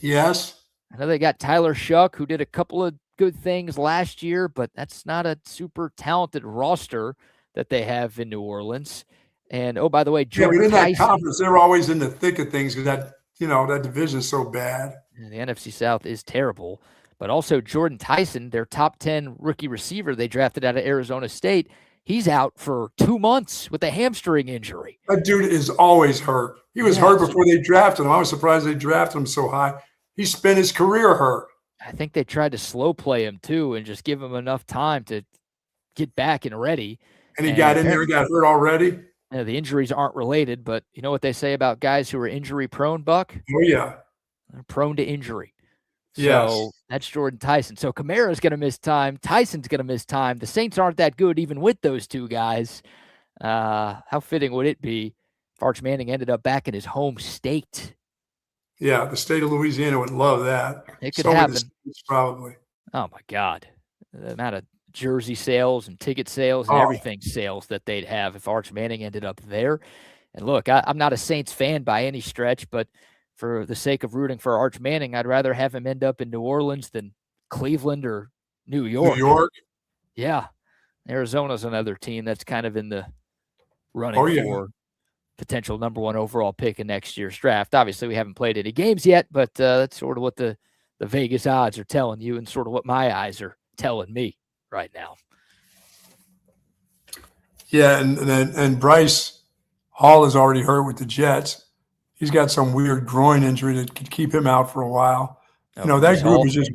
Yes. I know they got Tyler Shuck, who did a couple of good things last year, but that's not a super talented roster that they have in New Orleans. And, oh, by the way, Jordan in that conference, they're always in the thick of things because that division is so bad. And the NFC South is terrible. But also Jordan Tyson, their top 10 rookie receiver they drafted out of Arizona State, he's out for 2 months with a hamstring injury. That dude is always hurt. He was hurt before they drafted him. I was surprised they drafted him so high. He spent his career hurt. I think they tried to slow play him, too, and just give him enough time to get back and ready. And he got in there and got hurt already? The injuries aren't related, but you know what they say about guys who are injury prone, Buck? Oh, yeah. They're prone to injury. Yes. So that's Jordan Tyson. So Kamara's going to miss time. Tyson's going to miss time. The Saints aren't that good even with those two guys. How fitting would it be if Arch Manning ended up back in his home state? Yeah, the state of Louisiana would love that. It could happen. Probably. Oh, my God. The amount of jersey sales and ticket sales and everything sales that they'd have if Arch Manning ended up there. And look, I'm not a Saints fan by any stretch, but for the sake of rooting for Arch Manning, I'd rather have him end up in New Orleans than Cleveland or New York. New York? Yeah. Arizona's another team that's kind of in the running for potential number 1 overall pick in next year's draft. Obviously, we haven't played any games yet, but that's sort of what the Vegas odds are telling you and sort of what my eyes are telling me right now. Yeah, and Bryce Hall is already hurt with the Jets. He's got some weird groin injury that could keep him out for a while. That group is just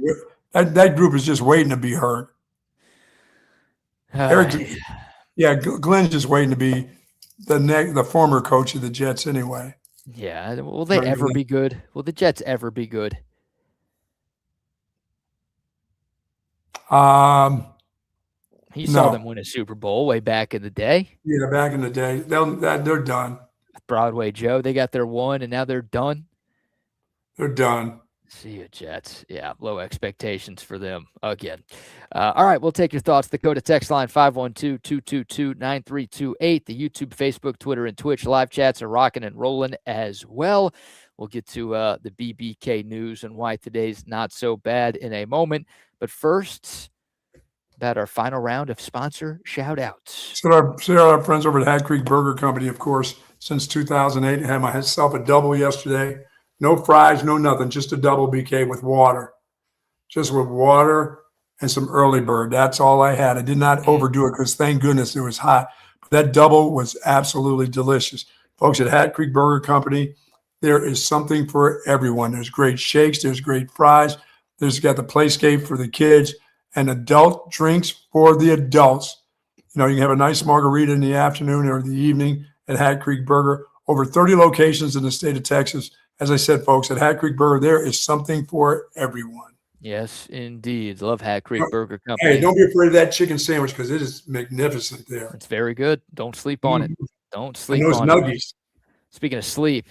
that group is just waiting to be hurt. Glenn's just waiting to be the former coach of the Jets anyway. Yeah, will they ever be good? Will the Jets ever be good? He saw them win a Super Bowl way back in the day. Yeah, back in the day. They're done. Broadway Joe, they got their one, and now they're done. They're done. See you, Jets. Yeah, low expectations for them again. All right, we'll take your thoughts. The Dakota text line 512-222-9328. The YouTube, Facebook, Twitter, and Twitch live chats are rocking and rolling as well. We'll get to the BBK news and why today's not so bad in a moment. But first, about our final round of sponsor shout-outs. Shout out our friends over at Hat Creek Burger Company, of course, since 2008. I had myself a double yesterday. No fries, no nothing, just a double BK with water. Just with water and some early bird. That's all I had. I did not overdo it because thank goodness it was hot. But that double was absolutely delicious. Folks at Hat Creek Burger Company, there is something for everyone. There's great shakes. There's great fries. There's got the playscape for the kids and adult drinks for the adults. You can have a nice margarita in the afternoon or the evening at Hat Creek Burger. Over 30 locations in the state of Texas. As I said, folks, at Hat Creek Burger, there is something for everyone. Yes, indeed. Love Hat Creek Burger Company. Hey, don't be afraid of that chicken sandwich because it is magnificent there. It's very good. Don't sleep on it. Don't sleep on nuggies. It. Speaking of sleep,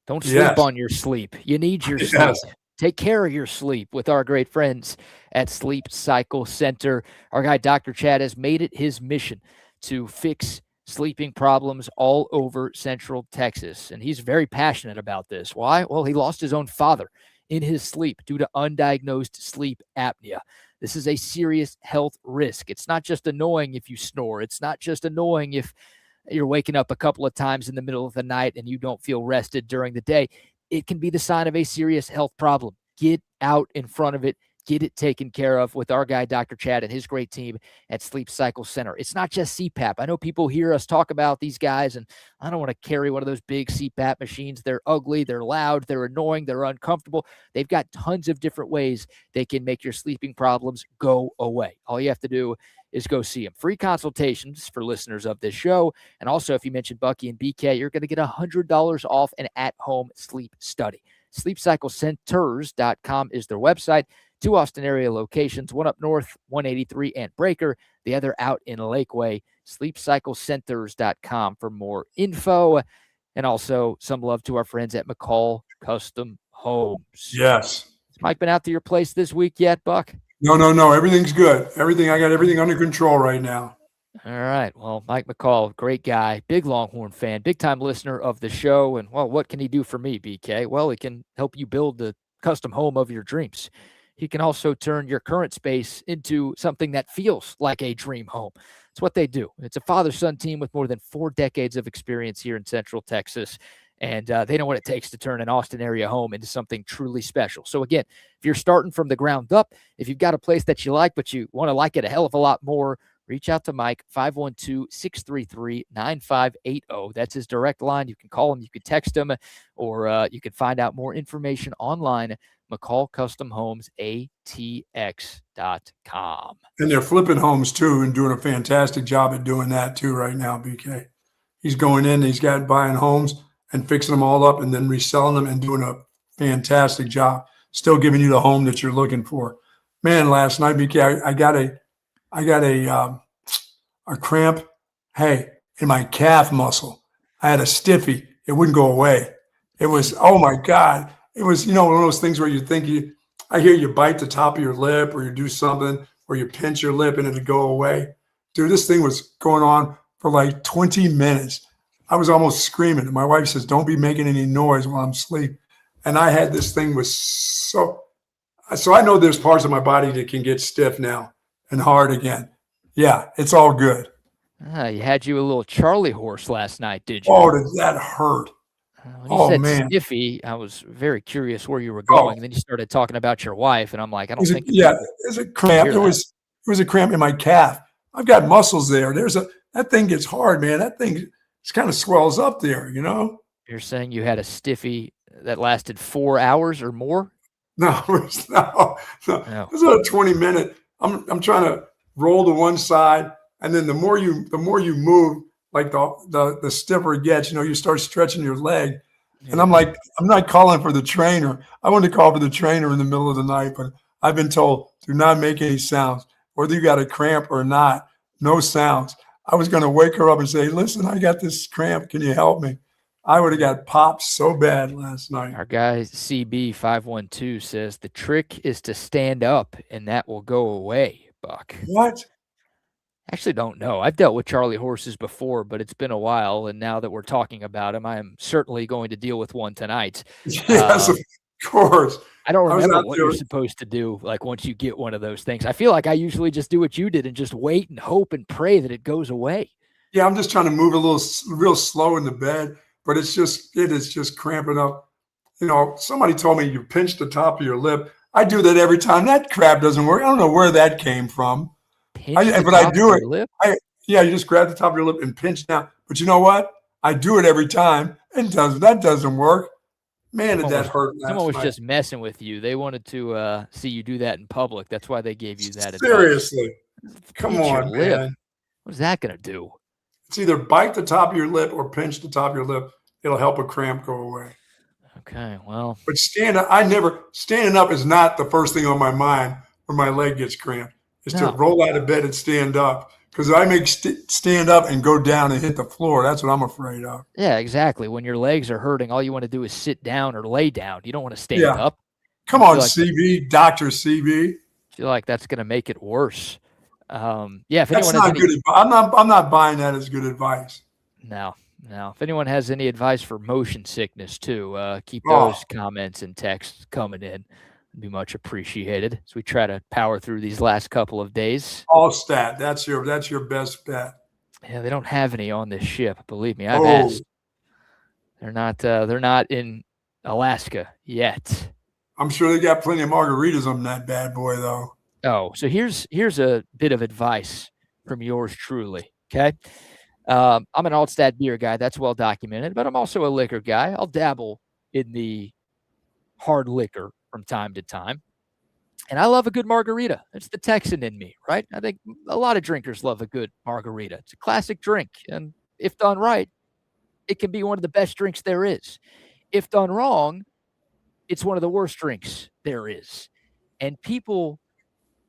don't sleep on your sleep. You need your sleep. Take care of your sleep with our great friends at Sleep Cycle Center. Our guy, Dr. Chad, has made it his mission to fix sleeping problems all over Central Texas. And he's very passionate about this. Why? Well, he lost his own father in his sleep due to undiagnosed sleep apnea. This is a serious health risk. It's not just annoying if you snore. It's not just annoying if you're waking up a couple of times in the middle of the night and you don't feel rested during the day. It can be the sign of a serious health problem. Get out in front of it. Get it taken care of with our guy, Dr. Chad, and his great team at Sleep Cycle Center. It's not just CPAP. I know people hear us talk about these guys, and I don't want to carry one of those big CPAP machines. They're ugly, they're loud, they're annoying, they're uncomfortable. They've got tons of different ways they can make your sleeping problems go away. All you have to do is go see them. Free consultations for listeners of this show. And also, if you mention Bucky and BK, you're going to get $100 off an at-home sleep study. SleepCycleCenters.com is their website. 2 Austin area locations, one up north, 183 and Breaker, the other out in Lakeway. SleepCycleCenters.com for more info. And also some love to our friends at McCall Custom Homes. Yes. Has Mike been out to your place this week yet, Buck? No. Everything's good. I got everything under control right now. All right. Well, Mike McCall, great guy, big Longhorn fan, big-time listener of the show. And, well, what can he do for me, BK? Well, he can help you build the custom home of your dreams. He can also turn your current space into something that feels like a dream home. It's what they do. It's a father-son team with more than 4 decades of experience here in Central Texas. And they know what it takes to turn an Austin area home into something truly special. So again, if you're starting from the ground up, if you've got a place that you like, but you want to like it a hell of a lot more, reach out to Mike, 512-633-9580. That's his direct line. You can call him, you can text him, or you can find out more information online, McCallCustomHomesATX.com. And they're flipping homes too and doing a fantastic job at doing that too right now, BK. He's going in, he's got buying homes and fixing them all up and then reselling them and doing a fantastic job. Still giving you the home that you're looking for. Man, last night, BK, I got a cramp, in my calf muscle. I had a stiffy. It wouldn't go away. It was, oh my God. It was, one of those things where you think I hear you bite the top of your lip or you do something where you pinch your lip and it'll go away. Dude, this thing was going on for like 20 minutes. I was almost screaming. And my wife says, don't be making any noise while I'm asleep. And I had this thing was so I know there's parts of my body that can get stiff now and hard again. Yeah, it's all good. You had you a little Charlie horse last night, did you? Oh, did that hurt? When you said man. stiffy, I was very curious where you were going. And then you started talking about your wife, and I'm like, I don't think. Yeah, it was a cramp. It was a cramp in my calf. I've got muscles there. That thing gets hard, man. That thing kind of swells up there, you know. You're saying you had a stiffy that lasted 4 hours or more? No. It was a 20-minute. I'm trying to roll to one side, and then the more you move, like the stiffer it gets, you know, you start stretching your leg. Yeah. And I'm like, I'm not calling for the trainer. I wanted to call for the trainer in the middle of the night, but I've been told, do not make any sounds. Whether you got a cramp or not, no sounds. I was going to wake her up and say, listen, I got this cramp. Can you help me? I would have got popped so bad last night. Our guy CB512 says the trick is to stand up and that will go away, Buck. What? Actually don't know. I've dealt with Charlie horses before, but it's been a while. And now that we're talking about him, I am certainly going to deal with one tonight. Yes, of course. I don't remember what you're supposed to do, like, once you get one of those things. I feel like I usually just do what you did and just wait and hope and pray that it goes away. Yeah, I'm just trying to move real slow in the bed, but it is just cramping up. You know, somebody told me you pinch the top of your lip. I do that every time. That crap doesn't work. I don't know where that came from. But I do it. You just grab the top of your lip and pinch down. But you know what? I do it every time. That doesn't work. Man, did that hurt last Someone was night. just messing with you. They wanted to see you do that in public. That's why they gave you that advice. Seriously. Come on, man. What is that going to do? It's either bite the top of your lip or pinch the top of your lip. It'll help a cramp go away. Okay, well. But standing up is not the first thing on my mind when my leg gets cramped. It's to roll out of bed and stand up. Because I make stand up and go down and hit the floor. That's what I'm afraid of. Yeah, exactly. When your legs are hurting, all you want to do is sit down or lay down. You don't want to stand up. Come on, CB, Dr. CB. I feel like that's going to make it worse. If that's anyone not good advice. I'm not buying that as good advice. No. If anyone has any advice for motion sickness too, keep those comments and texts coming in. It'd be much appreciated as we try to power through these last couple of days. Altstadt, that's your best bet. Yeah, they don't have any on this ship. Believe me, I've asked. They're not in Alaska yet. I'm sure they got plenty of margaritas on that bad boy, though. Oh, so here's a bit of advice from yours truly. Okay, I'm an Altstadt beer guy. That's well documented, but I'm also a liquor guy. I'll dabble in the hard liquor from time to time. And I love a good margarita. It's the Texan in me, right? I think a lot of drinkers love a good margarita. It's a classic drink. And if done right, it can be one of the best drinks there is. If done wrong, it's one of the worst drinks there is. And people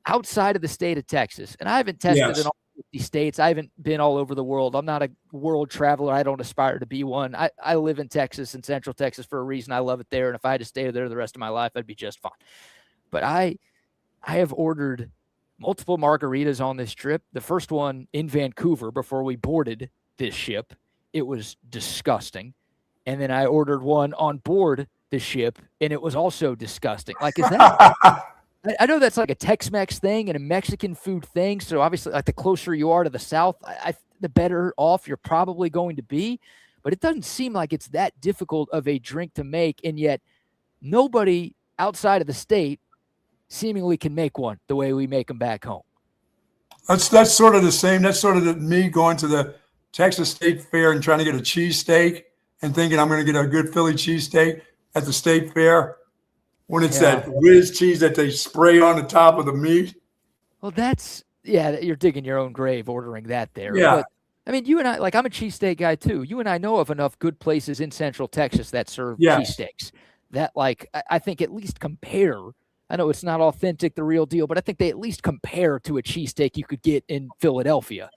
outside of the state of Texas, and I haven't tested in all 50 states. I haven't been all over the world. I'm not a world traveler. I don't aspire to be one. I live in Texas, in Central Texas, for a reason. I love it there. And if I had to stay there the rest of my life, I'd be just fine. But I have ordered multiple margaritas on this trip. The first one in Vancouver before we boarded this ship. It was disgusting. And then I ordered one on board the ship, and it was also disgusting. Like, is that... I know that's like a Tex-Mex thing and a Mexican food thing. So obviously, like, the closer you are to the South, the better off you're probably going to be. But it doesn't seem like it's that difficult of a drink to make. And yet nobody outside of the state seemingly can make one the way we make them back home. That's sort of the same. That's sort of me going to the Texas State Fair and trying to get a cheesesteak and thinking I'm going to get a good Philly cheesesteak at the State Fair. When it's that whiz cheese that they spray on the top of the meat. Well, you're digging your own grave ordering that there. Yeah. But, I mean, you and I, like, I'm a cheesesteak guy too. You and I know of enough good places in Central Texas that serve cheesesteaks that, like, I think at least compare. I know it's not authentic, the real deal, but I think they at least compare to a cheesesteak you could get in Philadelphia.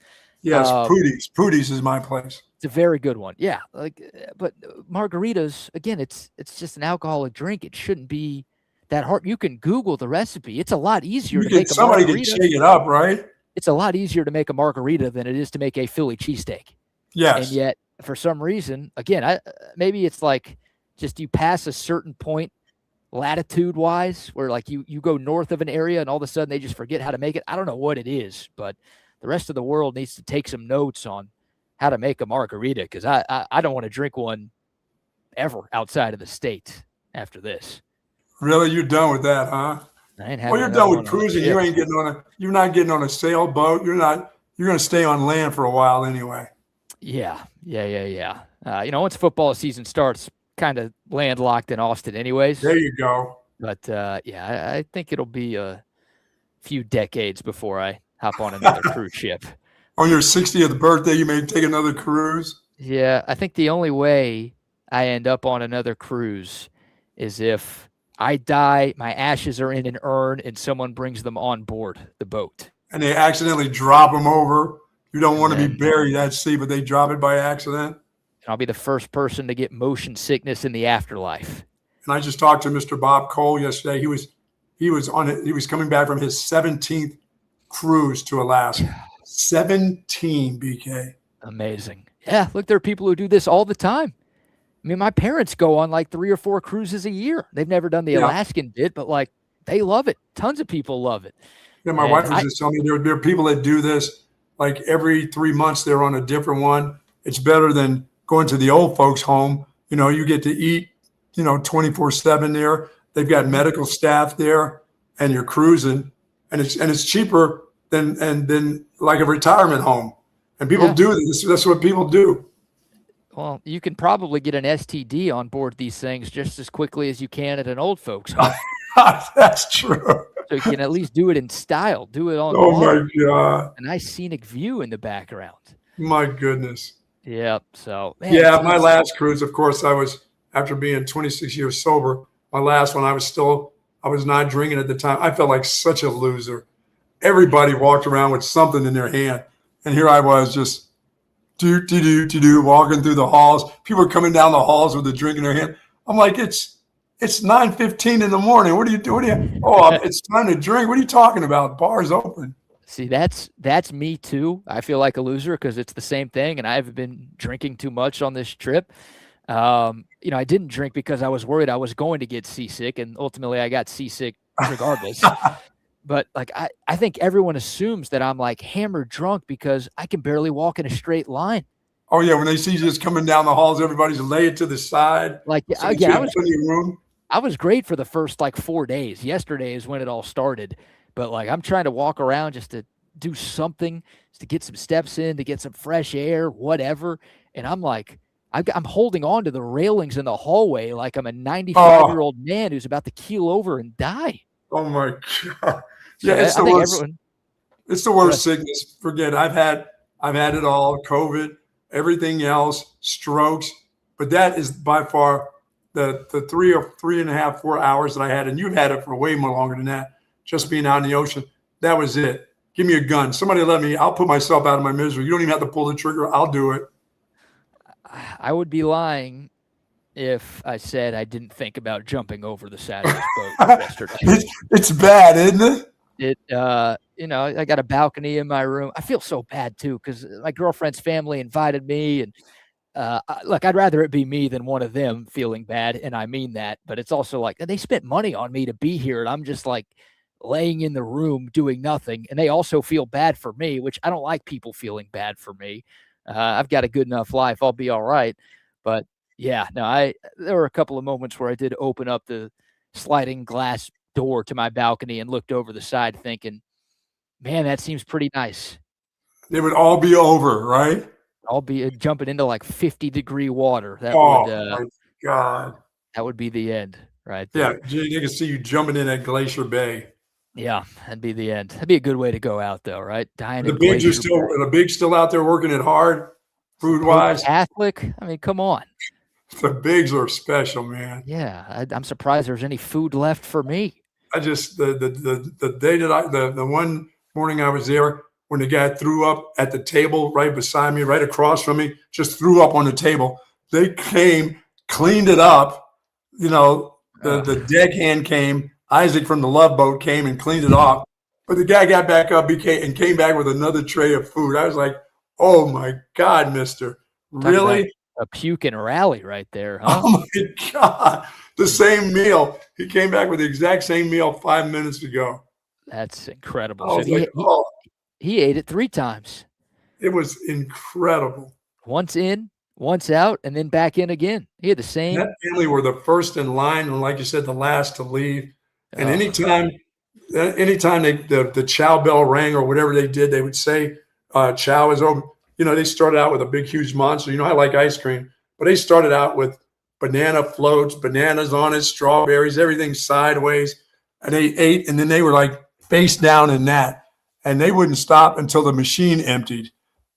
Yes, Pooties is my place. It's a very good one. Yeah, like, but margaritas, again, it's just an alcoholic drink. It shouldn't be that hard. You can Google the recipe. It's a lot easier to make a somebody margarita. can shake it up, right? It's a lot easier to make a margarita than it is to make a Philly cheesesteak. Yes. And yet, for some reason, again, maybe it's like just you pass a certain point latitude-wise where like you go north of an area and all of a sudden they just forget how to make it. I don't know what it is, but the rest of the world needs to take some notes on how to make a margarita because I don't want to drink one ever outside of the state after this. Really? You're done with that, huh? Well, you're done with cruising. You're not getting on a sailboat. You're going to stay on land for a while anyway. Yeah. Once football season starts, kind of landlocked in Austin anyways. There you go. But I think it'll be a few decades before I hop on another cruise ship. On your 60th birthday, you may take another cruise? Yeah, I think the only way I end up on another cruise is if I die, my ashes are in an urn, and someone brings them on board the boat. And they accidentally drop them over. You don't want to be buried at sea, but they drop it by accident. And I'll be the first person to get motion sickness in the afterlife. And I just talked to Mr. Bob Cole yesterday. He was coming back from his 17th cruise to Alaska. 17, BK. Amazing. Yeah, look, there are people who do this all the time. I mean, my parents go on like 3 or 4 cruises a year. They've never done the Alaskan bit, but like they love it. Tons of people love it. Yeah, my wife was just telling me there are people that do this like every 3 months. They're on a different one. It's better than going to the old folks' home. You get to eat, 24/7 there. They've got medical staff there, and you're cruising, and it's cheaper than like a retirement home. And people do this. That's what people do. Well, you can probably get an STD on board these things just as quickly as you can at an old folks' home. That's true. So you can at least do it in style. Do it on my God. A nice scenic view in the background. My goodness. Yep. So my last cruise, of course, I was after being 26 years sober. My last one, I was not drinking at the time. I felt like such a loser. Everybody walked around with something in their hand, and here I was just walking through the halls. People are coming down the halls with a drink in their hand. I'm like, it's 9:15 in the morning. What are you doing? It's time to drink. What are you talking about? Bar's open. See, that's me too. I feel like a loser because it's the same thing, and I've been drinking too much on this trip. I didn't drink because I was worried I was going to get seasick, and ultimately I got seasick regardless. But like I think everyone assumes that I'm like hammered drunk because I can barely walk in a straight line. Oh yeah, when they see you just coming down the halls, everybody's laying to the side. Like so I was great for the first like 4 days. Yesterday is when it all started. But like I'm trying to walk around just to do something, just to get some steps in, to get some fresh air, whatever. And I'm like, I'm holding on to the railings in the hallway like I'm a 95-year-old man who's about to keel over and die. Oh my God. Yeah, it's the worst. It's the worst sickness. Forget it. I've had it all, COVID, everything else, strokes. But that is by far the 3.5, 4 hours that I had, and you've had it for way more longer than that, just being out in the ocean. That was it. Give me a gun. Somebody I'll put myself out of my misery. You don't even have to pull the trigger. I'll do it. I would be lying if I said I didn't think about jumping over the side of this boat yesterday. It's bad, isn't it? I got a balcony in my room. I feel so bad too because my girlfriend's family invited me, and look, I'd rather it be me than one of them feeling bad, and I mean that. But it's also like they spent money on me to be here, and I'm just like laying in the room doing nothing, and they also feel bad for me, which I don't like people feeling bad for me. I've got a good enough life. I'll be all right. But yeah, no, there were a couple of moments where I did open up the sliding glass door to my balcony and looked over the side thinking, man, that seems pretty nice. It would all be over, right? I'll be jumping into like 50-degree water. That my God. That would be the end, right? Yeah, you can see you jumping in at Glacier Bay. Yeah, that'd be the end. That'd be a good way to go out, though, right? Dying. The Bigs still out there working it hard, food wise. Catholic. I mean, come on. The Bigs are special, man. Yeah, I'm surprised there's any food left for me. I just the day that the one morning I was there when the guy threw up at the table right beside me, right across from me, just threw up on the table. They came, cleaned it up. The deckhand came, Isaac from the Love Boat came and cleaned it off. But the guy got back up, BK, and came back with another tray of food. I was like, oh, my God, mister. Really? A puke and rally right there, huh? Oh, my God. The same meal. He came back with the exact same meal 5 minutes ago. That's incredible. I was like, oh. He ate it 3 times. It was incredible. Once in, once out, and then back in again. He had the same. That family were the first in line, and like you said, the last to leave. And anytime the chow bell rang or whatever they did, they would say chow is over. You know, they started out with a big, huge monster. You know, I like ice cream, but they started out with banana floats, bananas on it, strawberries, everything sideways. And they ate, and then they were like face down in that. And they wouldn't stop until the machine emptied.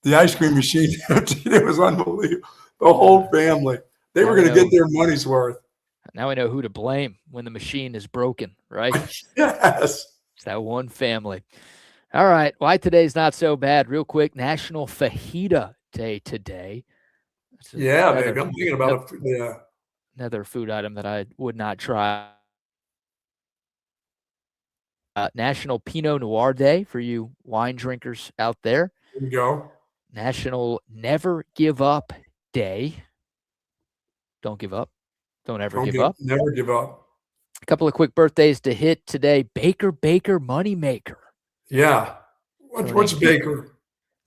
The ice cream machine emptied. It was unbelievable. The whole family. They were going to get their money's worth. Now we know who to blame when the machine is broken, right? Yes. It's that one family. All right. Why today's not so bad? Real quick, National Fajita Day today. Yeah, baby. I'm thinking about another food item that I would not try. National Pinot Noir Day for you wine drinkers out there. There you go. National Never Give Up Day. Don't give up. Don't ever give up. Never give up. A couple of quick birthdays to hit today. Baker Moneymaker. Yeah. What's Baker?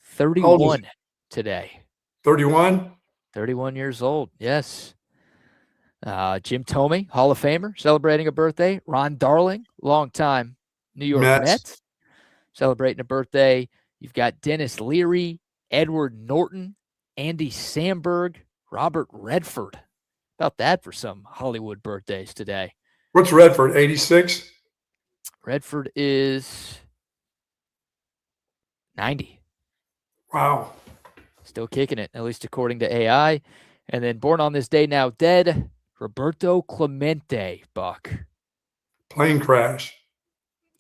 31 today. 31? 31 years old, yes. Jim Thome, Hall of Famer, celebrating a birthday. Ron Darling, longtime New York Mets, celebrating a birthday. You've got Dennis Leary, Edward Norton, Andy Samberg, Robert Redford. About that for some Hollywood birthdays today. What's Redford, 86? Redford is 90. Wow. Still kicking it, at least according to AI. And then born on this day, now dead, Roberto Clemente, Buck. Plane crash.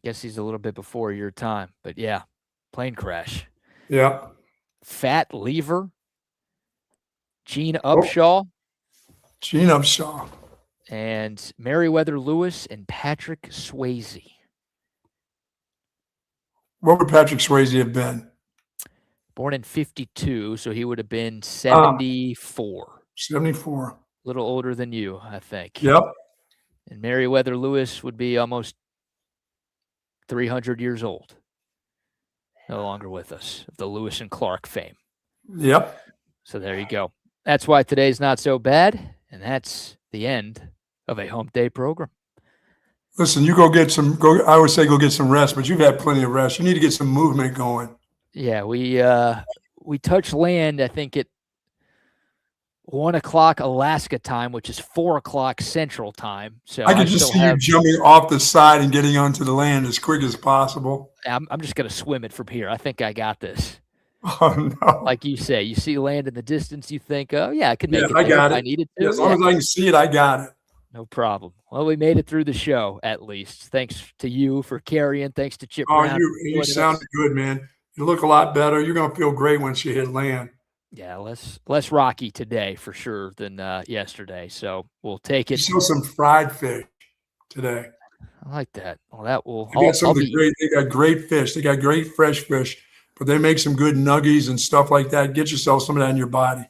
Guess he's a little bit before your time, but yeah, plane crash. Yeah. Fat Lever, Gene Upshaw. Gene Upshaw. And Meriwether Lewis and Patrick Swayze. What would Patrick Swayze have been? Born in 52, so he would have been 74. 74. A little older than you, I think. Yep. And Meriwether Lewis would be almost 300 years old. No longer with us, of the Lewis and Clark fame. Yep. So there you go. That's why today's not so bad, and that's the end of a hump day program. Listen, you I would say go get some rest, but you've had plenty of rest. You need to get some movement going. Yeah, we touch land, I think, at 1 o'clock Alaska time, which is 4 o'clock Central time. So I can just see you jumping off the side and getting onto the land as quick as possible. I'm just going to swim it from here. I think I got this. Oh, no. Like you say, you see land in the distance, you think, oh, yeah, I could make it I got if it. I needed to. Yeah, as long as I can see it, I got it. No problem. Well, we made it through the show, at least. Thanks to you for carrying. Thanks to Chip Brown. You sounded good, man. You look a lot better. You're going to feel great once you hit land. Yeah, less rocky today for sure than yesterday. So we'll take it. You saw some fried fish today. I like that. Well, that will. They got great fish. They got great fresh fish, but they make some good nuggies and stuff like that. Get yourself some of that in your body.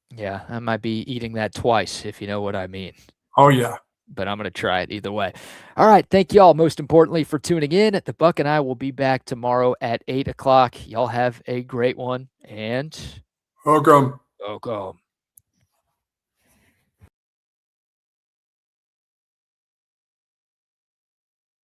Yeah, I might be eating that twice, if you know what I mean. Oh, yeah. But I'm going to try it either way. All right. Thank you all, most importantly, for tuning in. The Buck and I will be back tomorrow at 8 o'clock. Y'all have a great one. And welcome. Welcome.